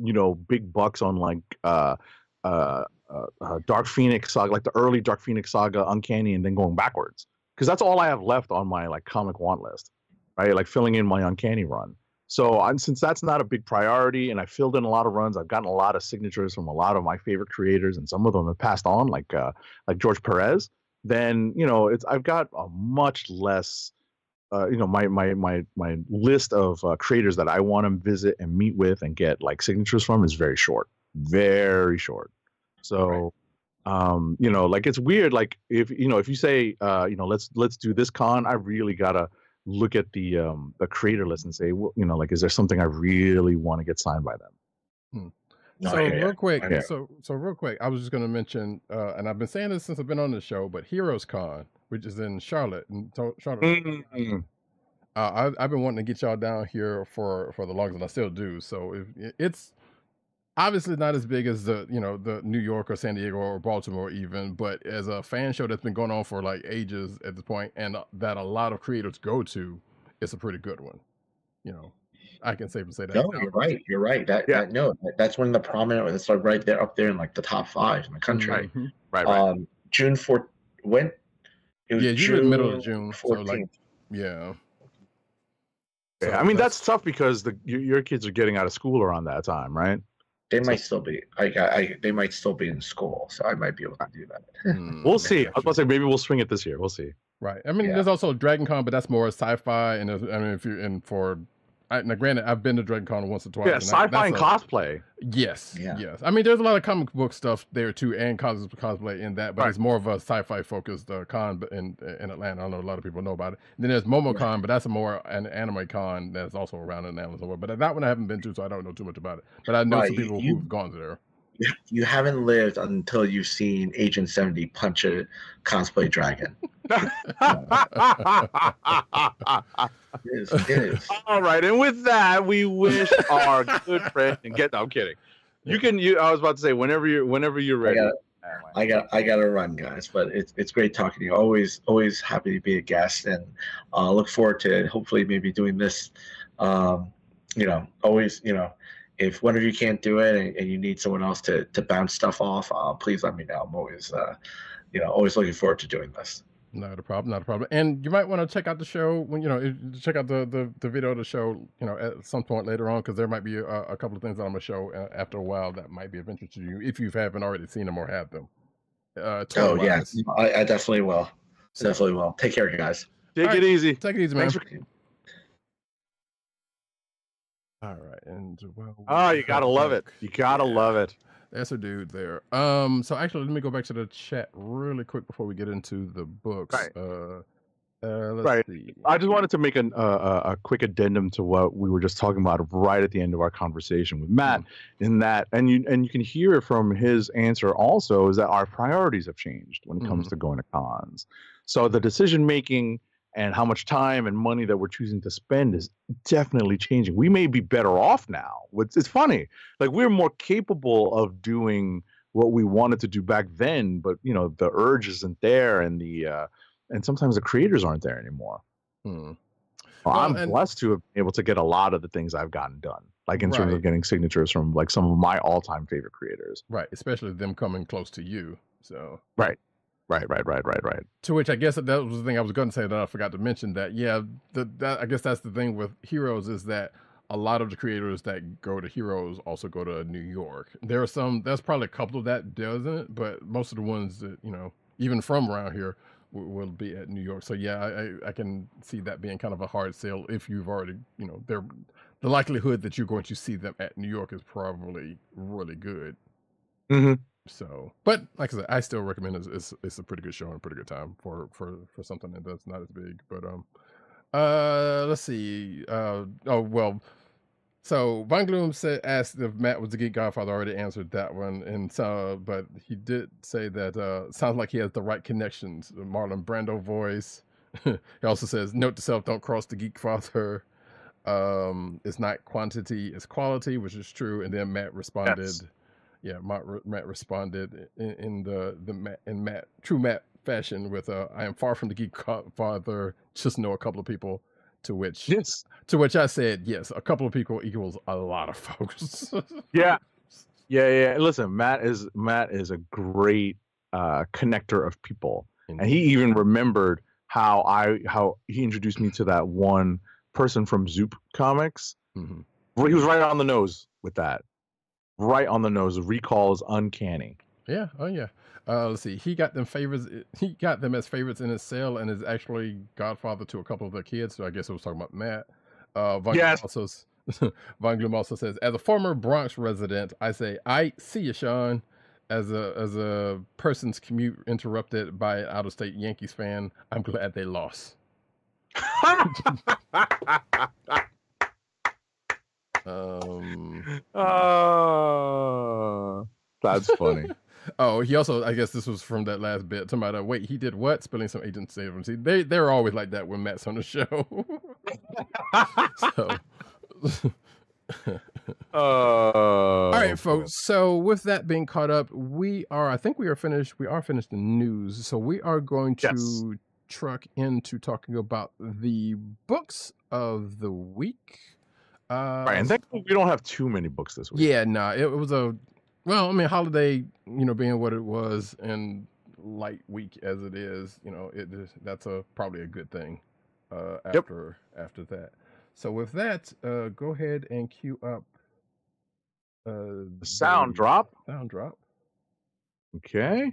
big bucks on like Dark Phoenix Saga, like the early Dark Phoenix Saga, Uncanny, and then going backwards. Because that's all I have left on my like comic want list, right? Like filling in my Uncanny run. So since that's not a big priority, and I filled in a lot of runs, I've gotten a lot of signatures from a lot of my favorite creators, and some of them have passed on, like George Perez. Then I've got a much less, my list of creators that I want to visit and meet with and get like signatures from is very short. So, like it's weird. Like if you say, let's do this con, I really gotta look at the creator list and say, well, like, is there something I really want to get signed by them? So real quick, I was just going to mention, and I've been saying this since I've been on the show, but Heroes Con, which is in Charlotte, I've been wanting to get y'all down here for the longest, and I still do. So it's obviously not as big as the New York or San Diego or Baltimore even, but as a fan show that's been going on for like ages at this point, and that a lot of creators go to, it's a pretty good one. I can safely say that. No, you're right. That's one of the prominent. It's like right there, up there in like the top 5 in the country. Mm-hmm. Right. June 4th. When? It was usually the middle of June. 14th. So like, yeah. So I mean that's tough because your kids are getting out of school around that time, right? They might still be. They might still be in school, so I might be able to do that. We'll see. I was about to say maybe we'll swing it this year. We'll see. Right. I mean, there's also Dragon Con, but that's more sci-fi. And I mean, if you're in for, now granted, I've been to Dragon Con once or twice. Yeah, sci-fi and cosplay. Yes. Yes. I mean, there's a lot of comic book stuff there too, and cosplay in that, but it's more of a sci-fi focused con in Atlanta. I don't know, a lot of people know about it. And then there's MomoCon, but that's more an anime con that's also around in Atlanta somewhere. But that one I haven't been to, so I don't know too much about it. But I know some people who've gone there. You haven't lived until you've seen Agent 70 punch a cosplay dragon. It is. All right, and with that, we wish our good friend and no, I'm kidding. I was about to say whenever you're ready. I gotta run, guys. But it's great talking to you. Always happy to be a guest, and look forward to hopefully maybe doing this. If one of you can't do it and you need someone else to bounce stuff off, please let me know. I'm always looking forward to doing this. Not a problem. And you might want to check out the show when check out the video of the show at some point later on, because there might be a couple of things on the show after a while that might be of interest to you if you haven't already seen them or have them. Yes, I definitely will. Definitely will. Take care, guys. Take it easy. Take it easy, man. All right, and you gotta love it. You gotta love it. That's a dude there. So actually, let me go back to the chat really quick before we get into the books. Right. Let's see. I just wanted to make a quick addendum to what we were just talking about right at the end of our conversation with Matt. In that, and you can hear it from his answer also, is that our priorities have changed when it comes to going to cons. So the decision making and how much time and money that we're choosing to spend is definitely changing. We may be better off now. It's funny. Like, we're more capable of doing what we wanted to do back then, but the urge isn't there, and and sometimes the creators aren't there anymore. Well, I'm blessed to have been able to get a lot of the things I've gotten done, like in terms of getting signatures from like some of my all-time favorite creators. Right, especially them coming close to you. So Right. To which I guess that was the thing I was going to say that I forgot to mention. That I guess that's the thing with Heroes, is that a lot of the creators that go to Heroes also go to New York. There's probably a couple of that doesn't, but most of the ones that even from around here will be at New York. So yeah, I can see that being kind of a hard sell if you've already the likelihood that you're going to see them at New York is probably really good. Mm-hmm. So, but like I said, I still recommend it's a pretty good show and a pretty good time for something that's not as big. But let's see. So Von Gloom asked if Matt was the Geek Godfather. I already answered that one, and so but he did say that sounds like he has the right connections. Marlon Brando voice. He also says, note to self: don't cross the Geek Father. It's not quantity, it's quality, which is true. And then Matt responded. Yes. Yeah, Matt responded in Matt True Matt fashion with I am far from the geek father, just know a couple of people, to which I said, yes, a couple of people equals a lot of folks. Yeah. Listen, Matt is a great connector of people. Indeed. And he even remembered how he introduced me to that one person from Zoop Comics. He was right on the nose with that. Right on the nose. Recall is uncanny. Yeah. Oh yeah. Let's see. He got them favorites. He got them as favorites in his cell, and is actually godfather to a couple of their kids. So I guess it was talking about Matt. Yes. Von Gloom also says, as a former Bronx resident, I say, I see you, Sean. As a person's commute interrupted by an out-of-state Yankees fan, I'm glad they lost. That's funny. Oh, he also, I guess this was from that last bit. Talking about, wait, he did what? Spilling some agent savings. They're always like that when Matt's on the show. All right, folks. So with that being caught up, I think we are finished. We are finished the news. So we are going to truck into talking about the books of the week. Right, and thankfully we don't have too many books this week. Yeah, no, it was holiday, being what it was, and light week as it is, that's probably a good thing. After that. So with that, go ahead and cue up the sound drop. Sound drop. Okay.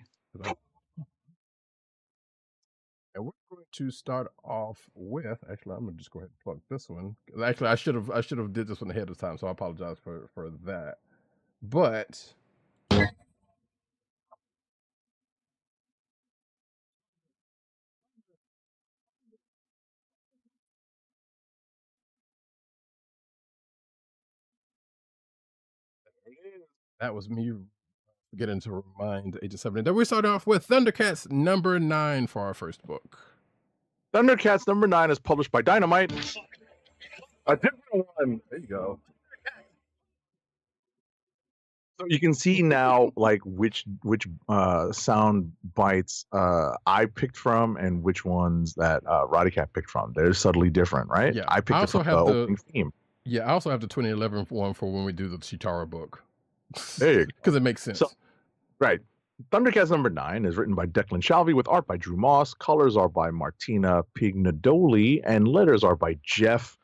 And we're going to start off with. Actually, I'm gonna just go ahead and plug this one. Actually, I should have did this one ahead of time, so I apologize for that. But that was me getting to remind Agent 7 that we start off with ThunderCats number 9 for our first book. ThunderCats number 9 is published by Dynamite. A different one. There you go. So you can see now, like which sound bites I picked from, and which ones that Roddykat picked from. They're subtly different, right? Yeah, I picked it from the opening theme. Yeah, I also have the 2011 one for when we do the Chitara book. There you go. Because it makes sense. So, right. ThunderCats number 9 is written by Declan Shalvey with art by Drew Moss. Colors are by Martina Pignadoli, and letters are by Jeff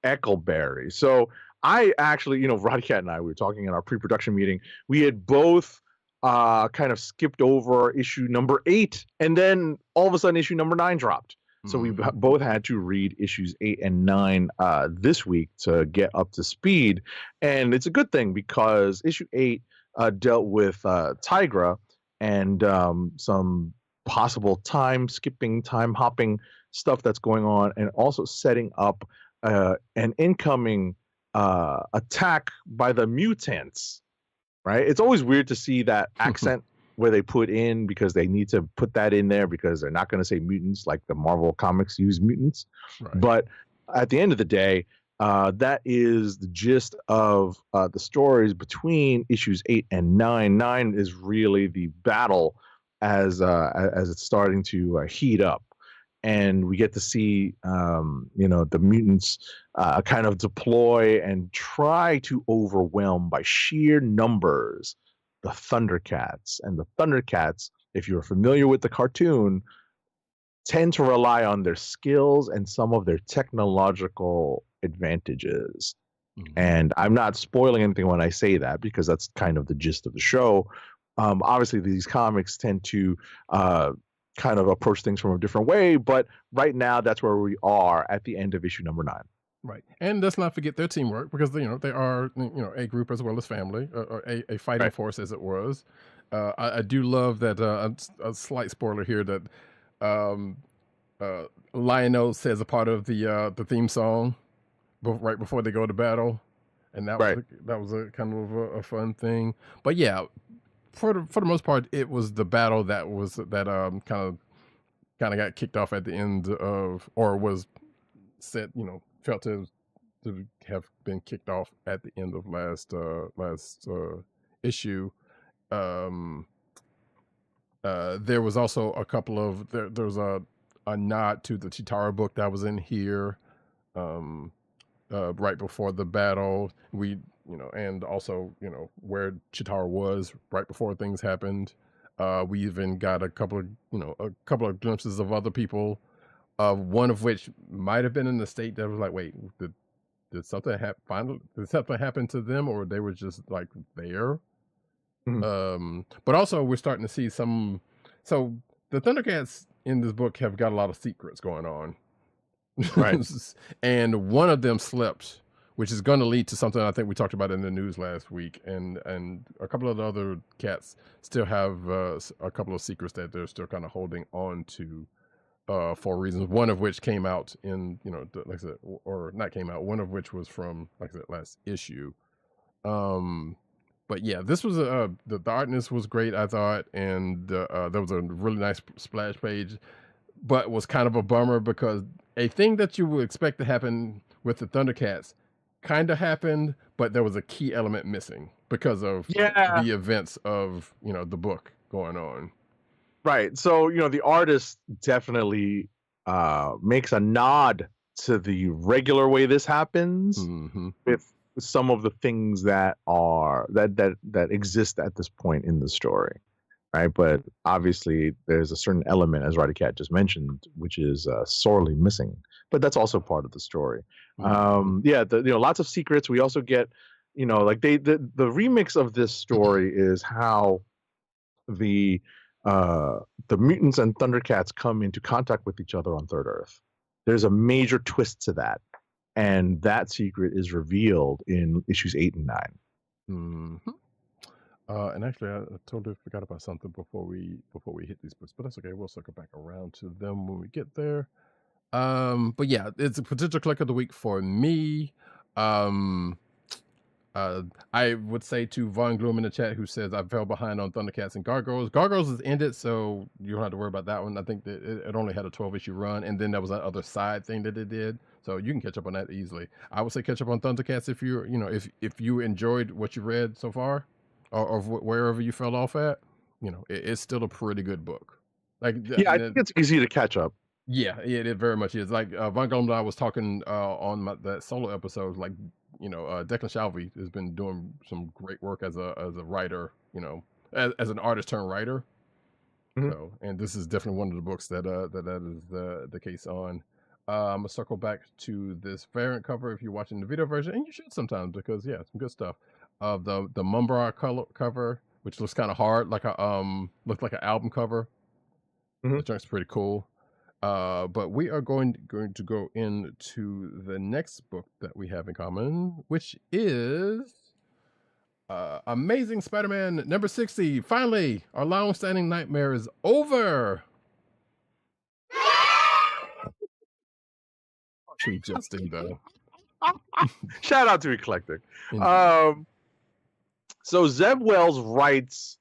Eckelberry. So I actually, Roddykat and I, we were talking in our pre-production meeting. We had both kind of skipped over issue number 8, and then all of a sudden issue number 9 dropped. So we both had to read issues 8 and 9 this week to get up to speed. And it's a good thing because issue 8 dealt with Tigra and some possible time skipping, time hopping stuff that's going on, and also setting up an incoming attack by the mutants, right? It's always weird to see that accent where they put in, because they need to put that in there because they're not going to say mutants like the Marvel comics use mutants. Right. But at the end of the day, that is the gist of the stories between issues 8 and 9. 9 is really the battle as it's starting to heat up. And we get to see, the mutants kind of deploy and try to overwhelm by sheer numbers the ThunderCats. And the ThunderCats, if you're familiar with the cartoon, tend to rely on their skills and some of their technological advantages. And I'm not spoiling anything when I say that, because that's kind of the gist of the show. Obviously, these comics tend to kind of approach things from a different way, but right now that's where we are at the end of issue number 9. Right. And let's not forget their teamwork, because they are a group as well as family, or a fighting force as it was. I do love that a slight spoiler here that Lionel says a part of the theme song right before they go to battle, and that was a kind of a fun thing. But yeah, for the most part, it was the battle that kind of got kicked off at the end of, or was set, felt to have been kicked off at the end of last issue. There was also a couple of there was a nod to the Chitara book that was in here right before the battle. We and also where Chitara was right before things happened. We even got a couple of glimpses of other people. One of which might have been in the state that was like, wait, did something happen? Did something happen to them, or they were just like there? But also we're starting to see some. So the Thundercats in this book have got a lot of secrets going on, Right. and one of them slipped, which is going to lead to something I think we talked about in the news last week, and a couple of the other cats still have a couple of secrets that they're still kind of holding on to. For reasons, one of which came out in, like I said, or not came out, one of which was from, like I said, last issue. But yeah, this was the artness was great, I thought, and there was a really nice splash page, but was kind of a bummer because a thing that you would expect to happen with the Thundercats kind of happened, but there was a key element missing because of the events of the book going on. Right. So, the artist definitely makes a nod to the regular way this happens with some of the things that exist at this point in the story. Right. But obviously there's a certain element, as Roddykat just mentioned, which is sorely missing. But that's also part of the story. Lots of secrets. We also get, like the remix of this story is how the mutants and Thundercats come into contact with each other on Third Earth. There's a major twist to that, and that secret is revealed in issues 8 and 9. And actually, I totally forgot about something before we hit these books, but that's okay. We'll circle back around to them when we get there. But yeah, it's a potential click of the week for me. I would say to Von Gloom in the chat, who says I fell behind on Thundercats and Gargoyles. Gargoyles is ended, so you don't have to worry about that one. I think that it only had a 12-issue run, and then there was that other side thing that it did, so you can catch up on that easily. I would say catch up on Thundercats if you if you enjoyed what you read so far, or wherever you fell off at. It's still a pretty good book. I think it's easy to catch up. Yeah, it very much is. Like Von Gloom and I was talking on that solo episode, like. Declan Shalvey has been doing some great work as a writer, as an artist turned writer. So, and this is definitely one of the books that is the case on. I'm gonna circle back to this variant cover if you're watching the video version, and you should sometimes because some good stuff. Of the Mumbra cover, which looks kind of hard, like looked like an album cover. Which looks pretty cool. But we are going to go into the next book that we have in common, which is Amazing Spider-Man number 60. Finally, our long-standing nightmare is over. Actually, Justin, though. Shout out to Eclectic. So Zeb Wells writes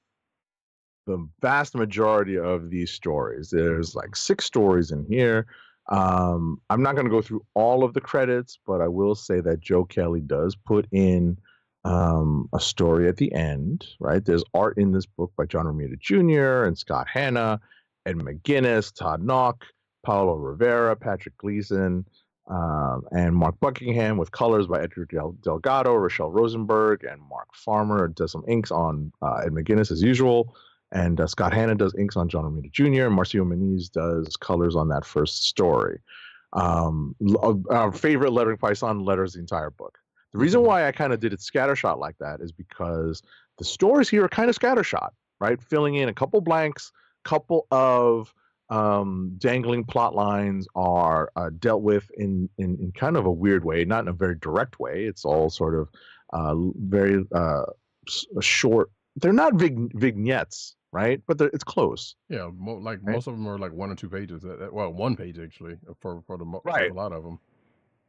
the vast majority of these stories. There's like 6 stories in here. I'm not going to go through all of the credits, but I will say that Joe Kelly does put in a story at the end, right? There's art in this book by John Romita Jr. and Scott Hanna, Ed McGuinness, Todd Nauck, Paulo Rivera, Patrick Gleason, and Mark Buckingham, with colors by Edgar Delgado, Rochelle Rosenberg, and Mark Farmer. Does some inks on Ed McGuinness as usual. And Scott Hanna does inks on John Romita Jr. and Marcio Moniz does colors on that first story. Our favorite lettering Python letters the entire book. The reason why I kind of did it scattershot like that is because the stories here are kind of scattershot, right? Filling in a couple blanks, couple of dangling plot lines are dealt with in kind of a weird way, not in a very direct way. It's all sort of very short. They're not vignettes, right? But it's close. Yeah, most of them are like 1 or 2 pages. Well, 1 page actually for a lot of them.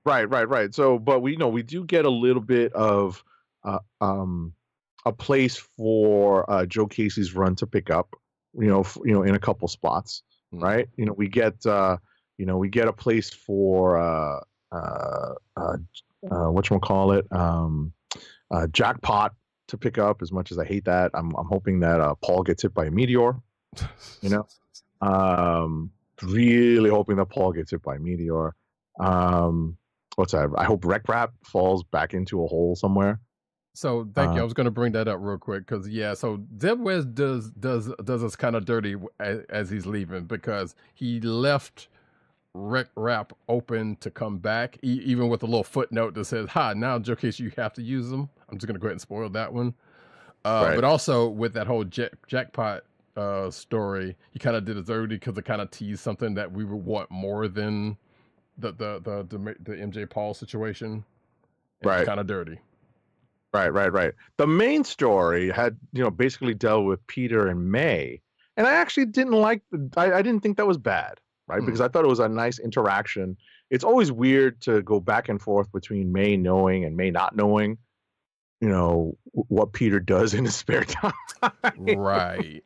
Right. So, but we do get a little bit of a place for Joe Casey's run to pick up, in a couple spots, right? We get a place for whatchamacallit, Jackpot to pick up. As much as I hate that, I'm hoping that Paul gets hit by a meteor. You know, really hoping that Paul gets hit by a meteor. What's that? I hope Wreck Rap falls back into a hole somewhere. So thank you. I was going to bring that up real quick because so Zeb West does us kind of dirty as he's leaving, because he left Wreck Rap open to come back, even with a little footnote that says, "Ha, now in case you have to use them." I'm just going to go ahead and spoil that one. Right. But also with that whole jackpot story, he kind of did it dirty because it kind of teased something that we would want more than the MJ Paul situation. Right. Kind of dirty. Right. The main story had, basically dealt with Peter and May, and I actually didn't like. I didn't think that was bad, right? Because I thought it was a nice interaction. It's always weird to go back and forth between May knowing and May not knowing, what Peter does in his spare time. Right.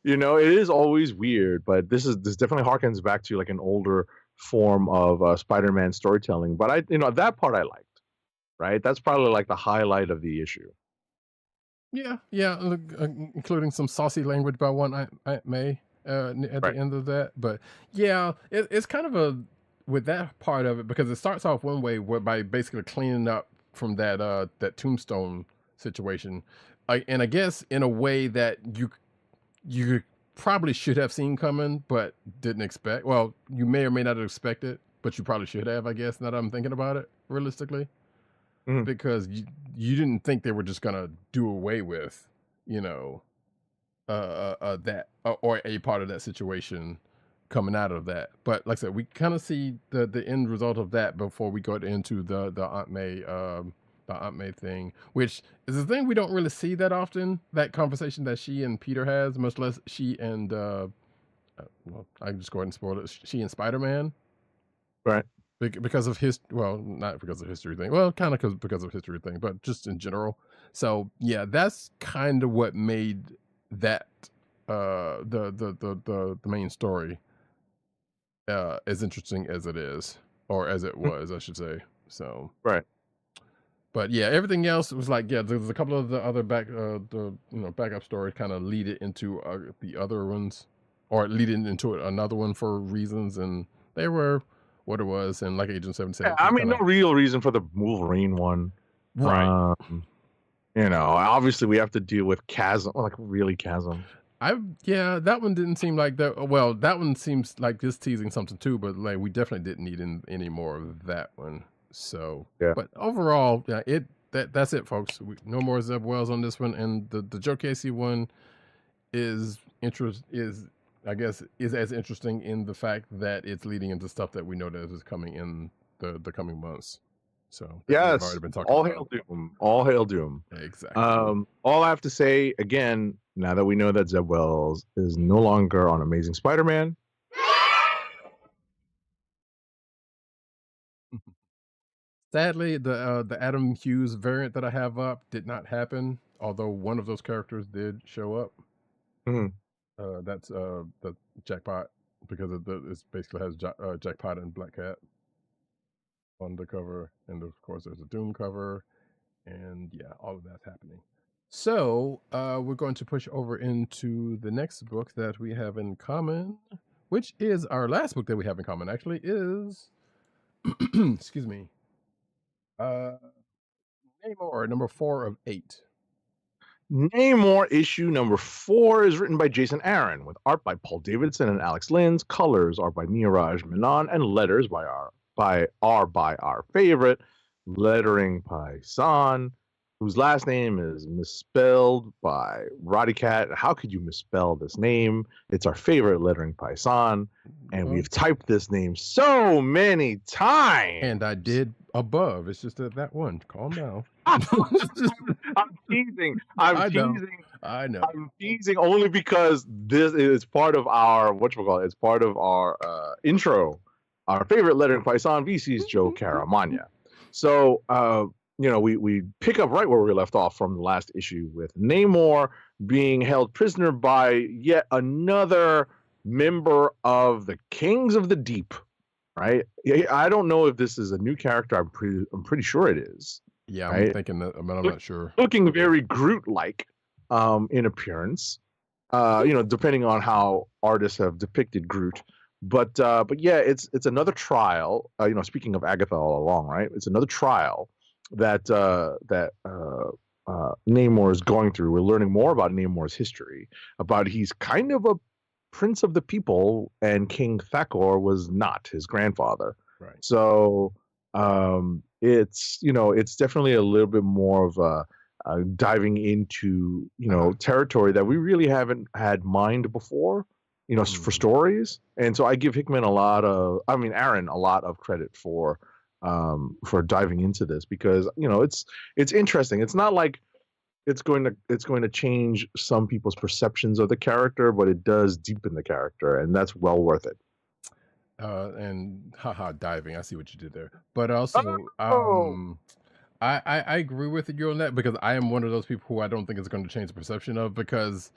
It is always weird, but this definitely harkens back to like an older form of Spider-Man storytelling. But that part I liked. Right, that's probably like the highlight of the issue. Yeah, including some saucy language by one Aunt May at the end of that. But yeah, it's kind of with that part of it, because it starts off one way by basically cleaning up from that Tombstone situation, and I guess in a way that you probably should have seen coming, but didn't expect. Well, you may or may not have expected, but you probably should have. I guess now that I'm thinking about it realistically. Because you didn't think they were just gonna do away with, that or a part of that situation coming out of that. But like I said, we kind of see the end result of that before we go into the Aunt May thing, which is a thing we don't really see that often. That conversation that she and Peter has, much less she and well, I can just go ahead and spoil it. She and Spider-Man, right? Because of not because of history thing. Well, kind of because of history thing, but just in general. So yeah, that's kind of what made that the main story as interesting as it is, or as it was, I should say. So right. But yeah, everything else was like, there's a couple of the other backup stories kind of lead it into the other ones, or lead it into another one for reasons, and they were what it was. And like Agent 7 said, no real reason for the Wolverine one, right? Obviously we have to deal with Chasm, like really Chasm. That one didn't seem like that. Well, that one seems like just teasing something too, but like we definitely didn't need any more of that one. So yeah, but overall, that's it, folks. No more Zeb Wells on this one, and the Joe Casey one is as interesting in the fact that it's leading into stuff that we know that is coming in the coming months. So yes, we've already been talking all about. Hail Doom. All hail Doom. Exactly. All I have to say again, now that we know that Zeb Wells is no longer on Amazing Spider-Man. Sadly, the Adam Hughes variant that I have up did not happen, although one of those characters did show up. That's the Jackpot, because it basically has Jackpot and Black Cat on the cover, and of course there's a Doom cover, and yeah, all of that's happening. So we're going to push over into the next book that we have in common, which is our last book that we have in common. Actually, is excuse me. Namor, number 4 of 8. Namor issue number 4 is written by Jason Aaron, with art by Paul Davidson and Alex Lins. Colors are by Neeraj Menon, and letters by our favorite lettering Paisan, whose last name is misspelled by Roddykat. How could you misspell this name? It's our favorite lettering Paisan, and we've typed this name so many times. And I did above. It's just that one. Calm down. I'm teasing. I know. I'm teasing only because this is part of our It's part of our intro. Our favorite lettering Paisan, VC's Joe Caramagna. So we pick up right where we left off from the last issue, with Namor being held prisoner by yet another member of the Kings of the Deep. Right? I don't know if this is a new character. I'm pretty sure it is. Yeah, I'm thinking that, but I'm not sure. Looking very Groot-like in appearance. depending on how artists have depicted Groot. But yeah, it's another trial. Speaking of Agatha All Along, right? It's another trial that Namor is going through. We're learning more about Namor's history, about he's kind of a prince of the people, and King Thakor was not his grandfather. Right. So it's definitely a little bit more of a diving into territory that we really haven't had mined before. For stories, and so I give Aaron a lot of credit for diving into this, because it's interesting. It's not like it's going to change some people's perceptions of the character, but it does deepen the character, and that's well worth it. And diving. I see what you did there, but also I agree with you on that, because I am one of those people who I don't think it's going to change the perception of, because.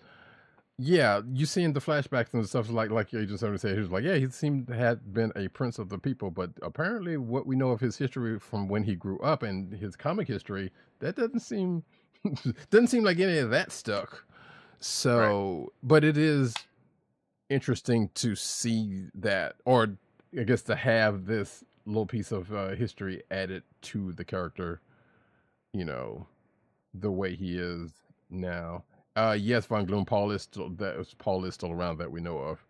Yeah, you see in the flashbacks and stuff like Agent 70 said, he was like, yeah, he seemed to have been a prince of the people, but apparently what we know of his history from when he grew up and his comic history, that doesn't seem like any of that stuck. So, right. But it is interesting to see that, or I guess to have this little piece of history added to the character, the way he is now. Yes, Von Gloom, Paul is still around that we know of.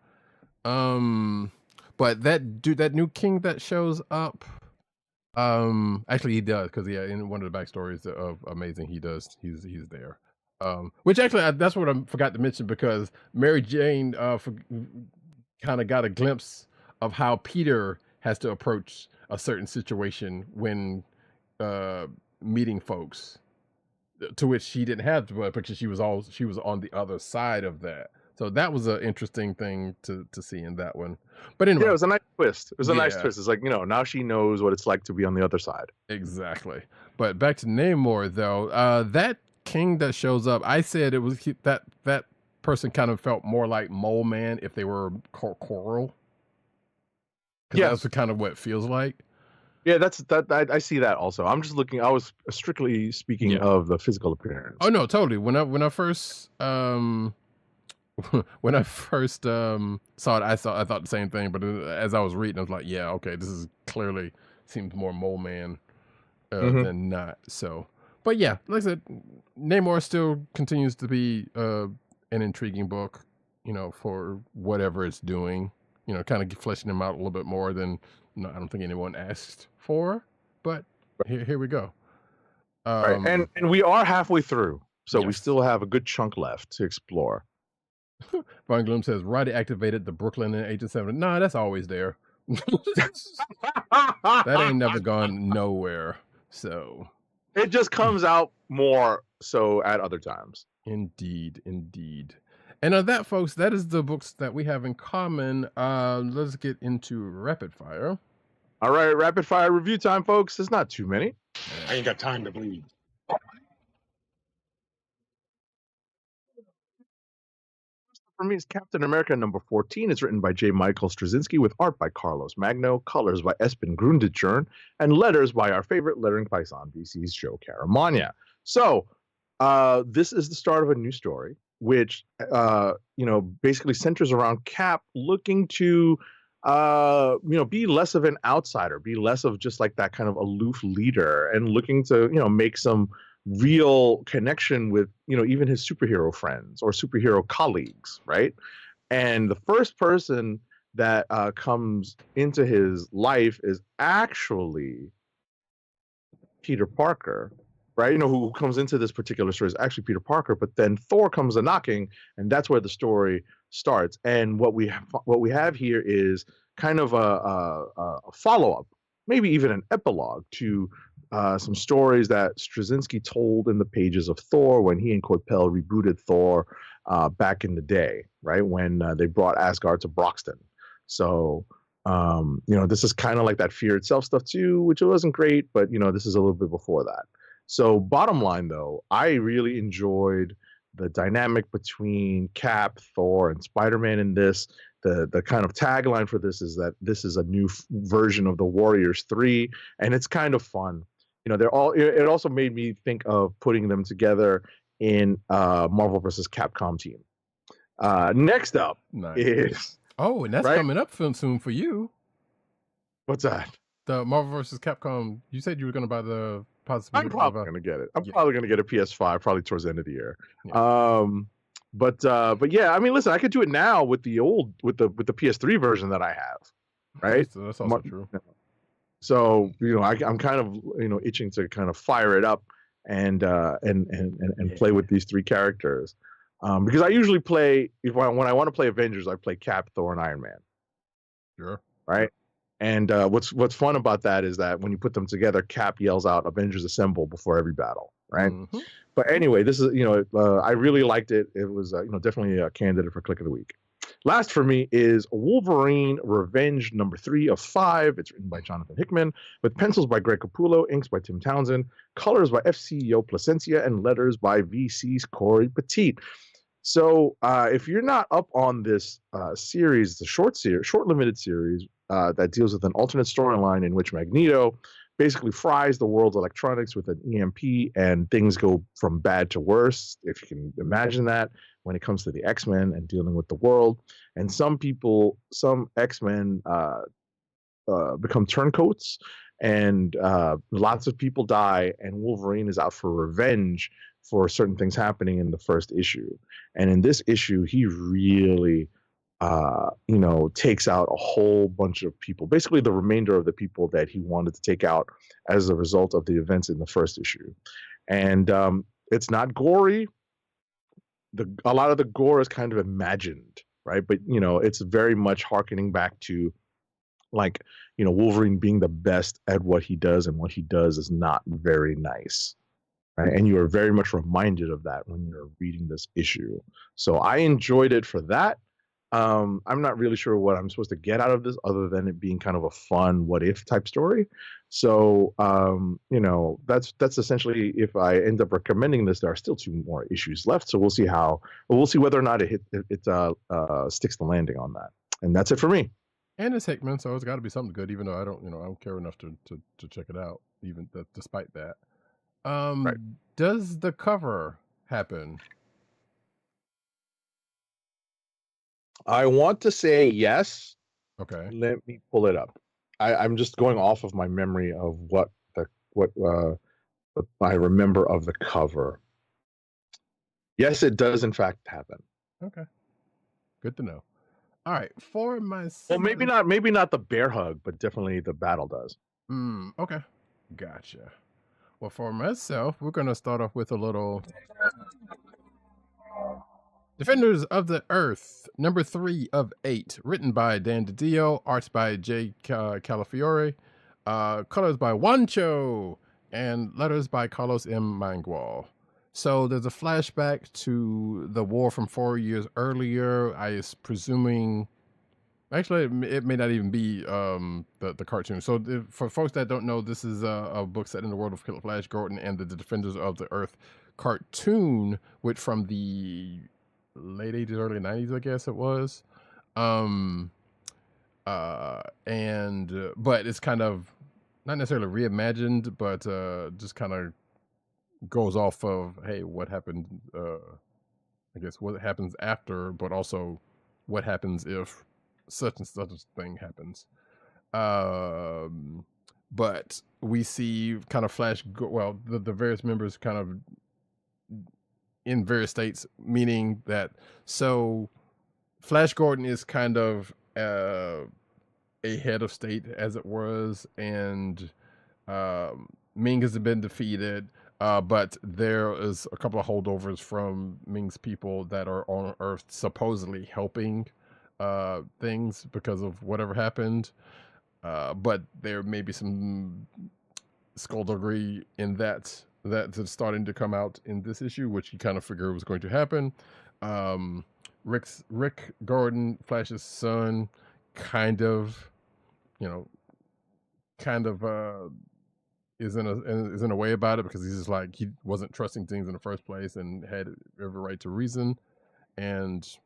But that new king that shows up, actually he does, because in one of the backstories of Amazing, he's there. Which actually that's what I forgot to mention, because Mary Jane kind of got a glimpse of how Peter has to approach a certain situation when meeting folks. To which she didn't have to, because she was on the other side of that. So that was an interesting thing to see in that one. But anyway, it was a nice twist. It was a nice twist. It's like, now she knows what it's like to be on the other side. Exactly. But back to Namor, though, that king that shows up, I said it was that person kind of felt more like Mole Man if they were coral. Yeah, that's kind of what it feels like. Yeah, I see that also. I'm just looking. I was strictly speaking of the physical appearance. Oh no, totally. When I first saw it, I thought the same thing. But as I was reading, I was like, yeah, okay, this is clearly seems more Mole Man than not. So, but yeah, like I said, Namor still continues to be an intriguing book, for whatever it's doing. Kind of fleshing him out a little bit more than. No, I don't think anyone asked for, but here we go. Right. And we are halfway through, so we still have a good chunk left to explore. Von Gloom says, Roddy activated the Brooklyn and Agent 7. Nah, that's always there. That ain't never gone nowhere. So it just comes out more so at other times. Indeed. And that, folks, that is the books that we have in common. Let's get into rapid fire. All right, rapid fire review time, folks. There's not too many. I ain't got time to bleed. For me, it's Captain America number 14. It's written by J. Michael Straczynski with art by Carlos Magno, colors by Espen Grundetjern, and letters by our favorite lettering python, VC's Joe Caramagna. So this is the start of a new story, which basically centers around Cap looking to be less of an outsider, be less of just like that kind of aloof leader, and looking to make some real connection with even his superhero friends or superhero colleagues, right? And the first person that comes into his life is actually Peter Parker, right? Who comes into this particular story is actually Peter Parker, but then Thor comes a knocking, and that's where the story starts. And what we have here is kind of a follow-up, maybe even an epilogue to some stories that Straczynski told in the pages of Thor when he and Coipel rebooted Thor back in the day, right? When they brought Asgard to Broxton. So, this is kind of like that Fear Itself stuff too, which wasn't great, but, this is a little bit before that. So bottom line, though, I really enjoyed the dynamic between Cap, Thor, and Spider-Man in this. The kind of tagline for this is that this is a new version of the Warriors 3, and it's kind of fun. It also made me think of putting them together in Marvel vs. Capcom team. Next up Nice. is Oh, and that's right? coming up soon for you. What's that? The Marvel vs. Capcom. You said you were going to buy the I'm probably gonna get it. I'm Yeah. probably gonna get a PS5 probably towards the end of the year. Yeah. But yeah, I mean, listen, I could do it now with the PS3 version that I have, right? That's also true. So I'm kind of itching to kind of fire it up and play with these three characters, because I usually play when I want to play Avengers, I play Cap, Thor, and Iron Man. Sure. Right. And what's fun about that is that when you put them together, Cap yells out "Avengers Assemble" before every battle, right? Mm-hmm. But anyway, this is I really liked it. It was definitely a candidate for Click of the Week. Last for me is Wolverine Revenge #3 of 5. It's written by Jonathan Hickman with pencils by Greg Capullo, inks by Tim Townsend, colors by FCEO Placencia, and letters by VC's Corey Petit. So if you're not up on this series, the short limited series that deals with an alternate storyline in which Magneto basically fries the world's electronics with an EMP and things go from bad to worse, if you can imagine that, when it comes to the X-Men and dealing with the world. And some X-Men become turncoats, and lots of people die, and Wolverine is out for revenge for certain things happening in the first issue. And in this issue, he really takes out a whole bunch of people, basically the remainder of the people that he wanted to take out as a result of the events in the first issue. And it's not gory. A lot of the gore is kind of imagined, right? But it's very much harkening back to Wolverine being the best at what he does, and what he does is not very nice, right? And you are very much reminded of that when you're reading this issue. So I enjoyed it for that. I'm not really sure what I'm supposed to get out of this other than it being kind of a fun what if type story. So that's essentially, if I end up recommending this, there are still 2 more issues left. So we'll see whether or not it sticks the landing on that. And that's it for me. And it's Hickman, so it's got to be something good, even though I don't care enough to check it out, even despite that. Right. Does the cover happen? I want to say yes. Okay. Let me pull it up. I'm just going off of my memory of what I remember of the cover. Yes, it does in fact happen. Okay. Good to know. All right. For my well, maybe not the bear hug, but definitely the battle does. Okay. Gotcha. Well, for myself, we're gonna start off with a little Defenders of the Earth, #3 of 8, written by Dan DiDio, arts by Jay Calafiore, colors by Wancho, and letters by Carlos M. Mangual. So there's a flashback to the war from 4 years earlier. I is presuming, actually, it may not even be the cartoon. So for folks that don't know, this is a book set in the world of Flash Gordon and the Defenders of the Earth cartoon, which from the late 80s, early 90s, I guess it was. But it's kind of not necessarily reimagined, but just kind of goes off of, hey, what happened, I guess what happens after, but also what happens if such and such a thing happens. But we see kind of the various members kind of in various states, meaning that Flash Gordon is kind of a head of state, as it was, and Ming has been defeated, but there is a couple of holdovers from Ming's people that are on Earth supposedly helping things because of whatever happened, but there may be some skullduggery in that's starting to come out in this issue, which you kind of figure was going to happen. Rick Gordon, Flash's son, kind of is in a way about it, because he's just like, he wasn't trusting things in the first place and had every right to reason, and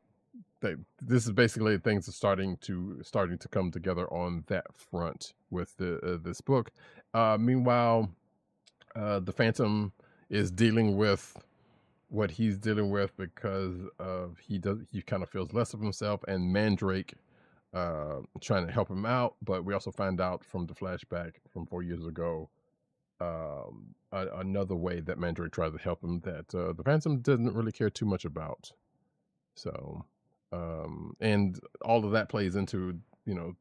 this is basically things are starting to come together on that front with this book. Meanwhile, the Phantom is dealing with what he's dealing with because of he kind of feels less of himself, and Mandrake trying to help him out. But we also find out from the flashback from 4 years ago, another way that Mandrake tries to help him that the Phantom doesn't really care too much about. So, and all of that plays into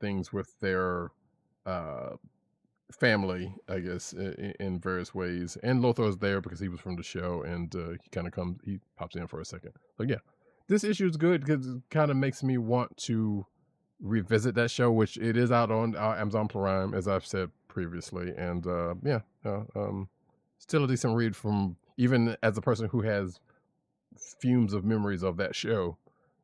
things with their family, I guess, in various ways. And Lothar's there because he was from the show, and he pops in for a second. So yeah, this issue is good because it kind of makes me want to revisit that show, which it is out on Amazon Prime, as I've said previously. And still a decent read from even as a person who has fumes of memories of that show.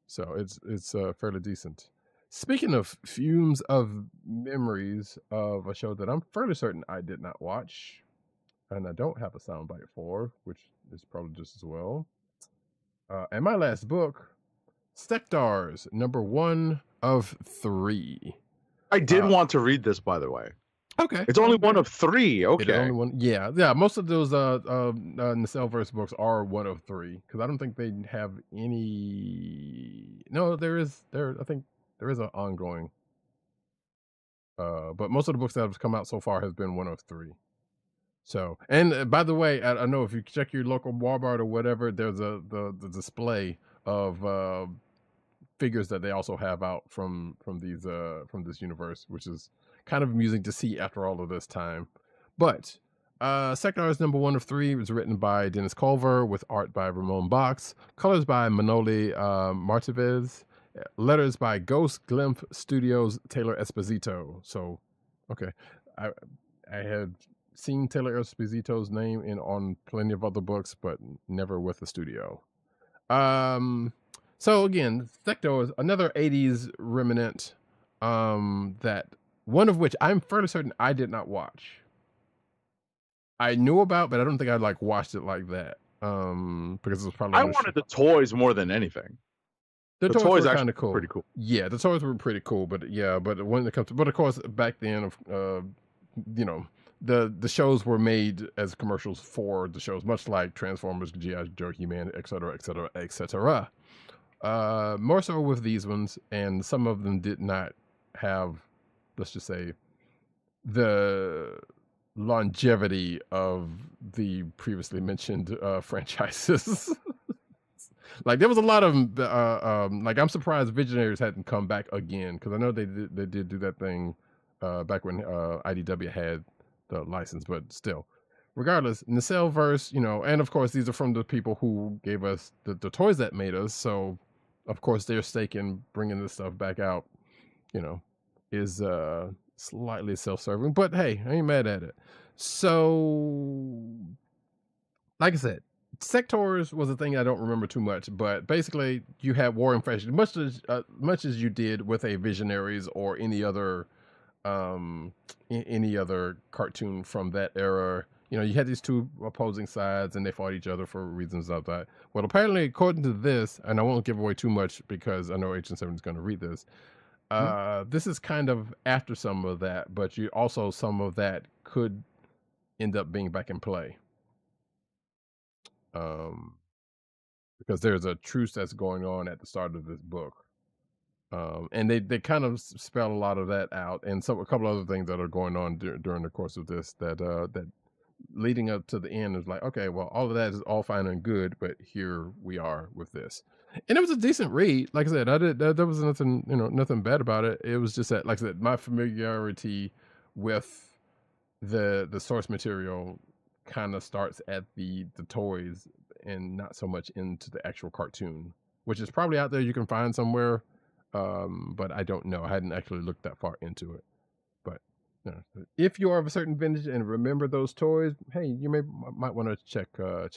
So it's fairly decent. Speaking of fumes of memories of a show that I'm fairly certain I did not watch, and I don't have a soundbite for, which is probably just as well. And my last book, Sectaurs, number 1 of 3. I did want to read this, by the way. Okay. It's only 1 of 3. Okay. Only one. Yeah. Most of those Nacelle verse books are 1 of 3 because I don't think they have any. No, I think there is an ongoing. But most of the books that have come out so far has been 1 of 3. So, and by the way, I know if you check your local Walmart or whatever, there's the display of figures that they also have out from this universe, which is kind of amusing to see after all of this time. But Sectaurs number 1 of 3 was written by Dennis Culver with art by Ramon Box, colors by Manoli Martivez, letters by Ghost Glimpse Studios Taylor Esposito. So, okay, I had seen Taylor Esposito's name on plenty of other books, but never with the studio. So again, Sectaurs, another 80s remnant, that one of which I'm fairly certain I did not watch. I knew about, but I don't think I watched it like that. Because it was probably. I wanted the toys more than anything. The toys were kind of cool. Pretty cool. Yeah, the toys were pretty cool, but when it comes to, but of course back then, the shows were made as commercials for the shows, much like Transformers, G.I. Joe, He-Man, etc., etc., etc. More so with these ones, and some of them did not have, let's just say, the longevity of the previously mentioned franchises. There was a lot of I'm surprised Visionaries hadn't come back again, because I know they did do that thing back when IDW had the license, but still. Regardless, Nacelle verse, and of course these are from the people who gave us the toys that made us, so of course their stake in bringing this stuff back out, is slightly self-serving, but hey, I ain't mad at it. So, like I said, Sectaurs was a thing I don't remember too much, but basically you had War and Fashion, much as you did with a Visionaries or any other cartoon from that era. You had these two opposing sides, and they fought each other for reasons of that. Well, apparently, according to this, and I won't give away too much because I know Agent 7 is going to read this. This is kind of after some of that, but some of that could end up being back in play. Because there's a truce that's going on at the start of this book. And they kind of spell a lot of that out, and a couple other things that are going on during the course of this that leading up to the end is okay, well, all of that is all fine and good, but here we are with this. And it was a decent read. Like I said, there was nothing bad about it. It was just that, like I said, my familiarity with the source material kind of starts at the toys and not so much into the actual cartoon, which is probably out there you can find somewhere. But I don't know. I hadn't actually looked that far into it. But if you are of a certain vintage and remember those toys, hey, you might want to check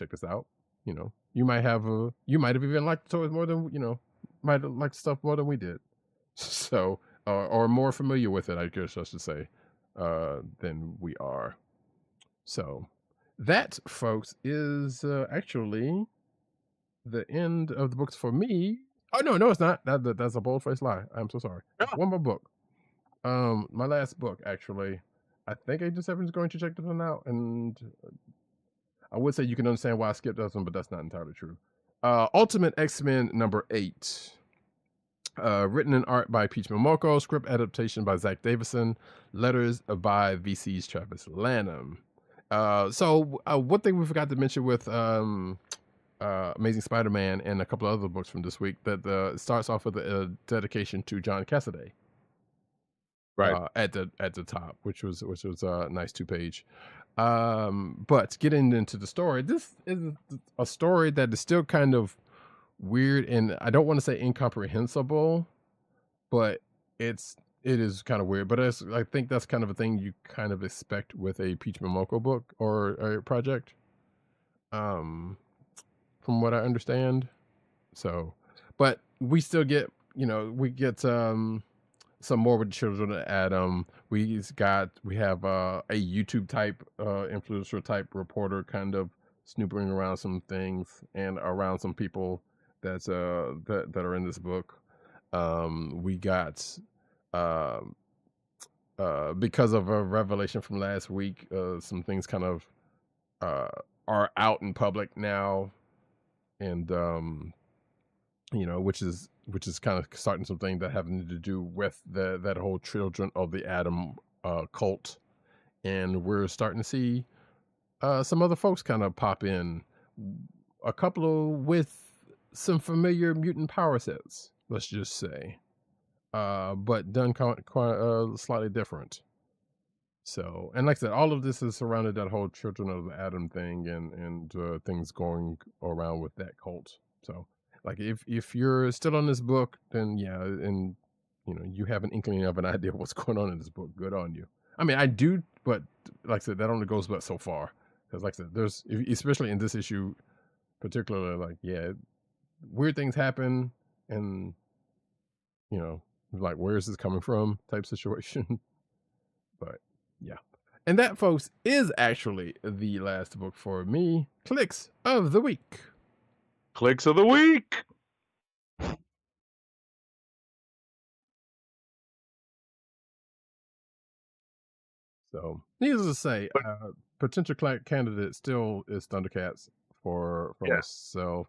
this out. You might have even liked the toys more than might have liked stuff more than we did. So or more familiar with it, I guess I should say, than we are. So that, folks, is actually the end of the books for me. Oh no, it's not. That's a bold-faced lie. I'm so sorry. One more book. My last book, actually. I think Agent 7 is going to check this one out, and I would say you can understand why I skipped this one, but that's not entirely true. Ultimate X-Men number 8. Written and art by Peach Momoko, script adaptation by Zach Davison, letters by VC's Travis Lanham. So one thing we forgot to mention with Amazing Spider-Man and a couple of other books from this week, that it starts off with a dedication to John Cassaday. Right. At the top, which was a nice 2-page. But getting into the story, this is a story that is still kind of weird, and I don't want to say incomprehensible, but it is kind of weird. But I think that's kind of a thing you kind of expect with a Peach Momoko book or a project, from what I understand. So, but we still get, we get some more with the Children of Adam. We have a YouTube type influencer type reporter kind of snooping around some things and around some people that are in this book. We got because of a revelation from last week, some things kind of are out in public now, and which is kind of starting something that having to do with that whole Children of the Atom cult, and we're starting to see some other folks kind of pop in, a couple with some familiar mutant power sets, let's just say, but done slightly different. So, and like I said, all of this is surrounded that whole Children of the Atom thing and things going around with that cult. So, like, if you're still on this book, then yeah, and you have an inkling of an idea of what's going on in this book, good on you. I mean, I do, but like I said, that only goes but so far, because like I said, there's, especially in this issue particularly, like, yeah, weird things happen, and like, where is this coming from type situation. But yeah, and that, folks, is actually the last book for me. Kliqs of the week. Kliqs of the week. So, needless to say, potential candidate still is ThunderCats for myself.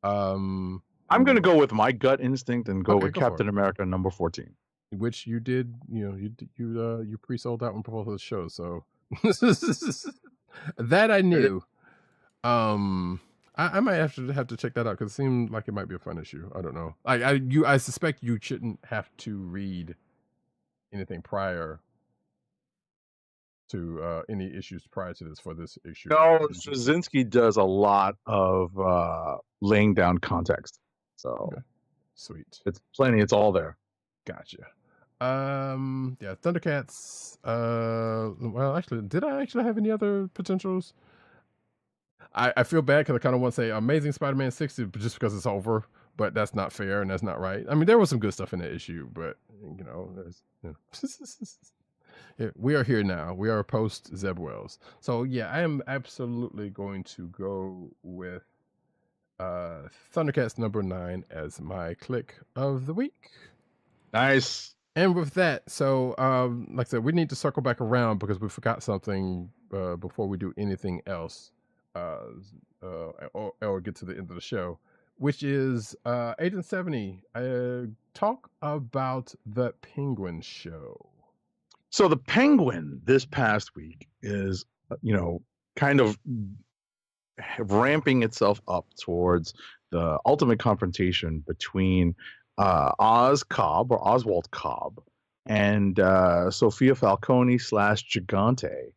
I'm going to go with my gut instinct and go with Captain America number 14, which you did. You pre-sold that one before the show, so that I knew. I might have to check that out, because it seemed like it might be a fun issue. I don't know. I suspect you shouldn't have to read anything prior to any issues prior to this for this issue. No, Straczynski does a lot of laying down context. So okay. Sweet. It's plenty. It's all there. Gotcha. Yeah, ThunderCats. Well, actually, did I actually have any other potentials? I feel bad because I kind of want to say Amazing Spider-Man 60 just because it's over, but that's not fair and that's not right. I mean, there was some good stuff in that issue, but we are here now. We are post Zeb Wells. So yeah, I am absolutely going to go with ThunderCats number 9 as my click of the week. Nice. And with that, so like I said, we need to circle back around because we forgot something before we do anything else, or get to the end of the show, which is Agent 70. Talk about the Penguin show. So the Penguin this past week is, kind of ramping itself up towards the ultimate confrontation between Oswald Cobb and Sophia Falcone / Gigante.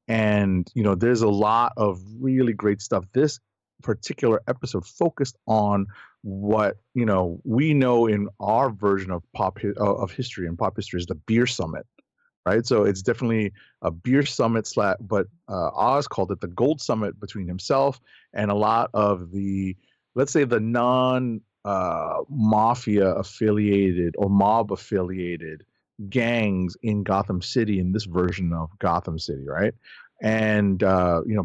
And, there's a lot of really great stuff. This particular episode focused on what, we know in our version of history and pop history is the beer summit. Right, so it's definitely a beer summit but Oz called it the gold summit between himself and a lot of the, let's say, the non-mafia affiliated or mob affiliated gangs in Gotham City, in this version of Gotham City, right? And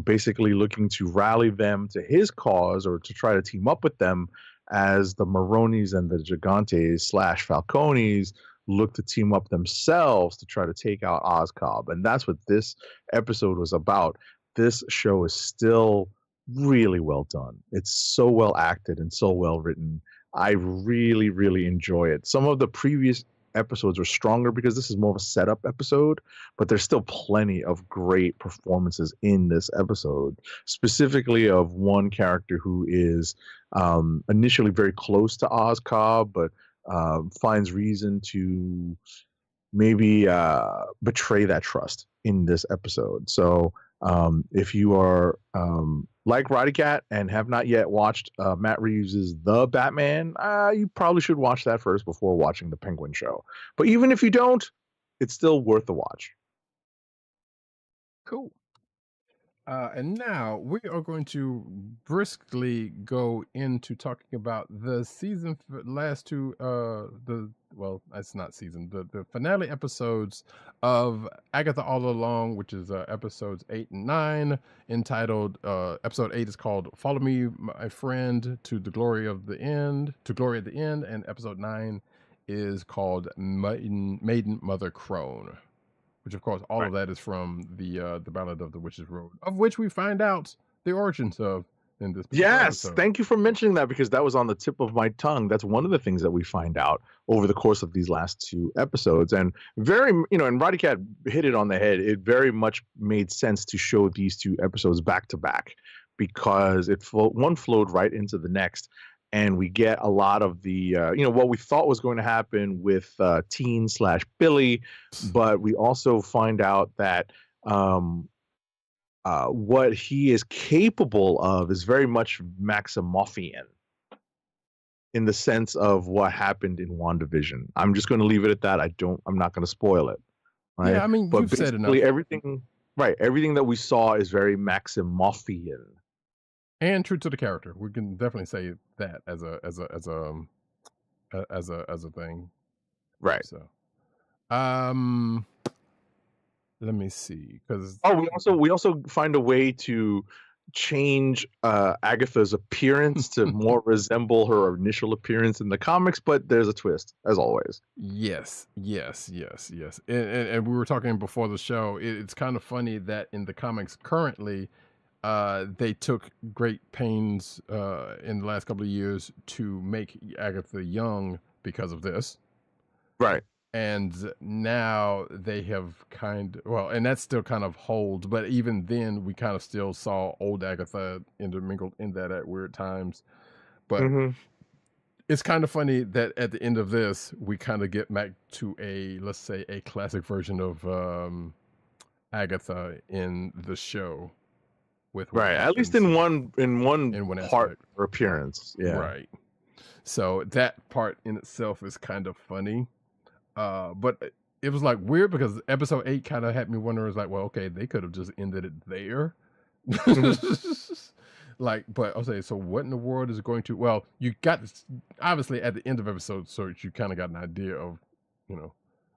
basically looking to rally them to his cause or to try to team up with them as the Maronis and the Gigantes / Falcones look to team up themselves to try to take out Oz Cobb. And that's what this episode was about. this show is still really well done. It's so well acted and so well written. I really, really enjoy it. Some of the previous episodes are stronger because this is more of a setup episode, but there's still plenty of great performances in this episode, specifically of one character who is initially very close to Ozcobb, but finds reason to maybe betray that trust in this episode. So if you are like Roddykat and have not yet watched Matt Reeves' The Batman, you probably should watch that first before watching the Penguin show. But even if you don't, it's still worth the watch. Cool. And now we are going to briskly go into talking about the last two, it's not season, the finale episodes of Agatha All Along, which is episodes 8 and 9, entitled, episode 8 is called Follow Me, My Friend, to the Glory of the End, to Glory at the End, and episode 9 is called Maiden Mother Crone. Which, of course, all of that is from the Ballad of the Witch's Road, of which we find out the origins of in this. Yes, thank you for mentioning that because that was on the tip of my tongue. That's one of the things that we find out over the course of these last two episodes, and very, and Roddykat hit it on the head. It very much made sense to show these two episodes back to back because one flowed right into the next. And we get a lot of the, what we thought was going to happen with Teen/Billy, but we also find out that what he is capable of is very much Maximoffian in the sense of what happened in WandaVision. I'm just going to leave it at that. I'm not going to spoil it. Right? Yeah, I mean, but you've said enough. Everything that we saw is very Maximoffian. And true to the character, we can definitely say that as a thing, right? So, let me see, because we also find a way to change Agatha's appearance to more resemble her initial appearance in the comics, but there's a twist, as always. Yes. And we were talking before the show. It's kind of funny that in the comics currently, they took great pains in the last couple of years to make Agatha young because of this. Right. And now they have and that still kind of holds, but even then we kind of still saw old Agatha intermingled in that at weird times. But it's kind of funny that at the end of this, we kind of get back to let's say a classic version of Agatha in the show. At least in one part or appearance. Yeah. Right. So that part in itself is kind of funny. But it was like weird because episode 8 kind of had me wondering, like, well, okay, they could have just ended it there. But I'll say, so what in the world is it going to? Well, you got obviously at the end of episode, so you kind of got an idea of,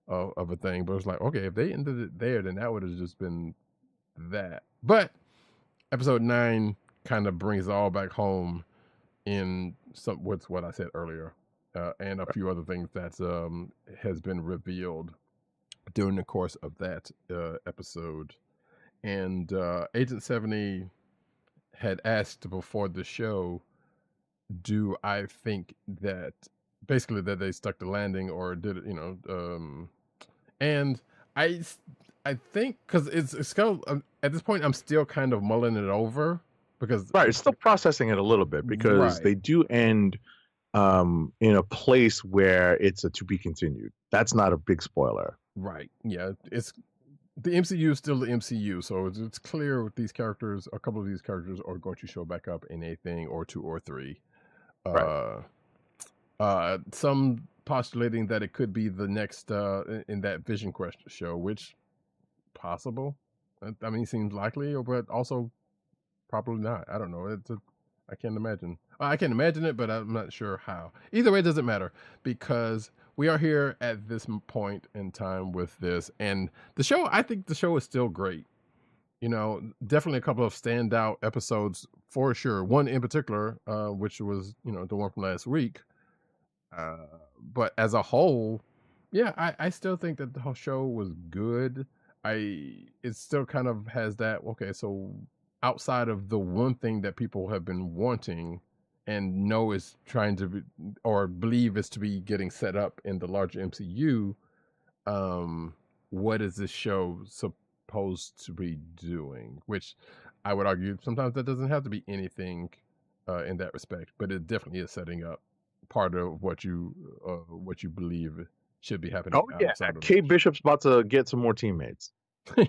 of a thing. But it's like, okay, if they ended it there, then that would have just been that. But episode 9 kind of brings it all back home in what I said earlier, and a few other things that has been revealed during the course of that episode. And Agent 70 had asked before the show, do I think that basically that they stuck the landing or did it, and I think because it's still at this point I'm still kind of mulling it over because it's still processing it a little bit because they do end in a place where it's a to be continued. That's not a big spoiler. Right. Yeah. It's the MCU is still the MCU, so it's clear with these characters. A couple of these characters are going to show back up in a thing or 2 or 3. Some postulating that it could be the next in that Vision Quest show, which possible. I mean, seems likely, but also probably not. I don't know. I can't imagine. I can imagine it, but I'm not sure how. Either way, it doesn't matter because we are here at this point in time with this, and the show. I think the show is still great. Definitely a couple of standout episodes for sure. One in particular, which was the one from last week. But as a whole, yeah, I still think that the whole show was good. it still kind of has that, okay, so outside of the one thing that people have been wanting and know is trying to be, or believe is to be getting set up in the larger MCU, what is this show supposed to be doing? Which I would argue sometimes that doesn't have to be anything in that respect, but it definitely is setting up part of what you believe should be happening. Oh yeah, outside of Kate Bishop's about to get some more teammates.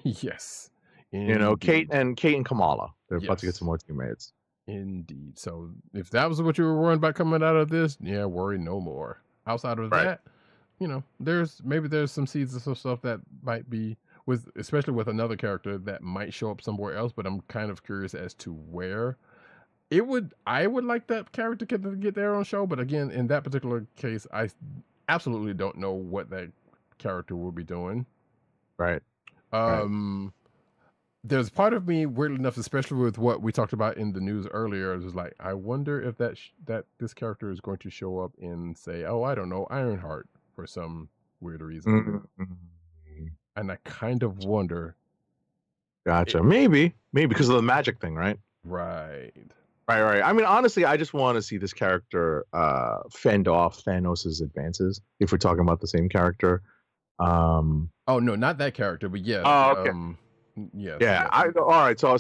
Yes, You know, Kate indeed. and Kamala, they're about to get Yes, some more teammates. indeed. So if that was what you were worried about coming out of this, yeah, worry no more. Outside of Right. that, you know, there's some seeds of some stuff that might be with, especially with another character that might show up somewhere else. But I'm kind of curious as to where I would like that character to get their own show. But again, in that particular case, I absolutely don't know what that character will be doing. Right. Right. There's part of me, weirdly enough, especially with what we talked about in the news earlier, is like, I wonder if that this character is going to show up in, say, oh, I don't know, Ironheart for some weird reason. Mm-hmm. And I kind of wonder. Gotcha. Maybe because of the magic thing, right? Right. I mean, honestly, I just want to see this character fend off Thanos' advances. If we're talking about the same character. Oh no, not that character, but yeah. Oh, okay. Yes. Yeah. All right. So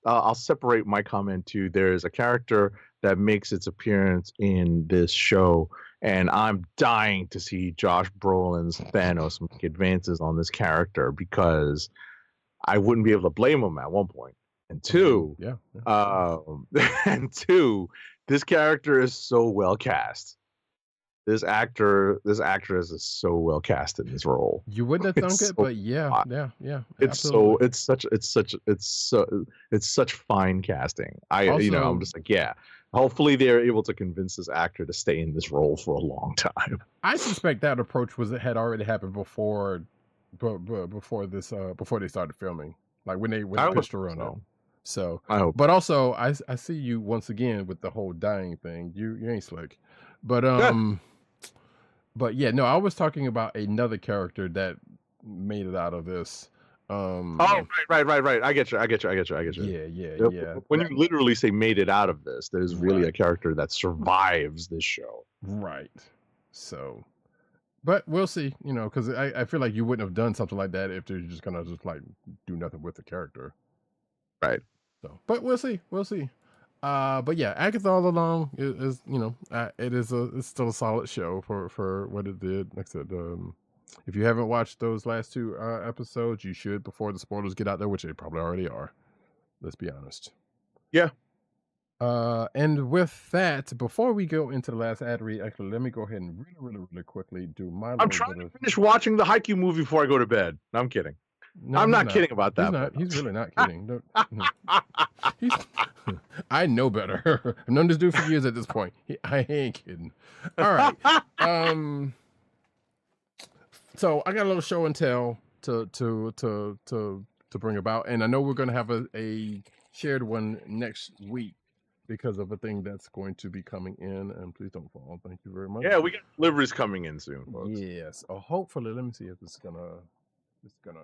I'll separate my comment to there's a character that makes its appearance in this show, and I'm dying to see Josh Brolin's Thanos make advances on this character because I wouldn't be able to blame him at one point. And two, and two, this character is so well cast. This actress is so well cast in this role. You wouldn't have thunk it, but yeah. It's such fine casting. I'm just like, yeah. Hopefully they're able to convince this actor to stay in this role for a long time. I suspect that approach had already happened before they started filming, like when they pitched her on it. So I hope. But also, I see you once again with the whole dying thing. You ain't slick, but But yeah, no, I was talking about another character that made it out of this. Right. I get you. Yeah. When you literally say made it out of this, there's really a character that survives this show. Right. So, but we'll see, because I feel like you wouldn't have done something like that if they're just going to just like do nothing with the character. Right. So, but we'll see. But yeah, Agatha All Along is it's still a solid show for what it did. Like I said, if you haven't watched those last two episodes, you should before the spoilers get out there, which they probably already are. Let's be honest. Yeah. And with that, before we go into the last ad read, actually, let me go ahead and really quickly do my. I'm trying to finish watching the Haikyu movie before I go to bed. No, I'm kidding. No, I'm not kidding about that. He's really not kidding. I know better. I've known this dude for years at this point. I ain't kidding. All right. So I got a little show and tell to bring about, and I know we're going to have a shared one next week because of a thing that's going to be coming in. And please don't fall. Thank you very much. Yeah, we got deliveries coming in soon, folks. Yes. Hopefully, let me see if it's gonna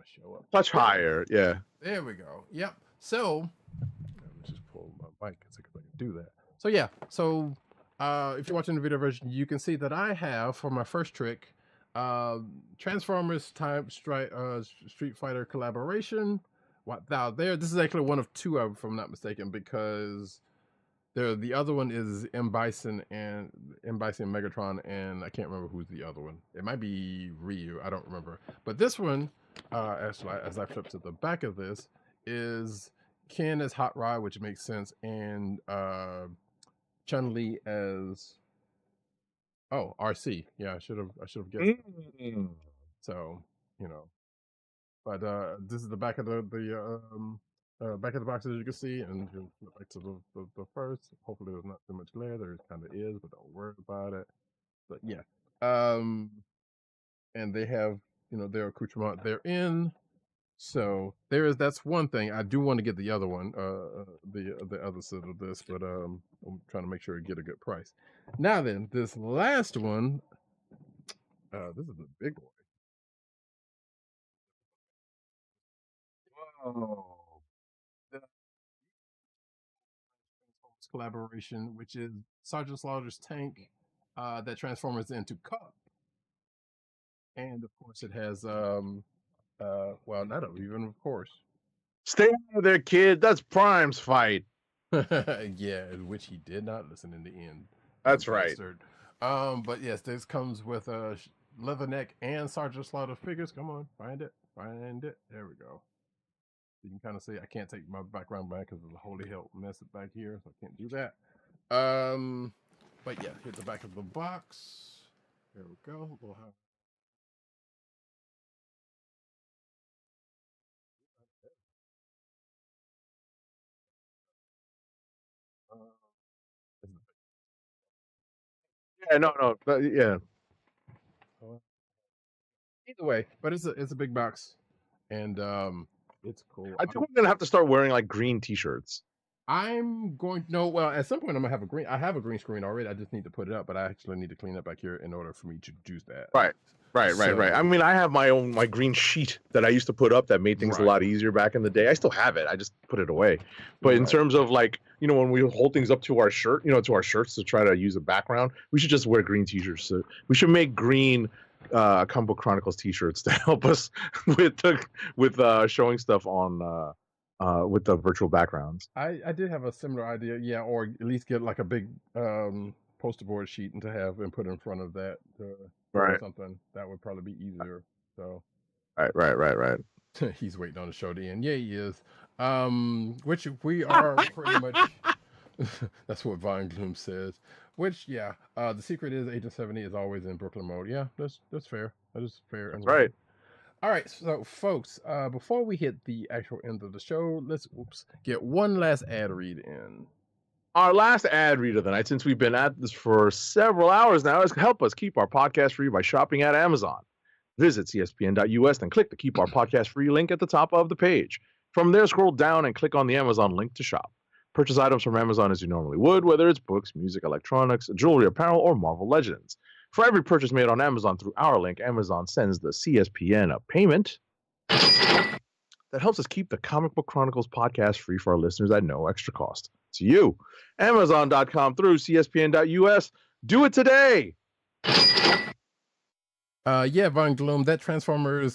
show up. Touch higher, yeah. There we go. Yep. So let me just pull my mic so I can do that. So yeah. So if you're watching the video version, you can see that I have for my first trick, Transformers Street Fighter collaboration. What thou there? This is actually one of two of them, if I'm not mistaken, because the other one is M. Bison and Megatron, and I can't remember who's the other one. It might be Ryu. I don't remember. But this one, as I flip to the back of this, is Ken as Hot Rod, which makes sense, and Chun-Li as RC. Yeah, I should have guessed. So but this is the back of the back of the box, as you can see, and flip back to the first. Hopefully there's not too much glare. There kind of is, but don't worry about it. But yeah, and they have their accoutrement they're in. So that's one thing. I do want to get the other one, the other set of this, but I'm trying to make sure I get a good price. Now then, this last one, this is a big boy. Oh, the collaboration, which is Sergeant Slaughter's tank that transforms into Cup, and of course it has well, not even of course. Stay out of there, kid. That's Prime's fight. Yeah, which he did not listen in the end. That's right. But yes, this comes with Leatherneck and Sergeant Slaughter figures. Come on, find it. There we go. You can kind of see I can't take my background back because of the holy hell mess it back here, so I can't do that. But yeah, here's the back of the box. There we go. We'll have Yeah, no, yeah. Either way, but it's a big box, and it's cool. I think we're gonna have to start wearing like green T-shirts. I'm going no. Well, at some point I'm gonna have a green. I have a green screen already. I just need to put it up, but I actually need to clean up back here in order for me to do that. Right. I mean, I have my green sheet that I used to put up that made things a lot easier back in the day. I still have it. I just put it away. But in terms of like, you know, when we hold things up to our shirt, you know, to our shirts to try to use a background, we should just wear green T-shirts. So we should make green Comic Book Chronicles T-shirts to help us with showing stuff on with the virtual backgrounds. I did have a similar idea, yeah, or at least get like a big poster board sheet and to have and put in front of that or something. That would probably be easier. So right. He's waiting on the show to end. Yeah, he is. Which we are pretty much. That's what Von Gloom says. Which, yeah, the secret is Agent 70 is always in Brooklyn mode. Yeah, that's fair. That is fair. That's right. All right, so folks, before we hit the actual end of the show, let's get one last ad read in. Our last ad read of the night, since we've been at this for several hours now, is to help us keep our podcast free by shopping at Amazon. Visit cspn.us and click the Keep Our Podcast Free link at the top of the page. From there, scroll down and click on the Amazon link to shop. Purchase items from Amazon as you normally would, whether it's books, music, electronics, jewelry, apparel, or Marvel Legends. For every purchase made on Amazon through our link, Amazon sends the CSPN a payment that helps us keep the Comic Book Chronicles podcast free for our listeners at no extra cost. To you, Amazon.com through CSPN.us. Do it today! Yeah, Von Gloom, that Transformers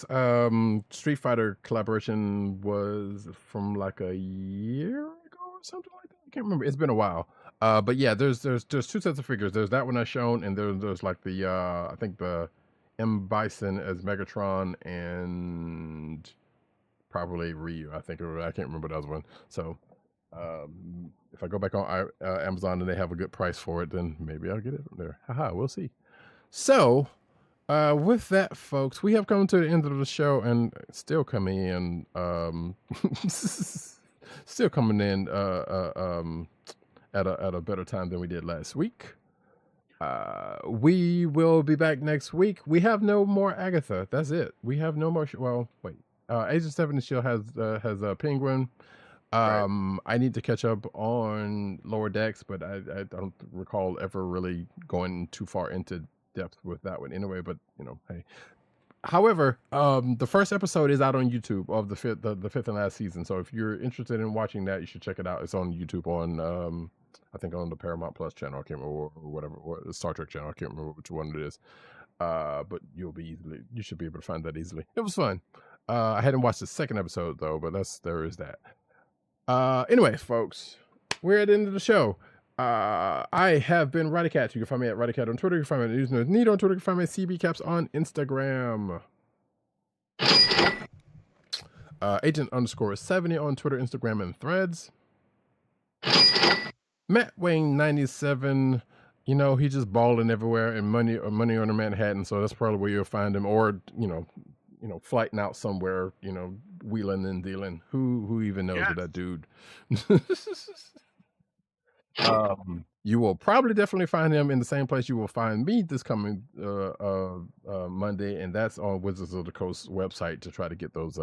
Street Fighter collaboration was from like a year ago or something like that. I can't remember. It's been a while. But yeah, there's two sets of figures. There's that one I shown, and there's like the I think the M Bison as Megatron and probably Ryu. I think I can't remember the other one. So if I go back on Amazon and they have a good price for it, then maybe I'll get it from there. Haha, we'll see. So with that, folks, we have come to the end of the show, and still coming in at a better time than we did last week. We will be back next week. We have no more Agatha. That's it. We have no more. Well, wait. Agent 70 still has a Penguin. I need to catch up on Lower Decks, but I don't recall ever really going too far into depth with that one anyway. But you know, hey. However, the first episode is out on YouTube of the fifth and last season. So if you're interested in watching that, you should check it out. It's on YouTube on I think on the Paramount Plus channel. I can't remember, or whatever, or the Star Trek channel. I can't remember which one it is. But you should be able to find that easily. It was fun. I hadn't watched the second episode though, but there is that. Anyway, folks, we're at the end of the show. I have been Roddykat. You can find me at Roddykat on Twitter. You can find me at Newsnerd on Twitter. You can find me at CBCaps on Instagram. Agent_70 on Twitter, Instagram, and Threads. Matt Wayne 97. You know, he's just balling everywhere and money on Manhattan, so that's probably where you'll find him, or you know, flighting out somewhere, you know, wheeling and dealing. Who even knows of that dude? You will probably definitely find him in the same place you will find me this coming Monday, and that's on Wizards of the Coast website to try to get those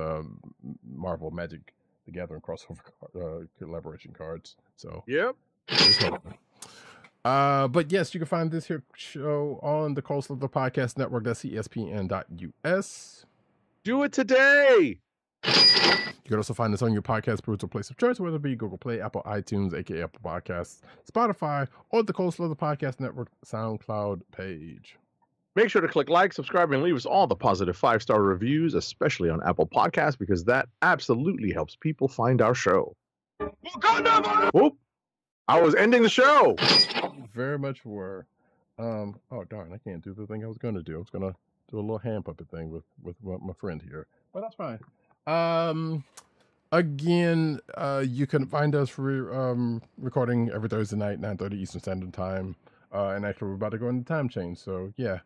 Marvel Magic the Gathering crossover collaboration cards. So yep. But yes, you can find this here show on the Coast of the Podcast Network. That's CSPN.us. Do it today. You can also find us on your podcast producer place of choice, whether it be Google Play, Apple iTunes, aka Apple Podcasts, Spotify, or the Coastal of the Podcast Network SoundCloud page. Make sure to click like, subscribe, and leave us all the positive 5-star reviews, especially on Apple Podcasts, because that absolutely helps people find our show. Whoop! I was ending the show. Very much were. Oh darn! I can't do the thing I was going to do. I was going to do a little hand puppet thing with my friend here, but that's fine. Again, you can find us recording every Thursday night, 9:30 Eastern Standard Time. And actually, we're about to go into time change. So yeah,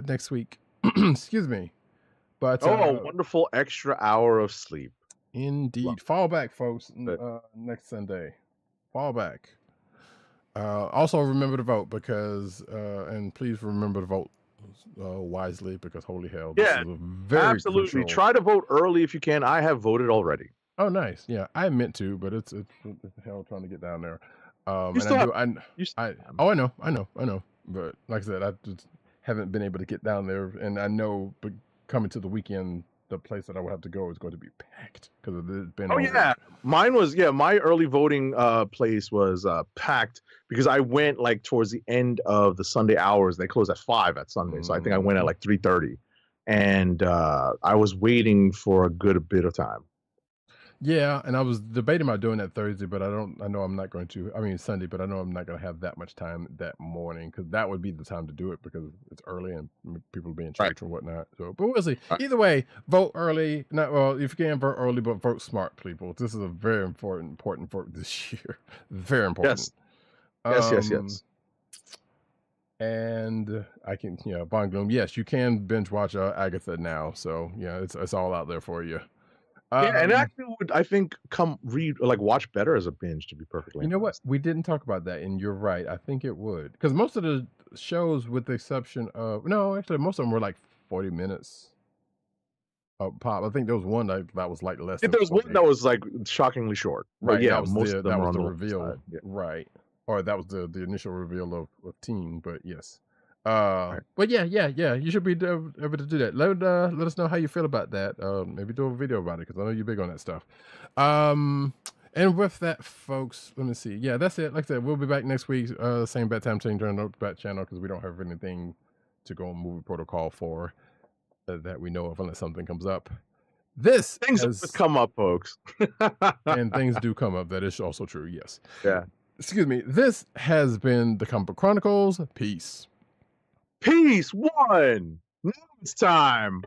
next week. Excuse me. But a wonderful extra hour of sleep. Indeed. Well, fall back, folks. Next Sunday. Fall back. Also remember to vote because, and please remember to vote wisely because holy hell, this is a very absolutely crucial... Try to vote early if you can. I have voted already. Oh, nice. Yeah, I meant to, but it's hell trying to get down there. I know. But like I said, I just haven't been able to get down there, and I know, but coming to the weekend, the place that I will have to go is going to be packed because it's been. Mine was my early voting place was packed because I went like towards the end of the Sunday hours. They close at 5 at Sunday, so I think I went at like 3:30, and I was waiting for a good bit of time. Yeah, and I was debating about doing that Thursday, but I know I'm not going to. I mean Sunday, but I know I'm not going to have that much time that morning because that would be the time to do it because it's early and people will be in church and whatnot. So, but we'll see. Either way, vote early. If you can vote early, but vote smart, people. This is a very important vote this year. Very important. Yes. And I can, Von Gloom. Yes, you can binge watch Agatha now. So yeah, it's all out there for you. And actually would, I think, watch better as a binge, to be perfectly honest. You know what? We didn't talk about that, and you're right. I think it would. Because most of the shows, with the exception of... No, actually, most of them were like 40 minutes pop. I think there was one that was like less than there was 40. One that was like shockingly short. Right, but yeah, most of them were on the reveal. Side. Yeah. Right. Or that was the initial reveal of Teen, but yes. But yeah, you should be able to do that. Let us know how you feel about that. Maybe do a video about it because I know you're big on that stuff. And with that, folks, let me see. Yeah, that's it. Like I said, we'll be back next week. Same bad time, same turn up back channel because we don't have anything to go on movie protocol for that we know of unless something comes up. Things come up, folks. And things do come up. That is also true. Yes. Yeah. Excuse me. This has been the Comic Book Chronicles. Peace. Peace. One. Now it's time.